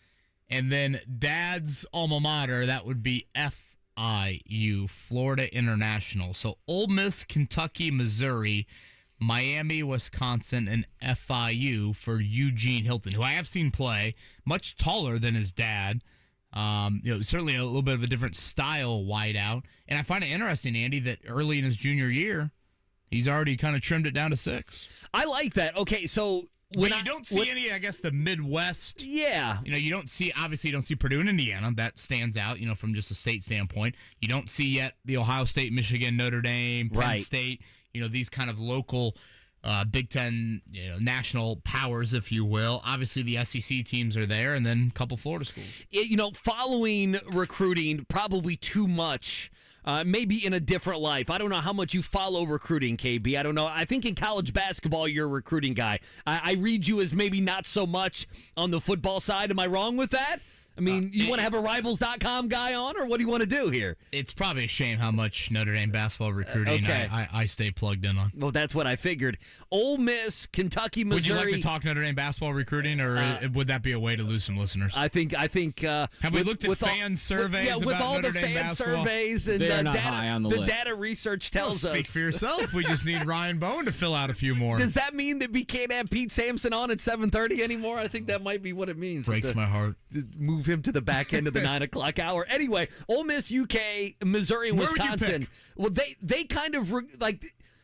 And then Dad's alma mater, that would be FIU, Florida International. So Ole Miss, Kentucky, Missouri, Miami, Wisconsin, and FIU for Eugene Hilton, who I have seen play, much taller than his dad. Certainly a little bit of a different style wideout. And I find it interesting, Andy, that early in his junior year, he's already kind of trimmed it down to 6.
I like that. Okay, so
you don't see any, I guess, the Midwest.
Yeah.
You don't see Purdue and Indiana. That stands out, from just a state standpoint. You don't see yet the Ohio State, Michigan, Notre Dame, Penn State, these kind of local Big Ten, national powers, if you will. Obviously, the SEC teams are there, and then a couple Florida schools.
Following recruiting probably too much. Maybe in a different life. I don't know how much you follow recruiting, KB. I don't know. I think in college basketball, you're a recruiting guy. I read you as maybe not so much on the football side. Am I wrong with that? I mean, you want to have a Rivals.com guy on, or what do you want to do here?
It's probably a shame how much Notre Dame basketball recruiting I stay plugged in on.
Well, that's what I figured. Ole Miss, Kentucky, Missouri.
Would you like to talk Notre Dame basketball recruiting, or would that be a way to lose some listeners?
I think. Have
we looked at fan surveys
with
about
all
Notre
the
Dame
fan
basketball?
surveys and
They're not high on the list.
Data research tells us.
Speak for yourself. We just need Ryan Bowen to fill out a few more.
Does that mean that we can't have Pete Sampson on at 7:30 anymore? I think that might be what it means.
Breaks my heart.
Move him to the back end of the 9 o'clock hour. Anyway, Ole Miss, UK, Missouri, and Wisconsin. Well, they kind of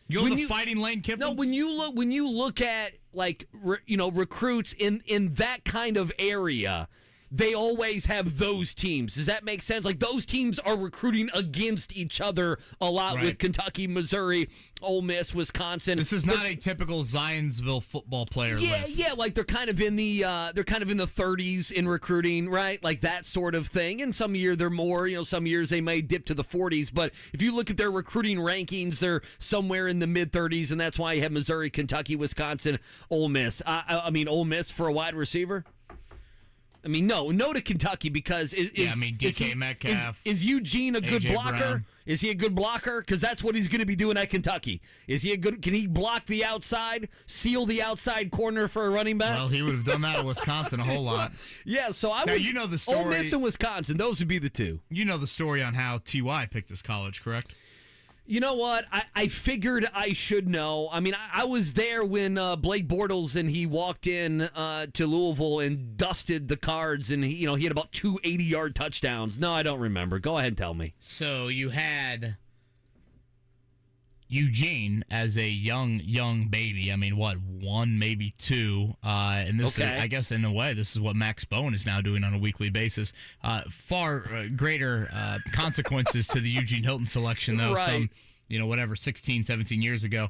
you go the Fighting Lane Kiffins?
No, when you look at recruits in that kind of area, they always have those teams. Does that make sense? Like, those teams are recruiting against each other a lot with Kentucky, Missouri, Ole Miss, Wisconsin.
This is not a typical Zionsville football player list.
Yeah, like they're kind of in the 30s in recruiting, right? Like that sort of thing. And some year they're more, some years they may dip to the 40s. But if you look at their recruiting rankings, they're somewhere in the mid 30s, and that's why you have Missouri, Kentucky, Wisconsin, Ole Miss. I mean, Ole Miss for a wide receiver. I mean, no to Kentucky because
DK Metcalf.
Is Eugene a good
AJ
blocker?
Brown.
Is he a good blocker? Because that's what he's going to be doing at Kentucky. Is he can he block the outside, seal the outside corner for a running back?
Well, he would have done that at Wisconsin a whole lot.
Yeah, so
now, you know the story.
Ole Miss and Wisconsin, those would be the two.
You know the story on how T.Y. picked his college, correct?
You know what? I figured I should know. I mean, I was there when Blake Bortles and he walked in to Louisville and dusted the Cards, and he had about 2 80-yard touchdowns. No, I don't remember. Go ahead and tell me.
So you had Eugene as a young baby. I mean, what, 1, maybe 2? And this is, I guess, in a way, this is what Max Bowen is now doing on a weekly basis. Far greater consequences to the Eugene Hilton selection, though.
Right.
Some, 16, 17 years ago.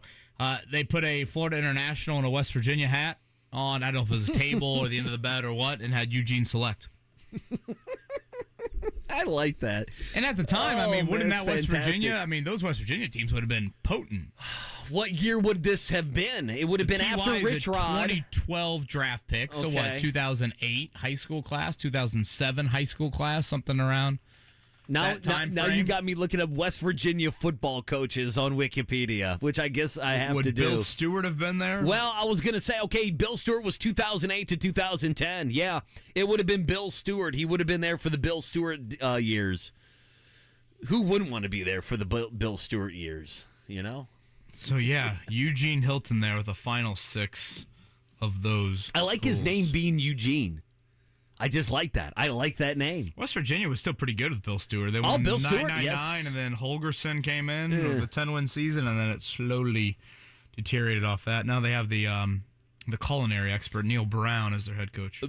They put a Florida International and a West Virginia hat on, I don't know if it was a table or the end of the bed or what, and had Eugene select.
I like that.
And at the time, wouldn't that West Virginia, those West Virginia teams would have been potent.
What year would this have been? It would have been after Rich Rod.
2012 draft pick. So what, 2008 high school class, 2007 high school class, something around that time
now
frame?
you got me looking up West Virginia football coaches on Wikipedia, which I guess I have to do.
Would Bill Stewart have been there?
Well, I was going to say, okay, Bill Stewart was 2008 to 2010. Yeah, it would have been Bill Stewart. He would have been there for the Bill Stewart years. Who wouldn't want to be there for the Bill Stewart years,
So, yeah, Eugene Hilton there with the final 6 of those.
I like his name being Eugene. I just like that. I like that name.
West Virginia was still pretty good with Bill Stewart. They won 9-9-9, and then Holgerson came in with a 10-win season, and then it slowly deteriorated off that. Now they have the culinary expert, Neil Brown, as their head coach.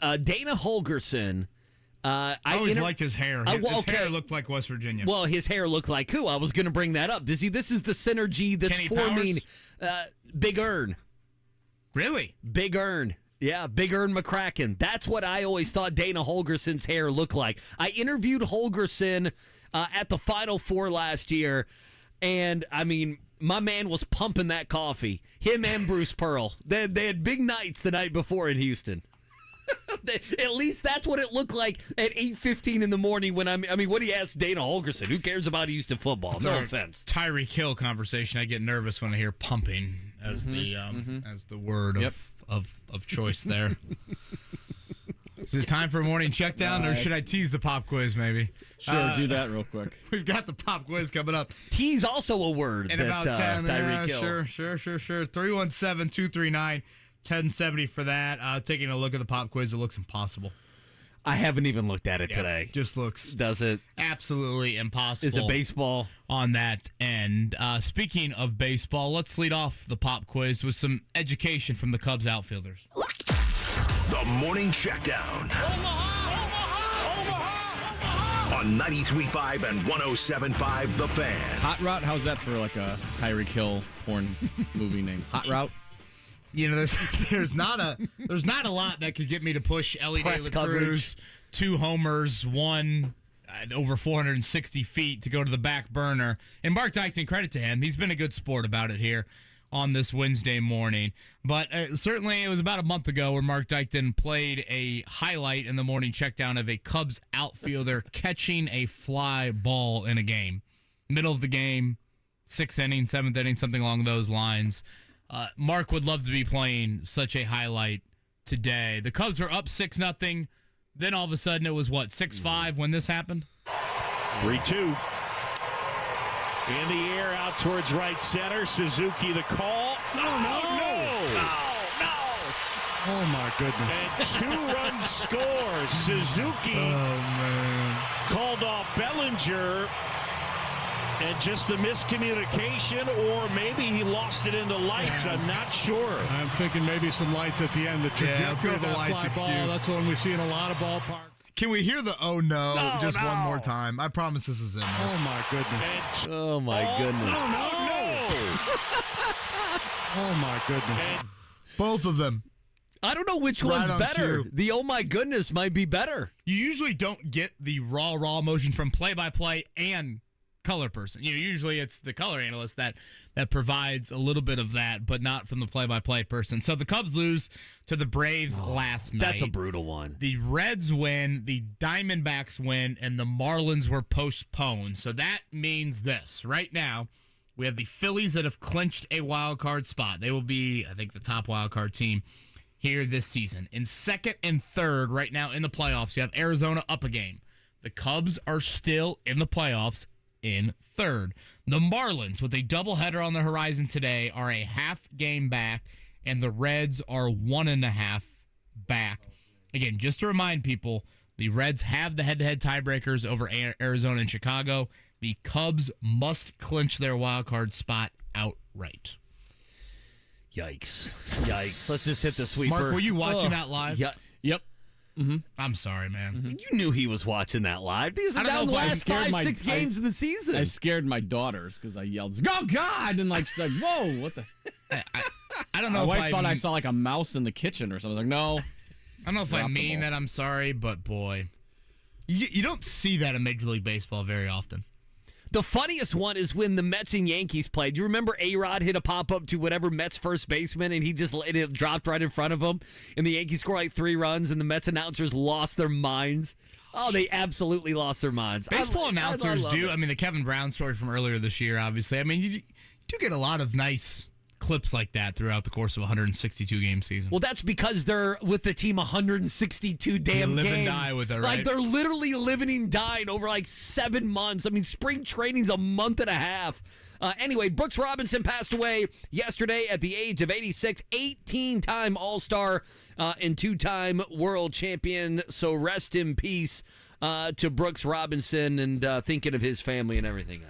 Dana Holgerson.
I always liked his hair. His hair looked like West Virginia.
Well, his hair looked like who? I was going to bring that up. This is the synergy that's
Kenny
forming Big Earn.
Really?
Big Earn. Yeah, Big Earn McCracken. That's what I always thought Dana Holgerson's hair looked like. I interviewed Holgerson at the Final Four last year, and my man was pumping that coffee. Him and Bruce Pearl. They had big nights the night before in Houston. At least that's what it looked like at 8:15 in the morning when what do you ask Dana Holgerson? Who cares about Houston football? No offense.
Tyreek Hill conversation. I get nervous when I hear pumping as the word of choice there. Is it time for a morning check down, or should I tease the pop quiz maybe?
Sure, do that real quick.
We've got the pop quiz coming up.
Tease also a word.
In about 10.
Tyreek Hill.
Sure. 317-239-1070 for that. Taking a look at the pop quiz, it looks impossible.
I haven't even looked at it today.
Just looks.
Does it?
Absolutely impossible.
Is it baseball?
On that end. Speaking of baseball, let's lead off the pop quiz with some education from the Cubs outfielders.
The Morning Checkdown. On 93.5 and 107.5 The Fan.
Hot Route? How's that for like a Tyreek Hill porn movie name? Hot Route?
You know, there's not a lot that could get me to push Ellie
Press
De La Cruz, 2 homers, 1 over 460 feet to go to the back burner. And Mark Dykton, credit to him, he's been a good sport about it here on this Wednesday morning. But certainly it was about a month ago where Mark Dykton played a highlight in the morning checkdown of a Cubs outfielder catching a fly ball in a game. Middle of the game, 6th inning, 7th inning, something along those lines. Mark would love to be playing such a highlight today. The Cubs were up 6-0. Then all of a sudden it was, 6-5 when this happened?
3-2. In the air, out towards right center. Suzuki, the call. No.
Oh, my goodness.
And 2-run score. Suzuki called off Bellinger. And just the miscommunication, or maybe he lost it in the lights. I'm not sure.
I'm thinking maybe some lights at the end. The trajectory of that fly ball, that's one we see in a lot of ballparks.
Can we hear the one more time? I promise this is in there.
Oh, my goodness.
Oh, my goodness.
No.
Oh, my goodness.
Both of them.
I don't know which one's better.
Cue.
The oh, my goodness might be better.
You usually don't get the raw motion from play-by-play and color person. Usually it's the color analyst that provides a little bit of that, but not from the play-by-play person. So the Cubs lose to the Braves last night.
That's a brutal one.
The Reds win, the Diamondbacks win, and the Marlins were postponed. So that means this. Right now, we have the Phillies that have clinched a wild card spot. They will be, I think, the top wild card team here this season. In second and third right now in the playoffs, you have Arizona up a game. The Cubs are still in the playoffs in third. The Marlins, with a doubleheader on the horizon today, are a half game back, and the Reds are 1.5 back. Again, just to remind people, the Reds have the head-to-head tiebreakers over Arizona and Chicago. The Cubs must clinch their wild card spot outright.
Yikes. Let's just hit the sweeper.
Mark, were you watching that live?
Yep.
Mm-hmm. I'm sorry, man.
Mm-hmm. You knew he was watching that live. These are down the last 5-6 games of the season.
I scared my daughters because I yelled, "Oh God!" and like whoa, what the?
I don't know.
My wife thought I saw like a mouse in the kitchen or something. Like, no.
I don't know if I mean that. I'm sorry, but boy, you don't see that in Major League Baseball very often.
The funniest one is when the Mets and Yankees played. You remember A-Rod hit a pop-up to whatever Mets first baseman, and it dropped right in front of him, and the Yankees scored like 3 runs, and the Mets announcers lost their minds. Oh, they absolutely lost their minds.
Baseball announcers do. I mean, the Kevin Brown story from earlier this year, obviously. I mean, you do get a lot of nice clips like that throughout the course of a 162-game season.
Well, that's because they're with the team 162 damn
live
games.
And die with it, right?
Like, they're literally living and dying over like 7 months. I mean, spring training's a month and a half. Anyway, Brooks Robinson passed away yesterday at the age of 86, 18-time All-Star and 2-time world champion. So rest in peace to Brooks Robinson, and thinking of his family and everything else.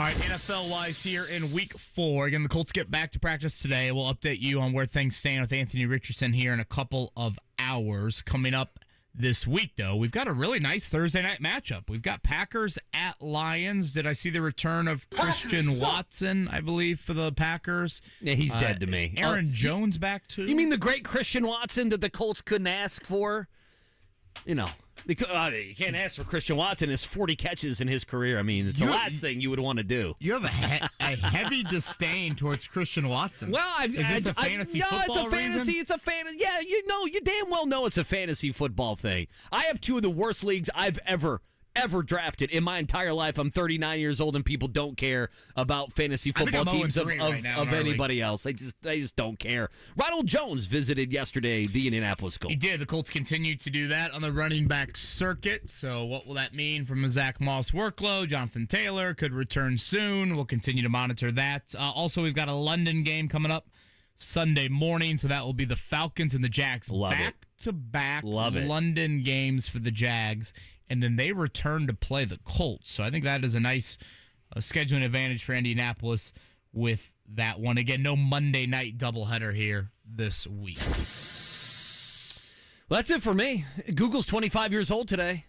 All right, NFL-wise here in Week 4. Again, the Colts get back to practice today. We'll update you on where things stand with Anthony Richardson here in a couple of hours. Coming up this week, though, we've got a really nice Thursday night matchup. We've got Packers at Lions. Did I see the return of Christian Watson, I believe, for the Packers?
Yeah, he's dead to me.
Aaron Jones back, too?
You mean the great Christian Watson that the Colts couldn't ask for? You know. You can't ask for Christian Watson. His 40 catches in his career. I mean, it's the last thing you would want to do.
You have a heavy disdain towards Christian Watson.
Well,
is this a fantasy football
it's a fantasy.
reason?
It's a fantasy. Yeah, you damn well know it's a fantasy football thing. I have two of the worst leagues I've ever drafted in my entire life. I'm 39 years old, and people don't care about fantasy football teams of anybody else. They just don't care. Ronald Jones visited yesterday the Indianapolis Colts.
He did. The Colts continue to do that on the running back circuit. So what will that mean from a Zach Moss workload? Jonathan Taylor could return soon. We'll continue to monitor that. Also, we've got a London game coming up Sunday morning, so that will be the Falcons and the Jags. Back-to-back London games for the Jags. And then they return to play the Colts. So I think that is a nice scheduling advantage for Indianapolis with that one. Again, no Monday night doubleheader here this week.
Well, that's it for me. Google's 25 years old today.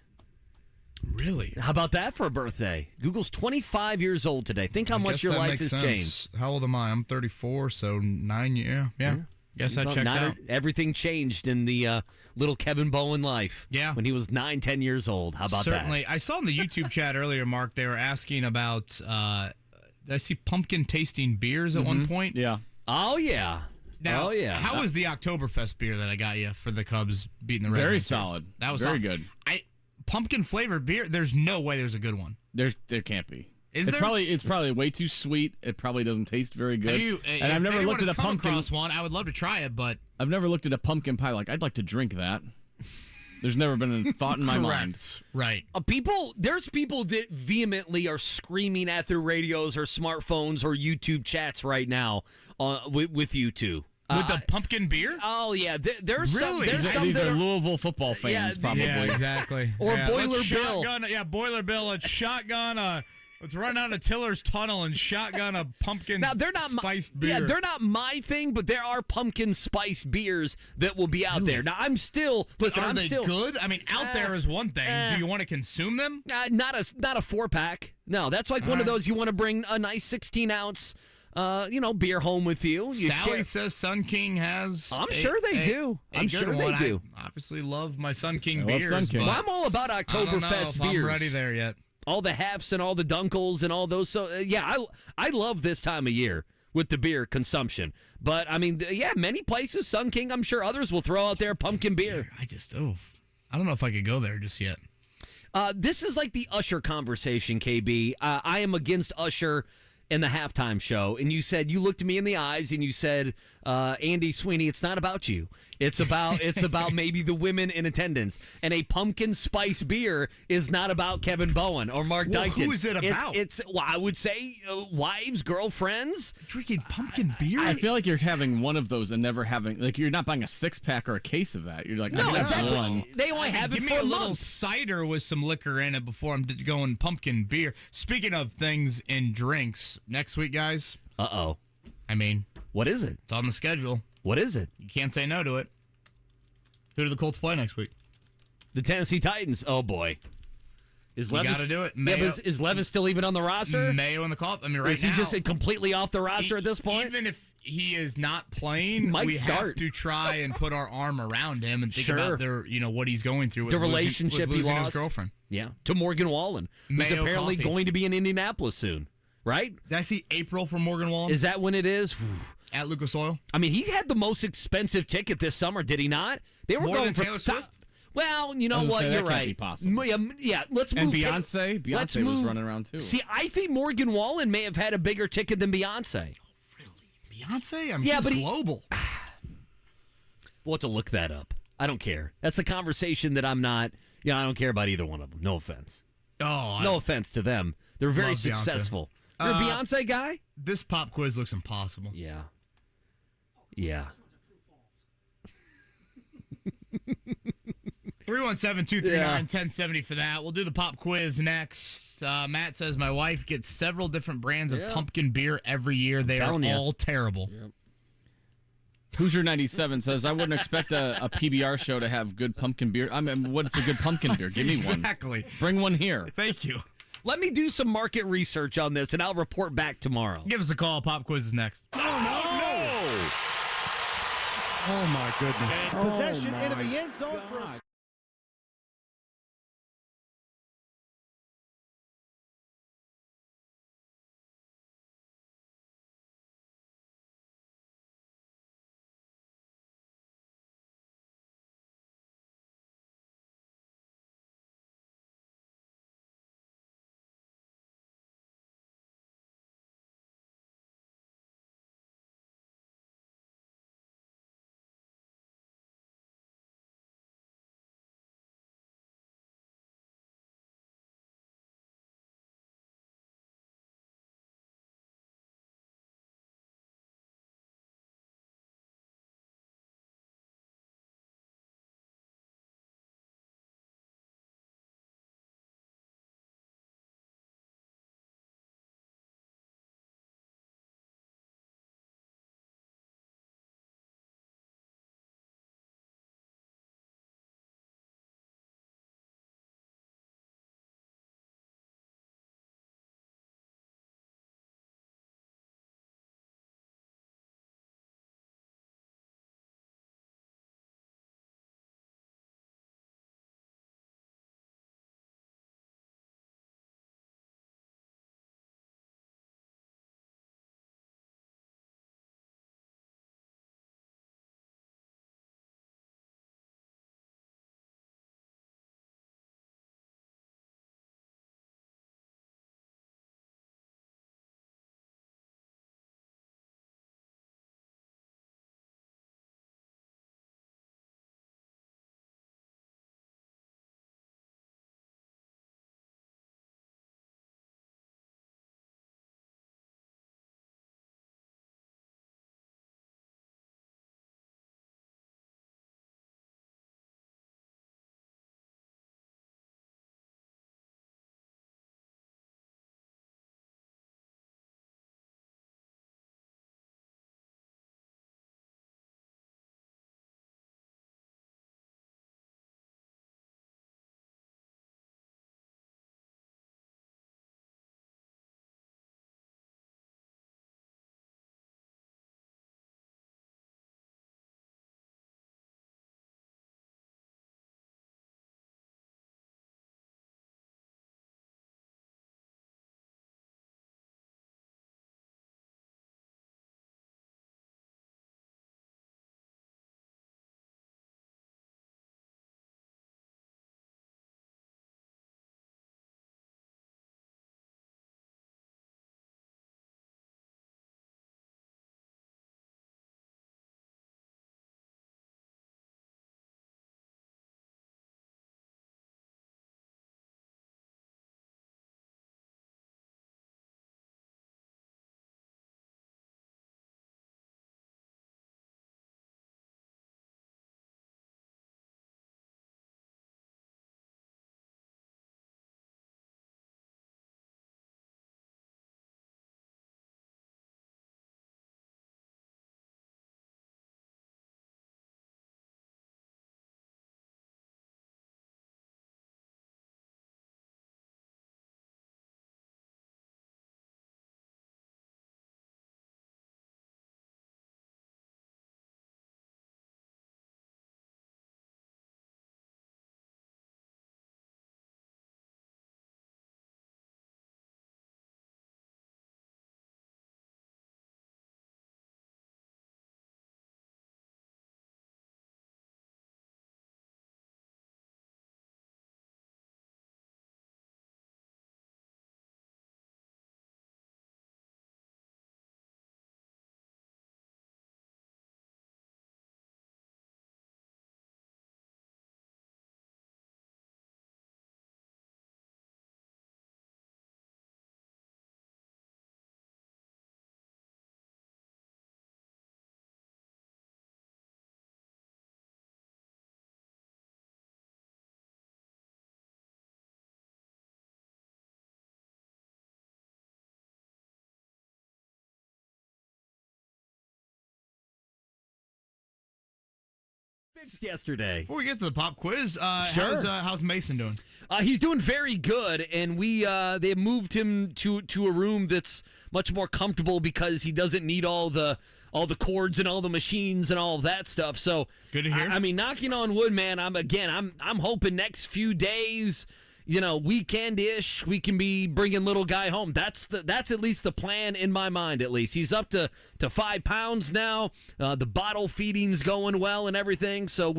Really?
How about that for a birthday? Google's 25 years old today. Think how much your life has changed.
How old am I? I'm 34, so 9 years. Yeah. Guess that checks out.
Everything changed in the little Kevin Bowen life.
Yeah.
When he was 9, 10 years old. How about that?
Certainly. I saw in the YouTube chat earlier, Mark, they were asking about, did I see pumpkin tasting beers at one point?
Yeah.
Oh, yeah.
Now, how was the Oktoberfest beer that I got you for the Cubs beating the Reds?
Very solid.
That was
very
solid.
good.
Pumpkin flavored beer, there's no way there's a good one.
There can't be.
Is
it's
there?
It's probably way too sweet. It probably doesn't taste very good. And I've never looked at a pumpkin
one. I would love to try it, but
I've never looked at a pumpkin pie like I'd like to drink that. There's never been a thought in my mind.
Right.
There's people that vehemently are screaming at their radios or smartphones or YouTube chats right now with you two.
With the pumpkin beer?
Oh, yeah. There's some
These
that
are
are
Louisville football fans, probably.
Yeah, exactly.
Or Boiler Bill.
Boiler Bill. Let's shotgun let's run out of Tiller's Tunnel and shotgun a pumpkin spiced beer.
Yeah, they're not my thing, but there are pumpkin spiced beers that will be out there. Now, I'm still
good? I mean, out there is one thing. Do you want to consume them?
Not a 4-pack. No, that's like one of those you want to bring a nice 16-ounce beer home with you.
Sally says Sun King has.
I'm sure they do. I'm sure they do.
I obviously love my Sun King beers.
Sun King.
Well, I'm all about Oktoberfest beers.
I'm ready there yet.
All the Halfs and all the Dunkels and all those. So, I love this time of year with the beer consumption. But, I mean, many places, Sun King, I'm sure others will throw out their pumpkin beer.
I don't know if I could go there just yet.
This is like the Usher conversation, KB. I am against Usher in the halftime show, and you looked me in the eyes and you said, Andy Sweeney, it's not about you. It's about maybe the women in attendance. And a pumpkin spice beer is not about Kevin Bowen or Mark Dykton.
Who is it about?
I would say wives, girlfriends.
Drinking pumpkin beer?
I feel like you're having one of those and never having, like, you're not buying a 6-pack or a case of that. You're like,
no, exactly. They only have it
Give
for
me a
months.
little cider with some liquor in it before I'm going pumpkin beer. Speaking of things in drinks, next week, guys.
Uh-oh.
I mean,
what is it?
It's on the schedule.
What is it?
You can't say no to it. Who do the Colts play next week?
The Tennessee Titans. Oh, boy.
You got to do it. Mayo,
is Levis still even on the roster?
Mayo in the call. I mean,
is he just completely off the roster at this point?
Even if he is not playing, we have to try and put our arm around him and think about what he's going through with
the relationship
with losing
he lost.
his girlfriend.
Yeah, to Morgan Wallen, who's
Mayo
apparently
coffee.
going to be in Indianapolis soon, right?
Did I see April for Morgan Wallen?
Is that when it is?
At Lucas Oil?
I mean, he had the most expensive ticket this summer, did he not? They were
More
going
than
for
Taylor Swift?
Well, you know what? You're right.
Can't be possible.
Yeah, let's move.
And Beyonce? Beyonce was running around too.
See, I think Morgan Wallen may have had a bigger ticket than Beyonce.
Beyonce? I mean, she's global.
We'll have to look that up. I don't care. That's a conversation that I'm not. I don't care about either one of them. No offense. No offense to them. They're very successful. You're a Beyonce guy?
This pop quiz looks impossible.
Yeah. Yeah.
317-239-1070 for that. We'll do the pop quiz next. Matt says, my wife gets several different brands of pumpkin beer every year. They are all terrible.
Yep. Hoosier 97 says, I wouldn't expect a PBR show to have good pumpkin beer. I mean, what's a good pumpkin beer? Give me one.
Exactly.
Bring one here.
Thank you.
Let me do some market research on this, and I'll report back tomorrow.
Give us a call. Pop quiz is next.
Oh, my goodness.
Possession into the end zone for a
fixed yesterday.
Before we get to the pop quiz,
Sure.
how's Mason doing?
He's doing very good, and they moved him to a room that's much more comfortable because he doesn't need all the cords and all the machines and all of that stuff. So
good to hear.
I mean, knocking on wood, man. I'm hoping next few days, weekend-ish, we can be bringing little guy home. That's at least the plan in my mind. At least he's up to 5 pounds now. The bottle feeding's going well and everything. So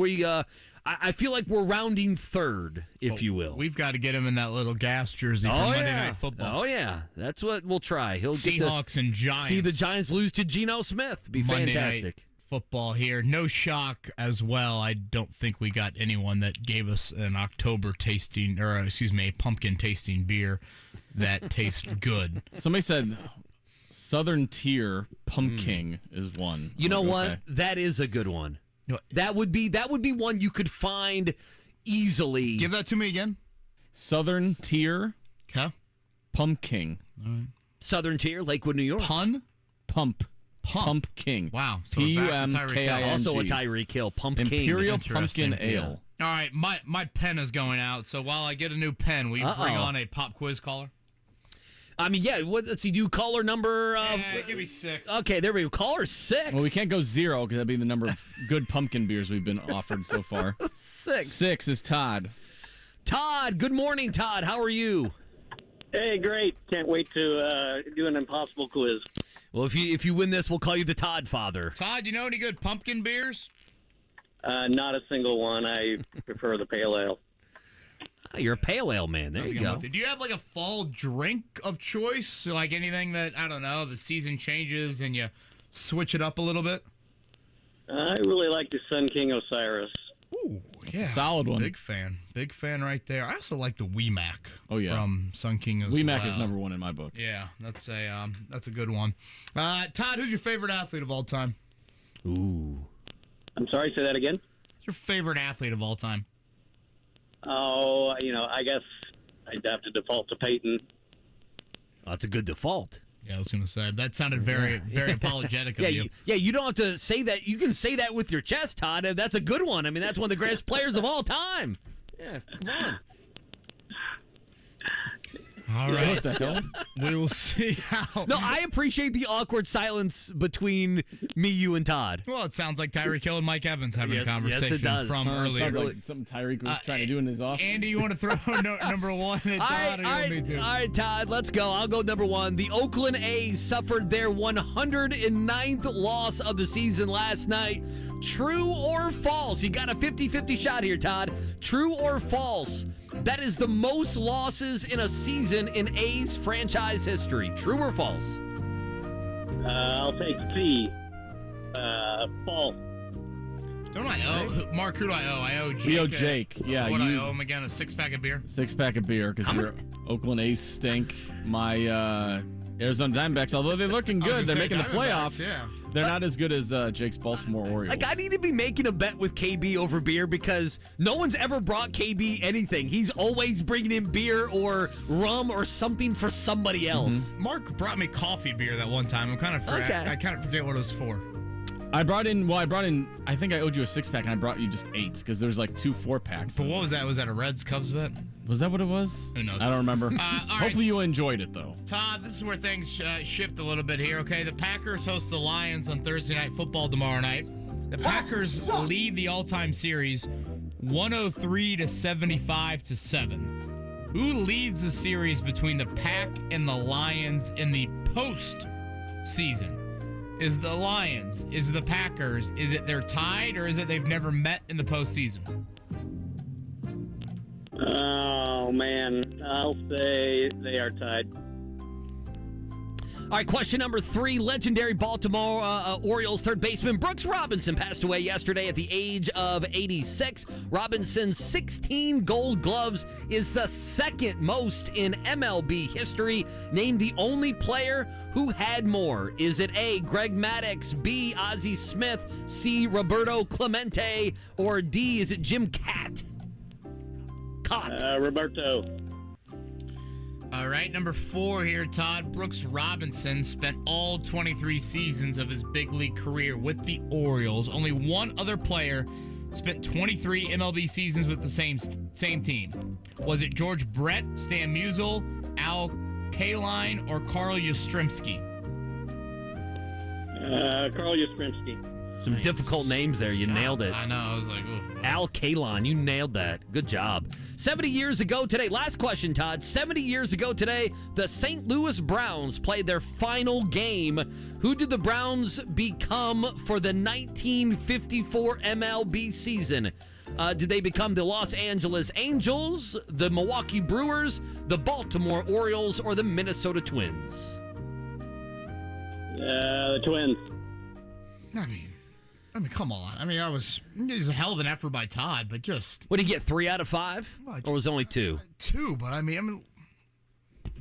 I feel like we're rounding third, if you will.
We've got to get him in that little gas jersey for Monday Night Football.
Oh, yeah. That's what we'll try. He'll
Seahawks and Giants.
See the Giants lose to Geno Smith. Be
Monday
fantastic.
Night Football here. No shock as well. I don't think we got anyone that gave us an a pumpkin tasting beer that tastes good.
Somebody said Southern Tier Pumpkin is one.
You know what? That is a good one. That would be one you could find easily.
Give that to me again.
Southern Tier Pumpkin.
Southern Tier, Lakewood, New York.
Pumpkin.
Wow.
So P-U-M-K-I-N-G.
Also a Tyreek Hill. Pumpkin.
Imperial Pumpkin Ale.
All right, my pen is going out, so while I get a new pen, will you bring on a pop quiz caller?
I mean, yeah, let's see, do caller number...
give me 6.
Okay, there we go. Caller 6.
Well, we can't go 0 because that'd be the number of good pumpkin beers we've been offered so far.
6.
6 is Todd.
Todd, good morning, Todd. How are you?
Hey, great. Can't wait to do an impossible quiz.
Well, if you win this, we'll call you the Todd Father.
Todd, you know any good pumpkin beers?
Not a single one. I prefer the pale ale.
Oh, you're a pale ale man. There you go.
Do you have like a fall drink of choice? Like anything that, I don't know, the season changes and you switch it up a little bit?
I really like the Sun King Osiris.
Ooh, yeah.
Solid one.
Big fan right there. I also like the WeMac.
Oh, yeah.
From Sun King as
WeMac
well.
is number 1 in my book.
Yeah, that's a good one. Todd, who's your favorite athlete of all time?
Ooh.
I'm sorry, say that again?
Who's your favorite athlete of all time?
Oh, I guess I'd have to default to Peyton.
That's a good default.
Yeah, I was going to say. That sounded very apologetic of you.
You don't have to say that. You can say that with your chest, Todd. That's a good one. I mean, that's one of the greatest players of all time. Yeah, come on.
All right.
What the hell?
We will see how.
No, I appreciate the awkward silence between me, you, and Todd.
Well, it sounds like Tyreek Hill and Mike Evans having a conversation
yes, it does.
from earlier.
Sounds like something Tyreek was trying to do in his office.
Andy, you want to throw number 1 at Todd, or you want me to?
All right, Todd, let's go. I'll go number 1. The Oakland A's suffered their 109th loss of the season last night. True or false? You got a 50-50 shot here, Todd. True or false? That is the most losses in a season in A's franchise history. True or false?
I'll take C. False.
Don't I owe? Mark, who do I owe? I owe Jake.
We owe Jake. Yeah,
what I owe him again? A 6-pack of beer?
6-pack of beer because your Oakland A's stink. My Arizona Diamondbacks, although they're looking good, they're making the playoffs.
Yeah.
They're not as good as Jake's Baltimore Orioles.
Like, I need to be making a bet with KB over beer because no one's ever brought KB anything. He's always bringing in beer or rum or something for somebody else.
Mm-hmm. Mark brought me coffee beer that one time. I kind of forget what it was for.
I brought in, I think I owed you a 6-pack and I brought you just 8 because there's like 2 4-packs.
But what was that? Was that a Reds Cubs bet?
Was that what it was?
Who knows?
I don't remember. Hopefully
right.
you enjoyed it, though.
Todd, this is where things shift a little bit here, okay? The Packers host the Lions on Thursday Night Football tomorrow night. The Packers lead the all-time series 103-75-7. Who leads the series between the Pack and the Lions in the postseason? Is the Lions? Is the Packers? Is it they're tied, or is it they've never met in the postseason?
Oh, man. I'll say they are tied.
All right, question number 3. Legendary Baltimore Orioles third baseman Brooks Robinson passed away yesterday at the age of 86. Robinson's 16 Gold Gloves is the second most in MLB history. Name the only player who had more. Is it A, Greg Maddux, B, Ozzie Smith, C, Roberto Clemente, or D, is it Jim Kaat?
Roberto.
All right, number 4 here, Todd. Brooks Robinson spent all 23 seasons of his big league career with the Orioles. Only one other player spent 23 MLB seasons with the same team? Was it George Brett, Stan Musial, Al Kaline, or Carl Yastrzemski?
Carl Yastrzemski.
Some difficult names there. You nailed it.
I know. I was like, oh.
Al Kaline, you nailed that. Good job. 70 years ago today, last question, Todd. 70 years ago today, the St. Louis Browns played their final game. Who did the Browns become for the 1954 MLB season? Did they become the Los Angeles Angels, the Milwaukee Brewers, the Baltimore Orioles, or the Minnesota Twins?
The Twins.
I mean, come on. I mean, it was a hell of an effort by Todd, but just...
What did he get, 3 out of 5? Or was it only 2?
2, but I mean,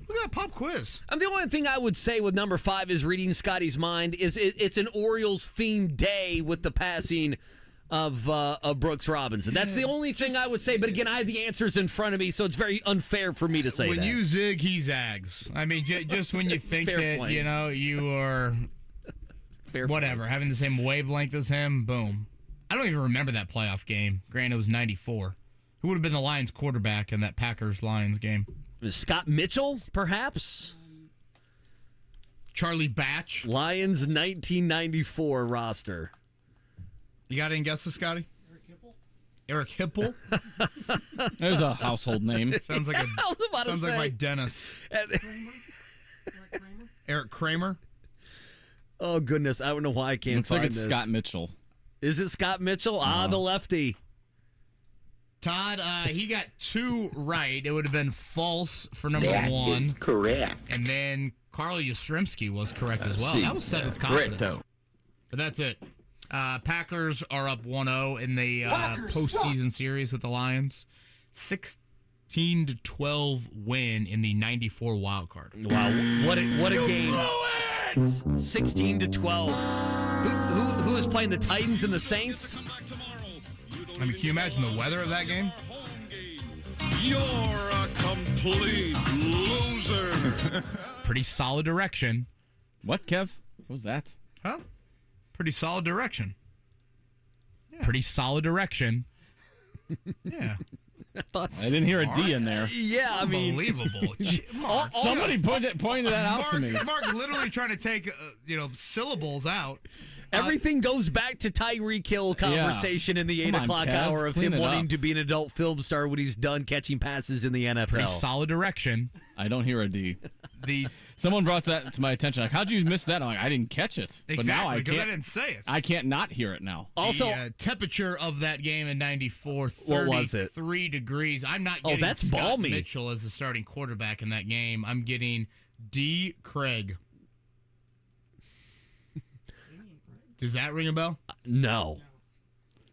look at that pop quiz.
The only thing I would say with number 5 is reading Scotty's mind is it's an Orioles-themed day with the passing of Brooks Robinson. That's the only thing I would say. But again, I have the answers in front of me, so it's very unfair for me to say that.
When you zig, he zags. I mean, just when you think that,
point.
You are... Whatever, having the same wavelength as him, boom. I don't even remember that playoff game. Granted, it was 94. Who would have been the Lions quarterback in that Packers-Lions game?
Scott Mitchell, perhaps?
Charlie Batch?
Lions 1994 roster.
You got any guesses, Scotty? Eric Hipple?
There's a household name.
Sounds like my dentist. Eric Kramer?
Oh, goodness. I don't know why I can't
Looks
find
like it's
this.
Scott Mitchell.
Is it Scott Mitchell? The lefty.
Todd, he got 2 right. It would have been false for number 1.
Is correct.
And then Carl Yastrzemski was correct as well. That was said with confidence. But that's it. Packers are up 1-0 in the postseason series with the Lions. 16-12 win in the 94 wild card.
Wow, what a game. 16-12. Who is playing the Titans and the Saints?
I mean, can you imagine the weather of that game?
You're a complete loser.
Pretty solid direction.
What, Kev? What was that?
Huh? Pretty solid direction. Yeah. Pretty solid direction. Yeah.
I didn't hear a D in there.
Yeah, I mean,
unbelievable.
Mark, somebody pointed that out to me.
Mark literally trying to take syllables out.
Everything goes back to Tyreek Hill conversation in the 8 o'clock hour of him wanting to be an adult film star when he's done catching passes in the NFL.
Pretty solid direction.
I don't hear a D. Someone brought that to my attention. Like, how'd you miss that? I'm like, I didn't catch it.
Exactly,
but now
because I didn't say it.
I can't not hear it now.
Also,
the temperature of that game in 94,
what was it?
33 degrees. I'm not getting
that's
Scott
balmy.
Mitchell as the starting quarterback in that game. I'm getting D. Craig. Does that ring a bell?
No.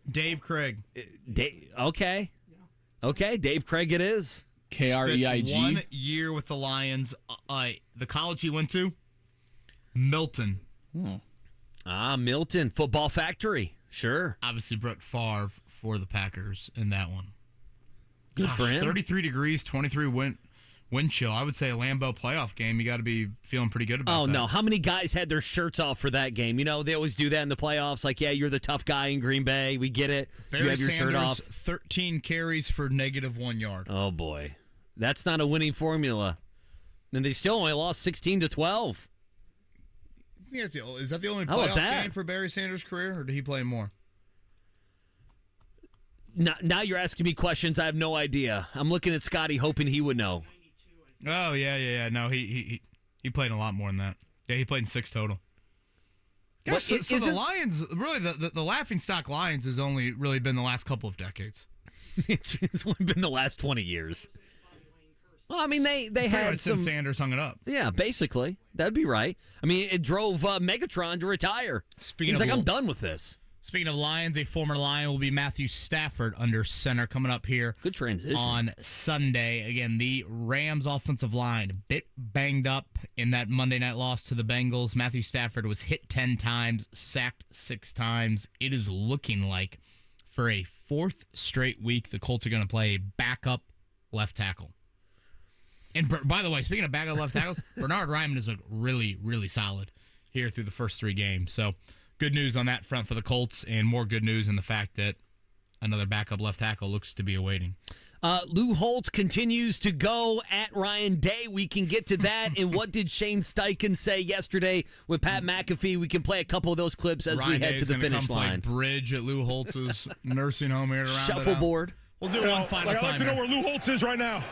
Dave Craig.
Okay. Okay, Dave Craig it is.
Kreig.
Spent 1 year with the Lions. The college he went to, Milton.
Milton. Football Factory. Sure.
Obviously, Brett Favre for the Packers in that one.
Good for him.
33 degrees, 23 wind chill. I would say a Lambeau playoff game. You got to be feeling pretty good about that.
No. How many guys had their shirts off for that game? They always do that in the playoffs. Like, yeah, you're the tough guy in Green Bay. We get it.
Barry
you have your
Sanders,
shirt off.
13 carries for -1 yard.
Oh, boy. That's not a winning formula. And they still only lost 16-12.
Yeah, is that the only playoff game for Barry Sanders' career, or did he play more?
Now you're asking me questions I have no idea. I'm looking at Scotty hoping he would know.
Oh, yeah. No, he played a lot more than that. Yeah, he played in 6 total. Gosh, so the Lions, really, the laughingstock Lions has only really been the last couple of decades.
It's only been the last 20 years. Well, I mean, they had some...
since Sanders hung it up.
Yeah, basically. That'd be right. I mean, it drove Megatron to retire. He's like, I'm done with this.
Speaking of Lions, a former Lion will be Matthew Stafford under center coming up here.
Good transition.
On Sunday. Again, the Rams offensive line, a bit banged up in that Monday night loss to the Bengals. Matthew Stafford was hit 10 times, sacked 6 times. It is looking like for a 4th straight week, the Colts are going to play a backup left tackle. And by the way, speaking of backup left tackles, Bernard Ryman is really, really solid here through the first 3 games. So good news on that front for the Colts, and more good news in the fact that another backup left tackle looks to be awaiting.
Lou Holtz continues to go at Ryan Day. We can get to that. And what did Shane Steichen say yesterday with Pat McAfee? We can play a couple of those clips as
Ryan
we head
Day's
to the
gonna
finish
come
line.
Play bridge at Lou Holtz's nursing home here to round it out.
Shuffleboard.
We'll do one final time.
I'd like to know where Lou Holtz is right now.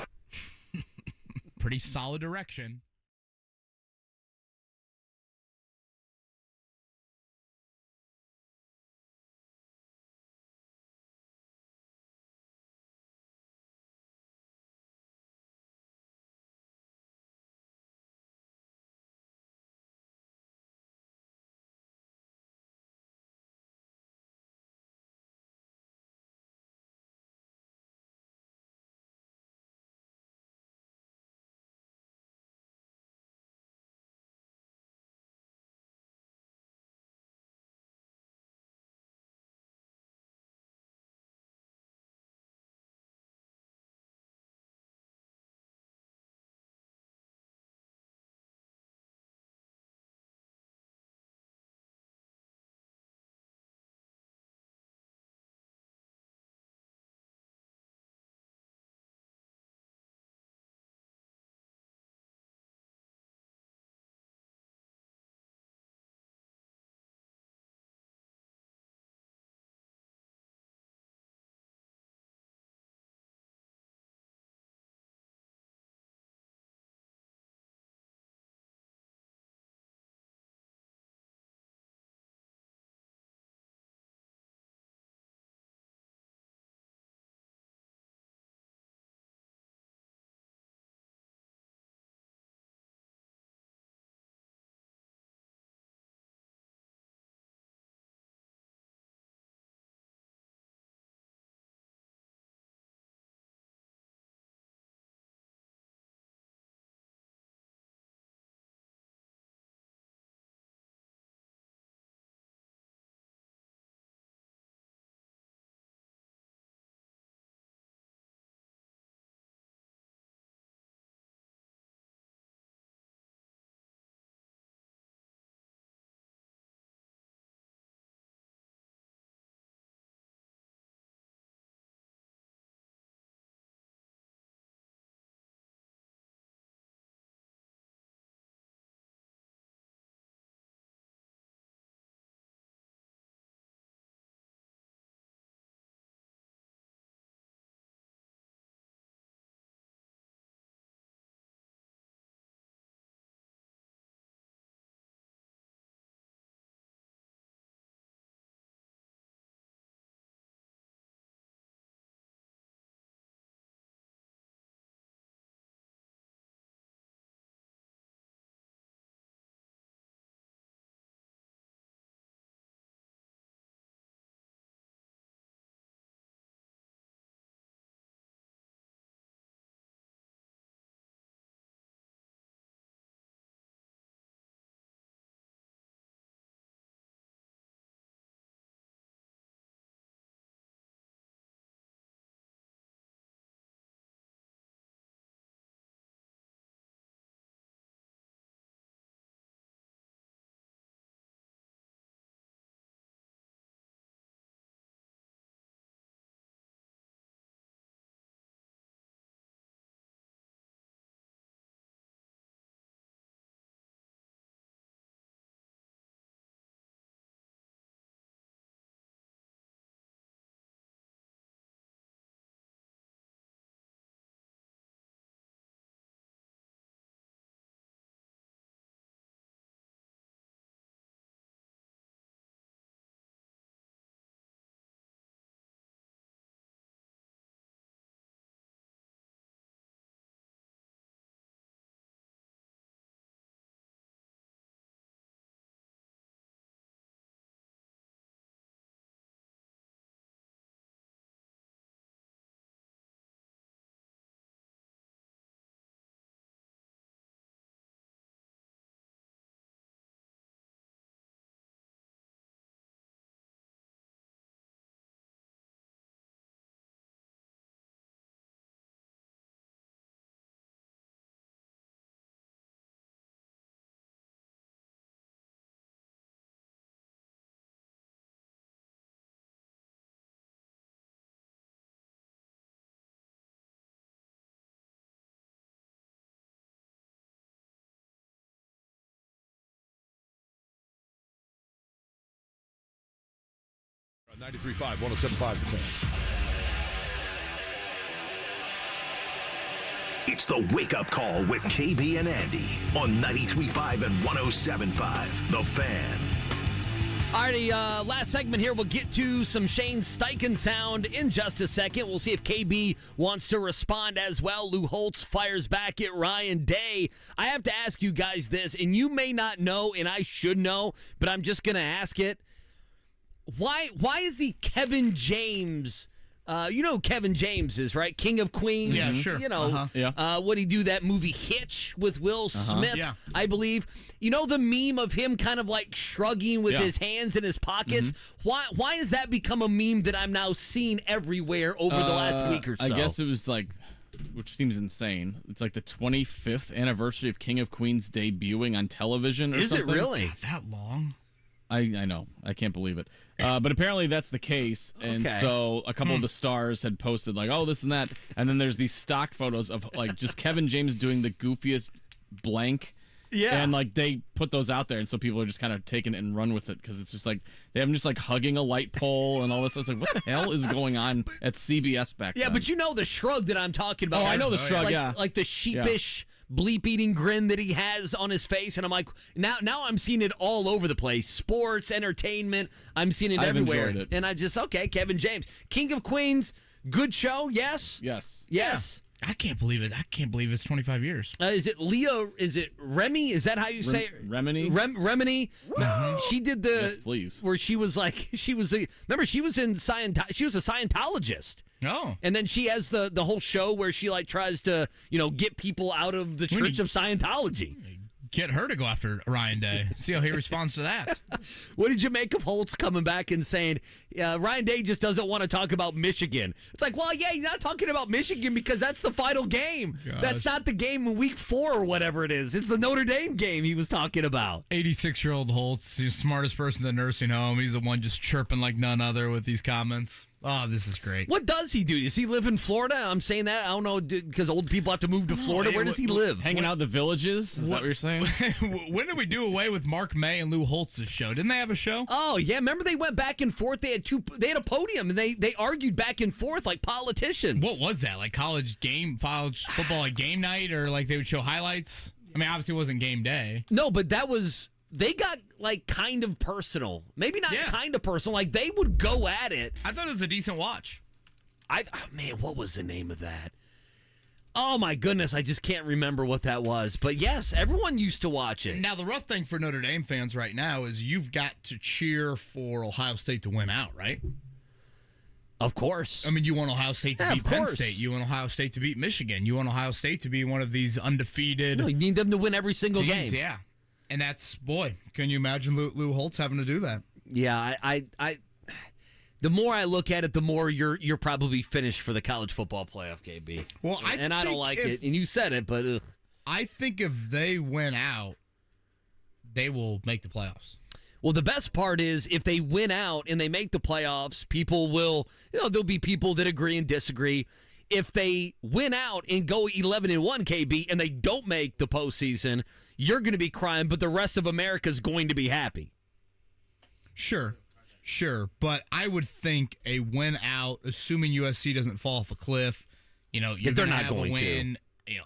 Pretty solid direction.
93.5, 107.5 The Fan.
It's the wake-up call with KB and Andy on 93.5 and 107.5 The Fan.
Alrighty, last segment here. We'll get to some Shane Steichen sound in just a second. We'll see if KB wants to respond as well. Lou Holtz fires back at Ryan Day. I have to ask you guys this, and you may not know, and I should know, but I'm just going to ask it. Why is the Kevin James... you know who Kevin James is, right? King of Queens.
Yeah, sure.
You know, what did he do? That movie Hitch with Will Smith, I believe. You know the meme of him kind of like shrugging with his hands in his pockets? Why has that become a meme that I'm now seeing everywhere over the last week or so?
I guess it was like, which seems insane. It's like the 25th anniversary of King of Queens debuting on television or something.
Is it really?
God, that long?
I know. I can't believe it. But apparently that's the case. And so a couple of the stars had posted like, oh, this and that. And then there's these stock photos of like just Kevin James doing the goofiest blank. Yeah. And like they put those out there. And so people are just kind of taking it and run with it because it's just like they have him just like hugging a light pole and all this. I was like, what the hell is going on at CBS back then?
Yeah, but you know the shrug that I'm talking about.
Oh, I know the shrug,
like the sheepish bleep-eating grin that he has on his face. And I'm like, now I'm seeing it all over the place. Sports, entertainment. I'm seeing it everywhere.
Enjoyed it.
And I just, okay, Kevin James. King of Queens, good show, yes?
Yes.
Yes.
I can't believe it. I can't believe it's 25 years.
Is it Leah? Is it Remy? Is that how you say it?
Remini?
Remini. She did the.
Yes, please.
Where she was like, remember, she was in she was a Scientologist.
Oh.
And then she has the whole show where she like tries to, get people out of the Church of Scientology.
Get her to go after Ryan Day. See how he responds to that.
What did you make of Holtz coming back and saying, Ryan Day just doesn't want to talk about Michigan? It's like, well, yeah, he's not talking about Michigan because that's the final game.
Gosh.
That's not the game in week 4 or whatever it is. It's the Notre Dame game he was talking about.
86-year-old Holtz, he's the smartest person in the nursing home. He's the one just chirping like none other with these comments. Oh, this is great.
What does he do? Does he live in Florida? I'm saying that. I don't know, because old people have to move to Florida. Where does he live?
Hanging out in the villages? Is that what you're saying?
When did we do away with Mark May and Lou Holtz's show? Didn't they have a show?
Oh, yeah. Remember they went back and forth? They had a podium, and they argued back and forth like politicians.
What was that? Like college football like game night, or like they would show highlights? I mean, obviously it wasn't game day.
No, but that was... They got, like, kind of personal. Maybe not kind of personal. Like, they would go at it.
I thought it was a decent watch.
Man, what was the name of that? Oh, my goodness. I just can't remember what that was. But, yes, everyone used to watch it.
Now, the rough thing for Notre Dame fans right now is you've got to cheer for Ohio State to win out, right?
Of course.
I mean, you want Ohio State to beat Penn State. You want Ohio State to beat Michigan. You want Ohio State to be one of these undefeated
No, you need them to win every single
teams,
game.
Yeah. And that's, boy, can you imagine Lou Holtz having to do that?
Yeah, I the more I look at it, the more you're probably finished for the college football playoff, KB.
Well, I
don't like it, and you said it, but ugh.
I think if they win out, they will make the playoffs.
Well, the best part is if they win out and they make the playoffs, people will, there'll be people that agree and disagree. If they win out and go 11-1, KB, and they don't make the postseason, you're going to be crying, but the rest of America is going to be happy.
Sure. But I would think a win out, assuming USC doesn't fall off a cliff, you're going to have a win,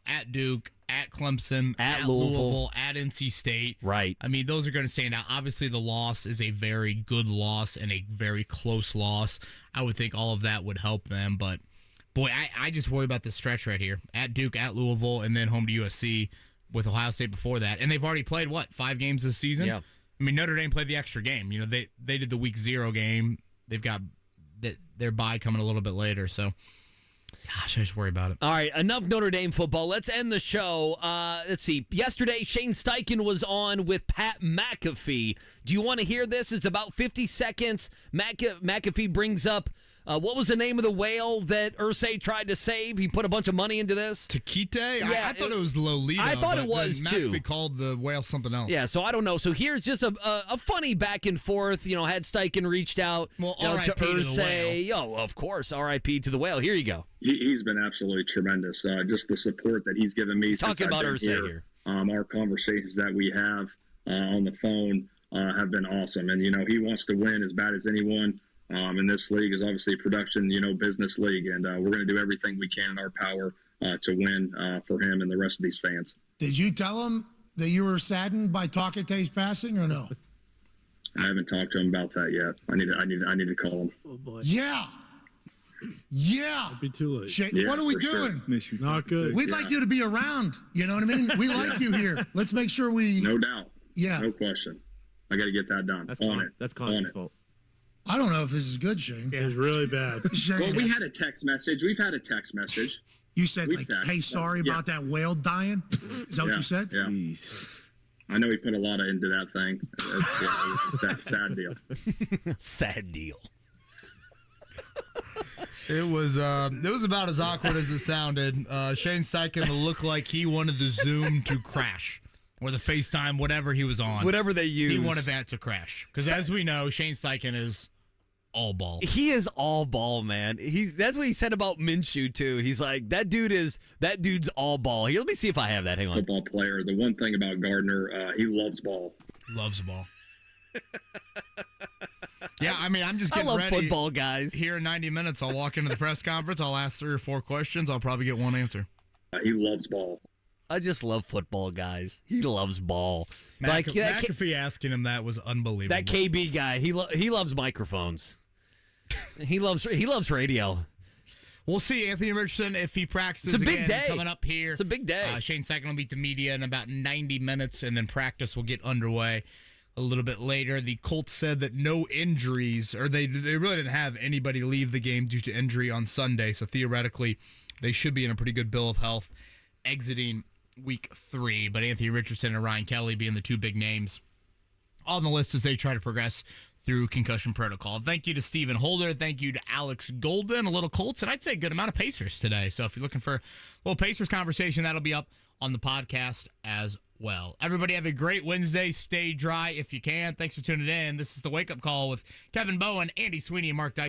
at Duke, at Clemson, at Louisville, at NC State.
Right.
I mean, those are going to stand out. Obviously, the loss is a very good loss and a very close loss. I would think all of that would help them, but boy, I just worry about this stretch right here. At Duke, at Louisville, and then home to USC with Ohio State before that. And they've already played, 5 games this season?
Yeah.
I mean, Notre Dame played the extra game. They did the week 0 game. They've got their bye coming a little bit later. So, gosh, I just worry about it.
All right, enough Notre Dame football. Let's end the show. Let's see. Yesterday, Shane Steichen was on with Pat McAfee. Do you want to hear this? It's about 50 seconds. McAfee brings up, what was the name of the whale that Irsay tried to save? He put a bunch of money into this.
Takite? Yeah, I thought it was Lolita.
I thought it was, too.
McAfee called the whale something else.
Yeah, so I don't know. So here's just a funny back and forth. Had Steichen reached out to Irsay. Oh, of course, R.I.P. to the whale. Here you go.
He's been absolutely tremendous. Just the support that he's given me
He's
since
talking
I've
about
been
Irsay
here. Our conversations that we have on the phone have been awesome. And, he wants to win as bad as anyone. And this league is obviously a production, business league, and we're going to do everything we can in our power to win for him and the rest of these fans.
Did you tell him that you were saddened by Theiss passing, or no?
I haven't talked to him about that yet. I need to call him.
Oh boy.
Yeah.
It'll be too late.
Yeah,
what are we
for sure.
doing?
Not good.
We'd like you to be around. You know what I mean? We like you here. Let's make sure we.
No doubt.
Yeah.
No question. I got to get that done.
That's Connor's fault.
I don't know if this is good, Shane.
It was really bad.
Shane,
Well, we had a text message. We've had a text message.
You said,
We've
like,
texted.
hey, sorry about that whale dying? Is that what you said?
Yeah. I know he put a lot into that thing. It's a sad deal.
Sad deal.
It was about as awkward as it sounded. Shane Steichen looked like he wanted the Zoom to crash, or the FaceTime, whatever he was on.
Whatever they use.
He wanted that to crash. Because as we know, Shane Steichen is all ball.
He is all ball, man. That's what he said about Minshew, too. He's like, that dude's all ball. Here, let me see if I have that. Hang on.
Football player. The one thing about Gardner, he loves ball.
Loves ball. Yeah, I mean, I'm just getting ready.
I love football, guys.
Here in 90 minutes, I'll walk into the press conference. I'll ask 3 or 4 questions. I'll probably get one answer.
He loves ball.
I just love football, guys. He loves ball.
McAfee asking him that was unbelievable.
That KB guy, he loves microphones. he loves radio.
We'll see Anthony Richardson if he practices
it's a big
again
day.
Coming up here.
It's a big day.
Shane Steichen will meet the media in about 90 minutes, and then practice will get underway a little bit later. The Colts said that no injuries, or they really didn't have anybody leave the game due to injury on Sunday, so theoretically they should be in a pretty good bill of health exiting week 3. But Anthony Richardson and Ryan Kelly being the 2 big names on the list as they try to progress through concussion protocol. Thank you to Stephen Holder. Thank you to Alex Golden. A little Colts, and I'd say a good amount of Pacers today. So if you're looking for a little Pacers conversation, that'll be up on the podcast as well. Everybody have a great Wednesday. Stay dry if you can. Thanks for tuning in. This is the Wake Up Call with Kevin Bowen, Andy Sweeney, and Mark Dyke.